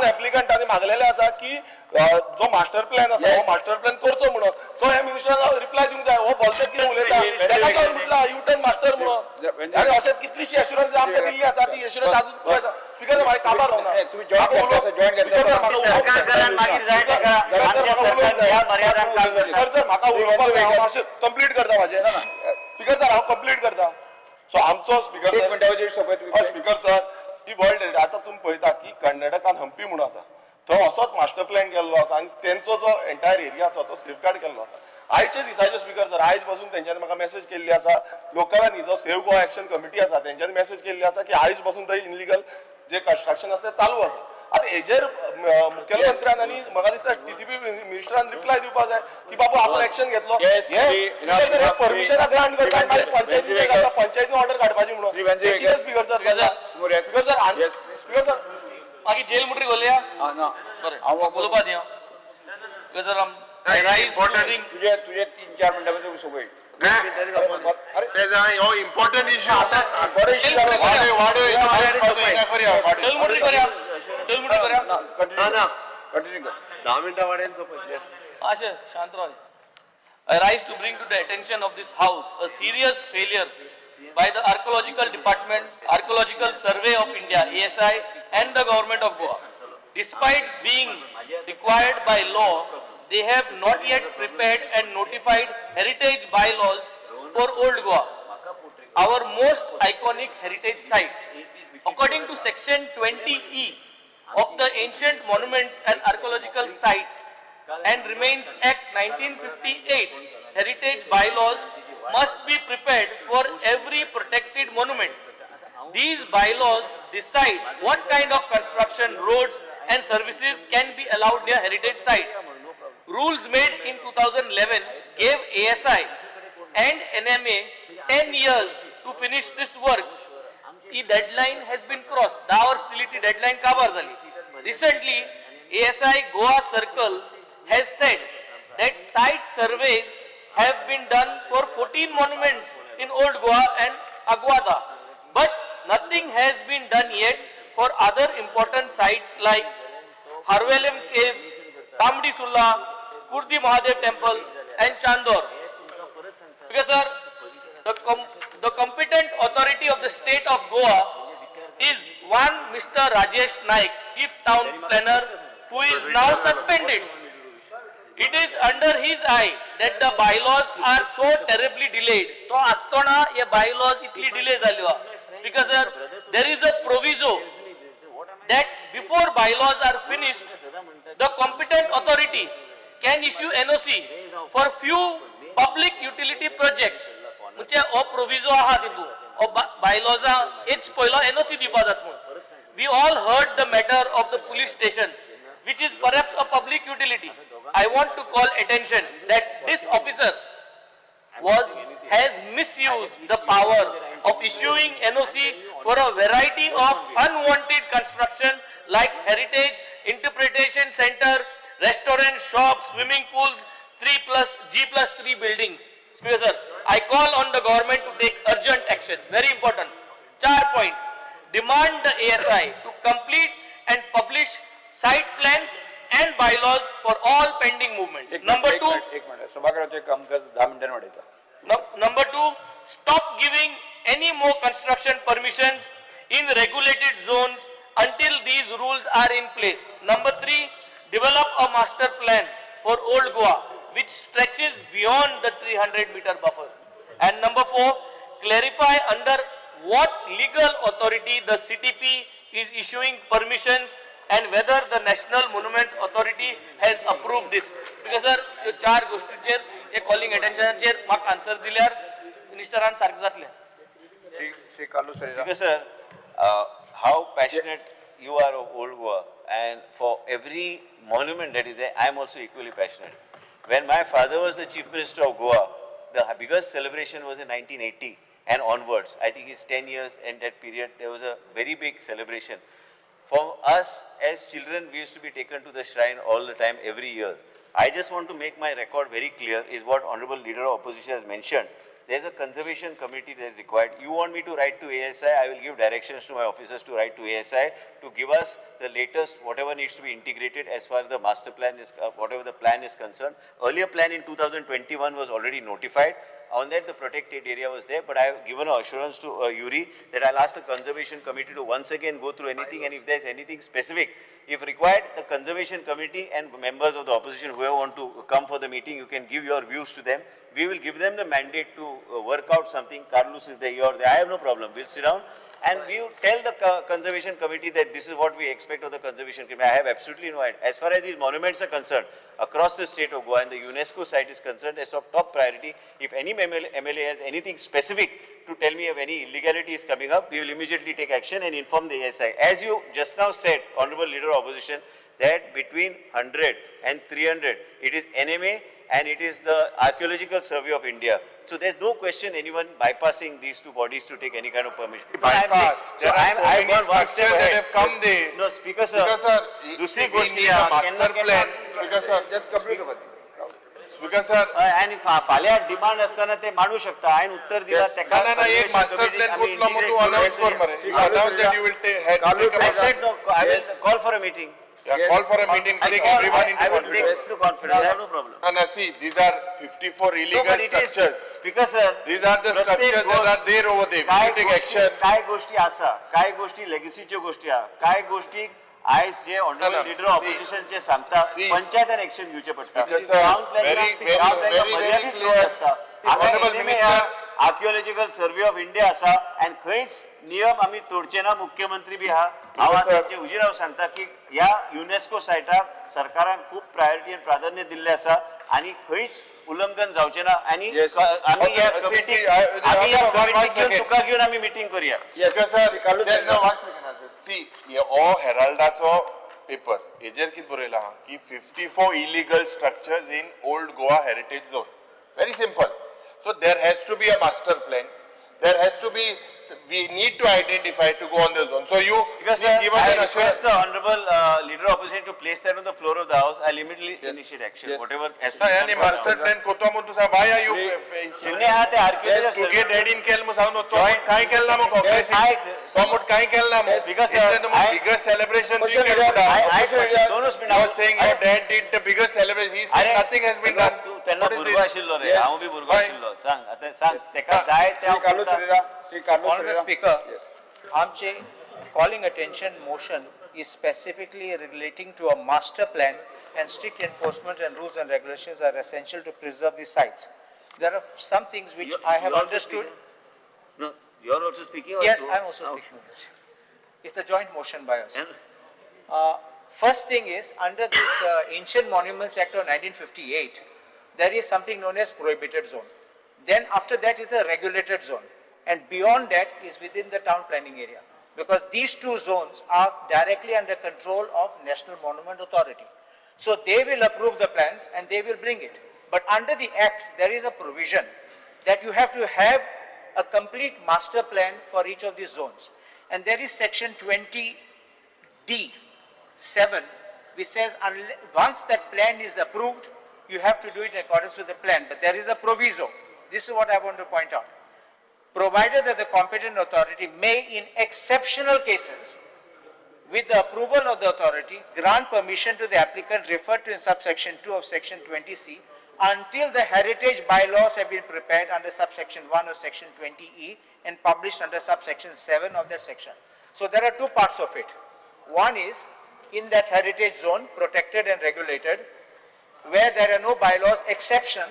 [SPEAKER 11] एप्लिकंटांनी मागलेले आसा की जो मास्टर प्लॅन आसा हो मास्टर प्लॅन करचो म्हणून सो हे मिनिस्टरान रिप्लाय दिवंक जाय हो बोलता कितें उलयता तेका कोण म्हटला यू टर्न मास्टर म्हणून आनी अशें कितलीशी एश्युरन्स आमकां दिल्ली आसा ती एश्युरन्स अजून पुराय स्पीकर म्हाका काबार रावना सर म्हाका उलोवपाक जाय हांव कंप्लीट करता म्हाजें स्पीकर सर हांव कंप्लीट करता सो आमचो स्पीकर सर ती वर्ल्ड रेट आतां तुमी पळयता की कर्नाटकान हंपी म्हणून आसा थंय असोच मास्टर प्लॅन केल्लो आसा आनी तेंचो जो एंटायर एरिया आसा तो सेफगार्ड केल्लो आसा आयचे दिसाचे स्पीकर सर आयज पासून तेंच्यांनी म्हाका मेसेज केल्ली आसा लोकलांनी जो सेव्ह गोवा एक्शन कमिटी आसा तेंच्यांनी मेसेज केल्ली आसा की आयज पासून थंय इनलिगल जे कन्स्ट्रक्शन आसा चालू आसा आतां हेजेर मुखेलमंत्र्यान आनी म्हाका दिसता TCP मिनिस्टरान रिप्लाय दिवपाक जाय की बाबू आपण एक्शन घेतलो हे परमिशनाक ग्रांट करता आनी मागीर पंचायतीन ऑर्डर काडपाची म्हणून कितें speaker sir speaker sir speaker sir
[SPEAKER 9] मागीर जेल मुटरी घालुया बरें उलोवपा दिया गजर
[SPEAKER 2] तुझे 3-4 मिनिटांमध्ये सोपय
[SPEAKER 17] इम्पॉर्टंट इश्यू
[SPEAKER 2] कंटिन्यू कर
[SPEAKER 4] 10 मिनिटां वाडेन
[SPEAKER 9] अशें शांत राव I rise to bring to the attention of this house a serious failure by the Archaeological Department, Archaeological Survey of India, ASI, and the Government of Goa. Despite being required by law, they have not yet prepared and notified heritage bylaws for Old Goa, our most iconic heritage site. According to Section 20E of the Ancient Monuments and Archaeological Sites and Remains Act 1958, heritage bylaws must be prepared for every protected monument. These bylaws decide what kind of construction, roads and services can be allowed near heritage sites. Rules made in 2011 gave ASI and NMA 10 years to finish this work. The deadline has been crossed. 10 वर्ष ती deadline काबार झाली. Recently, ASI Goa Circle has said that site surveys have been done for 14 monuments in Old Goa and Aguada, but nothing has been done yet for other important sites like Harvelem Caves, Tamdi Sulla, Kurdi Mahadev Temple and Chandor. Because sir, the competent authority of the state of Goa is one Mr. Rajesh Naik, Chief Town Planner, who is now suspended. It is under his eye that the bylaws are so terribly delayed. So astona ye bylaws itli delay zalyo. Speaker sir, there is a proviso that before bylaws are finished, the competent authority can issue NOC for few public utility projects. मुझे ओ proviso आहा तितू बायलॉजा हेच पयलो NOC दिवपा जाता म्हणून. We all heard the matter of the police station, which is perhaps a public utility. I want to call attention that this officer has misused the power of issuing NOC for a variety of unwanted construction like heritage, interpretation center, restaurant, shops, swimming pools, G+3 buildings. Speaker sir, I call on the government to take urgent action. Very important. 4 point. Demand the ASI to complete and publish site plans and bylaws for all pending movements. Number 2.
[SPEAKER 2] एक minute सभागृहाचे कामकाज 10 मिनिटांनी वाढायचं.
[SPEAKER 9] Number 2. Stop giving any more construction permissions in regulated zones until these rules are in place. Number 3. Develop a master plan for Old Goa which stretches beyond the 300-meter buffer. And number 4, clarify under what legal authority the CTP is issuing permissions and whether the National Monuments Authority has approved this. Because sir, ह्यो 4 गोष्टीचेर एक calling अटेन्शनाचेर म्हाका answer दिल्यार मिनिस्टरान सारकें जातलें.
[SPEAKER 2] श्री कालू sir.
[SPEAKER 15] Because sir, how passionate you are of Old Goa, and for every monument that is there, I am also equally passionate. When my father was the Chief Minister of Goa, the biggest celebration was in 1980 and onwards. I think it's 10 years, and that period there was a very big celebration. For us as children, we used to be taken to the shrine all the time, every year. I just want to make my record very clear is what Honorable Leader of Opposition has mentioned. There's a conservation committee that is required. You want me to write to ASI, I will give directions to my officers to write to ASI to give us the latest, whatever needs to be integrated as far as the master plan is, whatever the plan is concerned. Earlier plan in 2021 was already notified. On that, the protected area was there, but I have given an assurance to Yuri that I'll ask the conservation committee to once again go through anything, and if there's anything specific, if required, the conservation committee and members of the opposition, whoever want to come for the meeting, you can give your views to them. We will give them the mandate to work out something. Carlos is there, you're there. I have no problem. We'll sit down and we will tell the conservation committee that this is what we expect of the conservation committee. I have absolutely no idea. As far as these monuments are concerned, across the state of Goa and the UNESCO site is concerned, as of top priority, if any MLA has anything specific to tell me if any illegality is coming up, we will immediately take action and inform the ASI. As you just now said, Honorable Leader of Opposition, that between 100 and 300, it is NMA and it is the Archaeological Survey of India. So there's no question anyone bypassing these two bodies to take any kind of permission.
[SPEAKER 17] Bypass. There are so many structures that have come there.
[SPEAKER 15] No, Speaker sir.
[SPEAKER 17] दूसरी गोष्टी master plan. Speaker sir, just complete. Speaker sir.
[SPEAKER 15] आणि फाल्या demand असताना ते मांडू शकता आणि उत्तर दिला त्याका
[SPEAKER 17] ना एक master plan कुठला मग तू announce कर मरे. Announce that you will take.
[SPEAKER 15] I said no. I will call for a meeting.
[SPEAKER 17] Yeah, call for a meeting, bring everyone into confidence.
[SPEAKER 15] I have no problem.
[SPEAKER 17] And see, these are 54 illegal structures.
[SPEAKER 15] Speaker sir,
[SPEAKER 17] These are the structures that are there over there. We will take action.
[SPEAKER 15] काय गोष्टी असा, काय गोष्टी लेगसीच्यो गोष्टी आ, काय गोष्टी आयज जे ऑनरेबल लीडर ऑफ ऑपोजिशन चे सांगता पंचायतान एक्शन घेवचे पडटा. टाउन प्लॅनिंग मर्यादित रोल असता.
[SPEAKER 17] Honorable Minister,
[SPEAKER 15] archaeological survey of India असा आणि खंयच नियम आम्ही तोडचे ना. मुख्यमंत्री बी हा हांव त्यांचे उजिराव सांगता की ह्या युनेस्को सायटाक सरकारान खूप प्रायोरिटी आणि प्राधान्य दिल्ले आसा आणि खंयच उल्लंघन जावचे ना. आणि आम्ही या कमिटीक तुका घेऊन आम्ही मिटिंग करूया.
[SPEAKER 17] See, हो हेराल्डाचो पेपर हेजेर कितें बरयला की 54 illegal structures in Old Goa Heritage Zone. Very simple. So there has to be a master plan. There has to be. We need to identify to go on the zone. So you
[SPEAKER 15] because
[SPEAKER 17] give us
[SPEAKER 15] I
[SPEAKER 17] an assurance.
[SPEAKER 15] request the honorable leader of opposition to place that on the floor of the house. I'll immediately initiate action. Whatever has to be
[SPEAKER 17] any master plan koto mo tu sa why are you
[SPEAKER 15] जुने हात archaeological
[SPEAKER 17] to get ready in kel mo sa no to kai kelna mo congress somewhat kai kelna mo
[SPEAKER 15] because
[SPEAKER 17] biggest celebration we can put out. I was saying your dad did the biggest celebration. He said nothing has been done.
[SPEAKER 15] त्यांना भुरगो आशिल्लो रे हांव बी भुरगो आशिल्लो. सांग आता सांग तेका जाय त्या
[SPEAKER 16] Honorable Speaker, आमचे calling attention motion is specifically relating to a master plan, and strict enforcement and rules and regulations are essential to preserve the sites. There are some things which I have understood.
[SPEAKER 15] No, you are also speaking.
[SPEAKER 16] Yes, I am also speaking. It's a joint motion by us. First thing is, under this Ancient Monuments Act of 1958, there is something known as prohibited zone. Then after that is the regulated zone. and beyond that is within the town planning area. Because these two zones are directly under control of National Monument Authority. So they will approve the plans and they will bring it. But under the Act, there is a provision that you have to have a complete master plan for each of these zones. And there is section 20D7, which says once that plan is approved, you have to do it in accordance with the plan. But there is a proviso. This is what I want to point out. Provided that the competent authority may, in exceptional cases, with the approval of the authority, grant permission to the applicant referred to in subsection 2 of section 20C until the heritage bylaws have been prepared under subsection 1 of section 20E and published under subsection 7 of that section. So there are two parts of it. One is in that heritage zone, protected and regulated, where there are no bylaws, exception.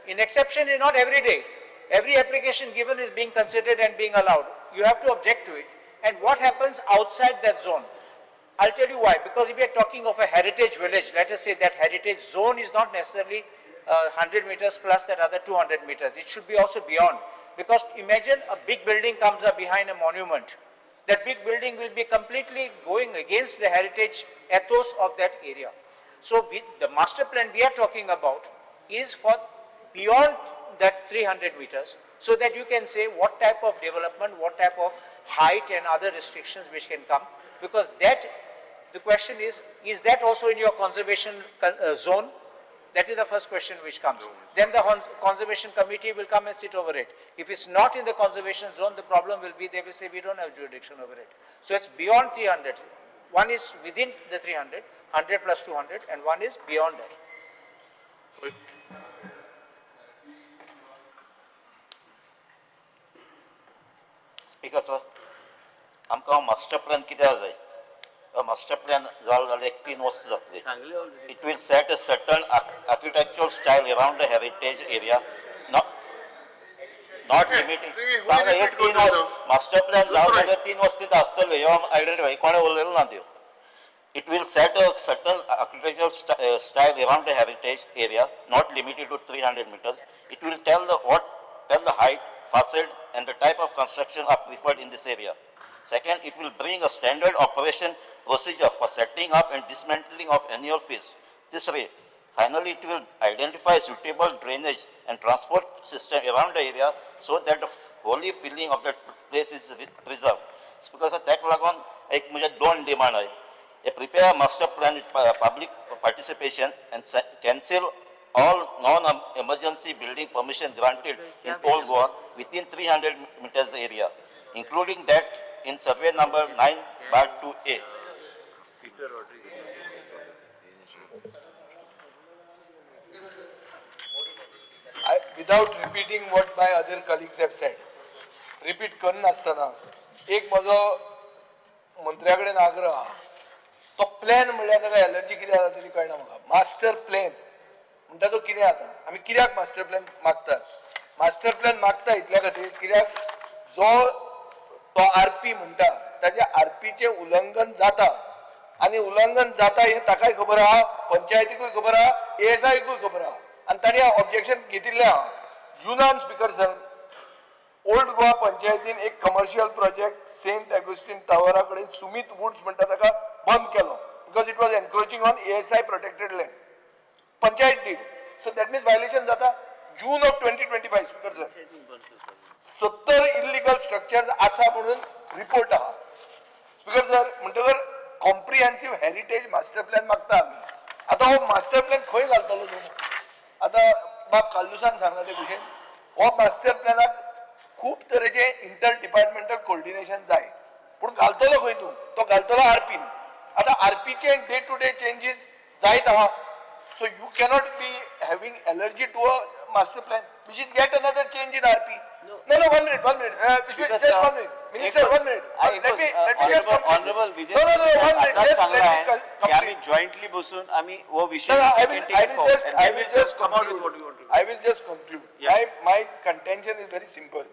[SPEAKER 16] In exception is not every day. Every application given is being considered and being allowed. You have to object to it. And what happens outside that zone? I'll tell you why. Because if we are talking of a heritage village, let us say that heritage zone is not necessarily 100 meters plus that other 200 meters. It should be also beyond. Because imagine a big building comes up behind a monument. That big building will be completely going against the heritage ethos of that area. So the master plan we are talking about is for beyond that 300 meters, so that you can say what type of development, what type of height and other restrictions which can come, because that, the question is that also in your conservation zone? That is the first question which comes. Then the conservation committee will come and sit over it. If it's not in the conservation zone, the problem will be they will say we don't have jurisdiction over it. So it's beyond 300. One is within the 300, 100 plus 200, and one is beyond that.
[SPEAKER 10] Speaker sir, आमकां master plan कित्याक जाय? Master plan जालो जाल्यार एक 3 वर्सां जातली. It will set a certain architectural style around the heritage area, not limited. सांगा एक 3 वर्स मास्टर प्लॅन जालो जाल्यार 3 वर्स तिथं आसतले. ह्यो आयडेंटिफाय कोणें उलयलो ना त्यो. It will set a certain architectural style around the heritage area, not limited to 300 meters. It will tell the height, facade, and the type of construction are preferred in this area. Second, it will bring a standard operation procedure for setting up and dismantling of annual fees. This way, finally, it will identify suitable drainage and transport system around the area so that the holy feeling of the place is preserved. Because of that, एक मुझे 2 demand है. Prepare a master plan with public participation and cancel all non-emergency building permission granted in Old Goa within 300 meters area, including that in survey number 9/2A.
[SPEAKER 7] Without repeating what my other colleagues have said, repeat करनासतना एक म्हजो मंत्र्या कडेन आग्रह आहा. तो plan म्हणल्यार ताका allergy कितें जाता तरी कळना म्हाका. मास्टर प्लॅन म्हणटा तो कितें जाता? आमी कित्याक मास्टर प्लॅन मागतात? मास्टर प्लॅन मागता इतल्या खातीर कित्याक जो तो आरपी म्हणटा ताच्या आरपीचें उल्लंघन जाता, आनी उल्लंघन जाता हें ताकाय खबर आहा, पंचायतीकूय खबर आहा, ASIकूय खबर आहा, आनी ताणें ऑब्जेक्शन घेतिल्लें आहा. जुनान स्पीकर सर, ओल्ड गोवा पंचायतीन एक कमर्शियल प्रोजेक्ट सेंट अगस्टीन टावरा कडेन सुमित वुड्स म्हणटा ताका बंद केलो because it was encroaching on ASI protected land. Panchayat did. So that means violation जाता. June of 2025 speaker sir 70 illegal structures आसा म्हणून रिपोर्ट आहा. स्पीकर सर म्हणटकर कॉम्प्रिहेन्सिव हेरिटेज मास्टर प्लॅन मागता आमी. आतां हो मास्टर प्लॅन खंय घालतलो न्हू? आतां बाब कालदुसान सांगला ते भशेन हो मास्टर प्लॅनाक खूब तरेचे इंटर डिपार्टमेंटल कोऑर्डिनेशन जाय, पूण घालतलो खंय तूं? तो घालतलो आरपीन. आतां आरपीचे डे टू डे चेंजीस जायत आहा. So you cannot be having allergy to a master plan. We should get another change in RP. No, 1 minute. Just 1 minute. Minister, 1 minute. Let me just complete.
[SPEAKER 15] Honorable Vijay,
[SPEAKER 7] No, 1 minute. Just let me
[SPEAKER 15] की आम्ही jointly बसून आम्ही वो विषय
[SPEAKER 7] I will just conclude. My contention is very simple.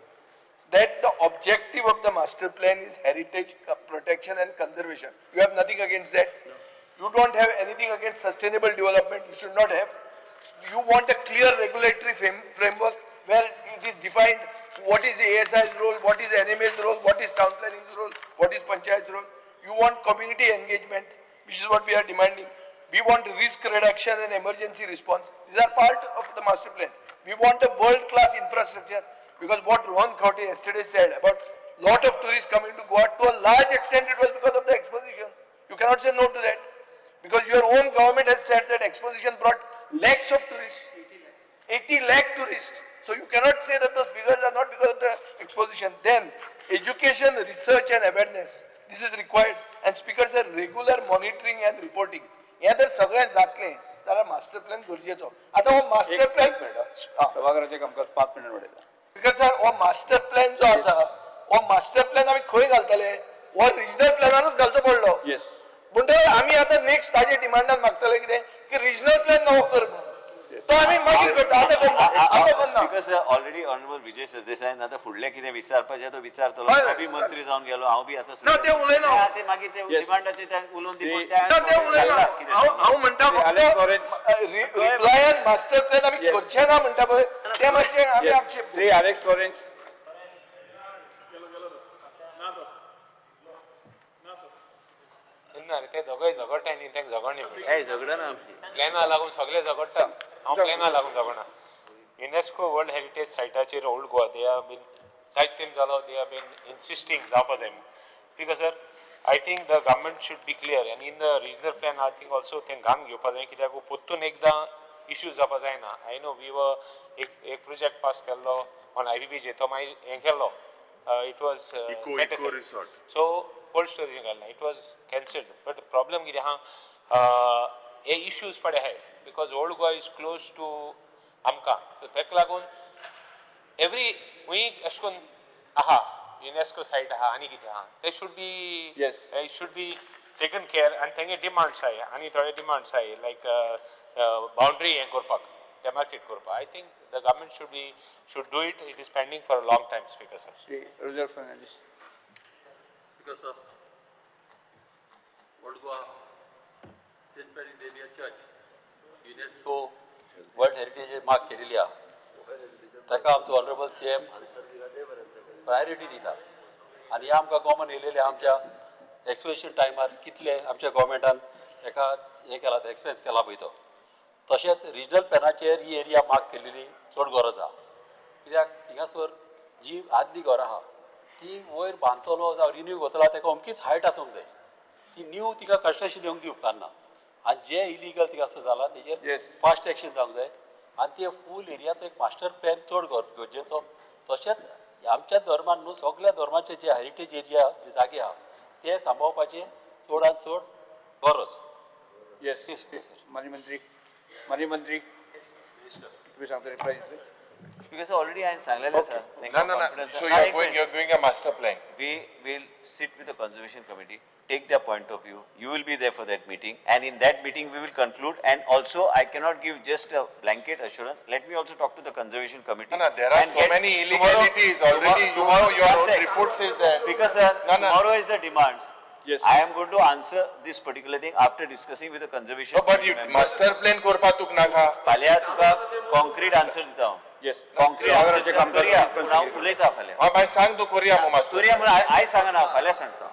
[SPEAKER 7] That the objective of the master plan is heritage protection and conservation. You have nothing against that? No. You don't have anything against sustainable development. You should not have. You want a clear regulatory framework where it is defined what is ASI's role, what is NMA's role, what is town planning's role, what is panchayat's role. You want community engagement, which is what we are demanding. We want risk reduction and emergency response. These are part of the master plan. We want a world-class infrastructure, because what Rohan Khawte yesterday said about lot of tourists coming to Goa, to a large extent it was because of the exposition. You cannot say no to that, because your own government has said that exposition brought lakhs of tourists, 80 lakh tourists. So you cannot say that those figures are not because of the exposition. Then education, research and awareness, this is required. And Speaker sir, regular monitoring and reporting. हे तर सगळ्यांत जातलें जाल्यार master plan गरजेचो. आता हो master plan
[SPEAKER 2] सभागृहाचे कामकाज 5 मिनिट वाडयता.
[SPEAKER 7] स्पीकर सर, हो मास्टर प्लॅन जो आसा, हो मास्टर प्लॅन आमी खंय घालतले? हो रिजनल प्लॅनानूच घालचो पडलो.
[SPEAKER 2] येस.
[SPEAKER 7] म्हणटकीर आमी आतां नेक्स्ट ताजे डिमांडान मागतले कितें की रिजनल प्लॅन नवो कर म्हणून. तो आमी मागीर करता, आतां करना.
[SPEAKER 15] स्पीकर सर, ऑलरेडी ऑनरेबल विजय सरदेसायन आतां फुडलें कितें विचारपाचें तो विचारतलो. हांव बी मंत्री जावन गेलो, हांव बी आतां
[SPEAKER 7] ना ते उलयना.
[SPEAKER 15] ते मागीर ते डिमांडाचेर ते उलोवन दिवं.
[SPEAKER 7] ते उलयना. हांव म्हणटा रिप्लायन मास्टर प्लॅन आमी करचें ना म्हणटा पळय, ते मातशें आमी आक्षेप.
[SPEAKER 2] Shri Alex Lawrence.
[SPEAKER 13] ना रे, ते दोगांय झगडटाय न्ही, तांकां झगड न्ही.
[SPEAKER 15] ए झगडना.
[SPEAKER 13] प्लॅना लागून सगळे झगडटात. हांव प्लॅना लागून झगडना. युनेस्को वर्ल्ड हेरिटेज सायटाचेर Old Goa they have been जायत तेंप जालो, दे हॅव बीन इन्सिस्टिंग जावपा जाय. Because sir, I think the government should be clear and in the regional plan I think also तें घालून घेवपा जाय, कित्याक परतून एकदां इश्यूज जावपा जायना. आय नो वी वर एक प्रोजेक्ट पास केल्लो ऑन IBBJ, तो मागीर हें केल्लो, it was
[SPEAKER 17] eco resort.
[SPEAKER 13] So cold storage घालना, it was cancelled. But problem कितें आहा, हे इश्यूज पडे आहाय, because Old Goa is close to आमकां. सो तेका लागून एवरी खूंय अशें करून आहा युनेस्को सायट आहा आनी कितें आहा, ते शूड बी टेकन केअर. आनी तेंगे डिमांड्स आहाय, आनी थोडे डिमांड्स आहाय, लायक बाउंड्री हें करपाक, डेमार्केट करपाक. I think the government should do it. It is pending for a long time, Speaker sir.
[SPEAKER 2] Shri Rudolf Fernandes.
[SPEAKER 18] Speaker sir, Old Goa St. Mary's Area Church UNESCO World Heritage mark केलेली आहा. ताका आमचो ऑनरेबल CM प्रायोरिटी दिता. आनी आमकां common येयलेले आमच्या exposition टायमार कितले आमच्या गव्हर्मेंटान एका हें केला, एक्सपेन्स केला पळय तो. तशेंच रिजनल प्लॅनाचेर ही एरिया मार्क केलेली चड गरज आहा. कित्याक हिंगासर जी आदली घरां आहा ती वयर बांदतलो जावं रिन्यू करतलो, ताका अमकीच हायट आसूंक जाय. ती न्यू तिका कन्स्ट्रक्शन येवंक दिवंक उपकारना. आनी जे इलिगल तिका असो जाला तेजेर फास्ट एक्शन जावंक जाय. आनी ते फूल एरियाचो एक मास्टर प्लॅन चड गरजेचो. तशेंच आमच्या धर्मान न्हू, सगळ्या धर्माचे जे हेरिटेज एरिया जे जागे आहा ते सांबाळपाचे चडांत चड गरज.
[SPEAKER 2] येस. माजी मंत्री तुम्ही सांगता रिप्लाय दितले.
[SPEAKER 15] Because already I सांगलेलं sir.
[SPEAKER 17] No. So you're going a master plan.
[SPEAKER 15] We will sit with the conservation committee, take their point of view. You will be there for that meeting, and in that meeting we will conclude. And also, I cannot give just a blanket assurance. Let me also talk to the conservation committee.
[SPEAKER 17] No, there are so many illegalities already. Tomorrow your own report says that.
[SPEAKER 15] Because sir, tomorrow is the demands.
[SPEAKER 2] Yes.
[SPEAKER 15] I am going to answer this particular thing after discussing with the conservation.
[SPEAKER 17] No, but you master plan करपा तुक नाका.
[SPEAKER 15] फाल्यां तुका concrete answer दिता हांव.
[SPEAKER 2] Yes.
[SPEAKER 15] Concrete answer करूया. हांव उलयता फाल्यां.
[SPEAKER 17] हां, मागीर सांग तूं करुया मो मास्टर.
[SPEAKER 15] करुया म्हणून आयज सांगना, फाल्यां सांगता.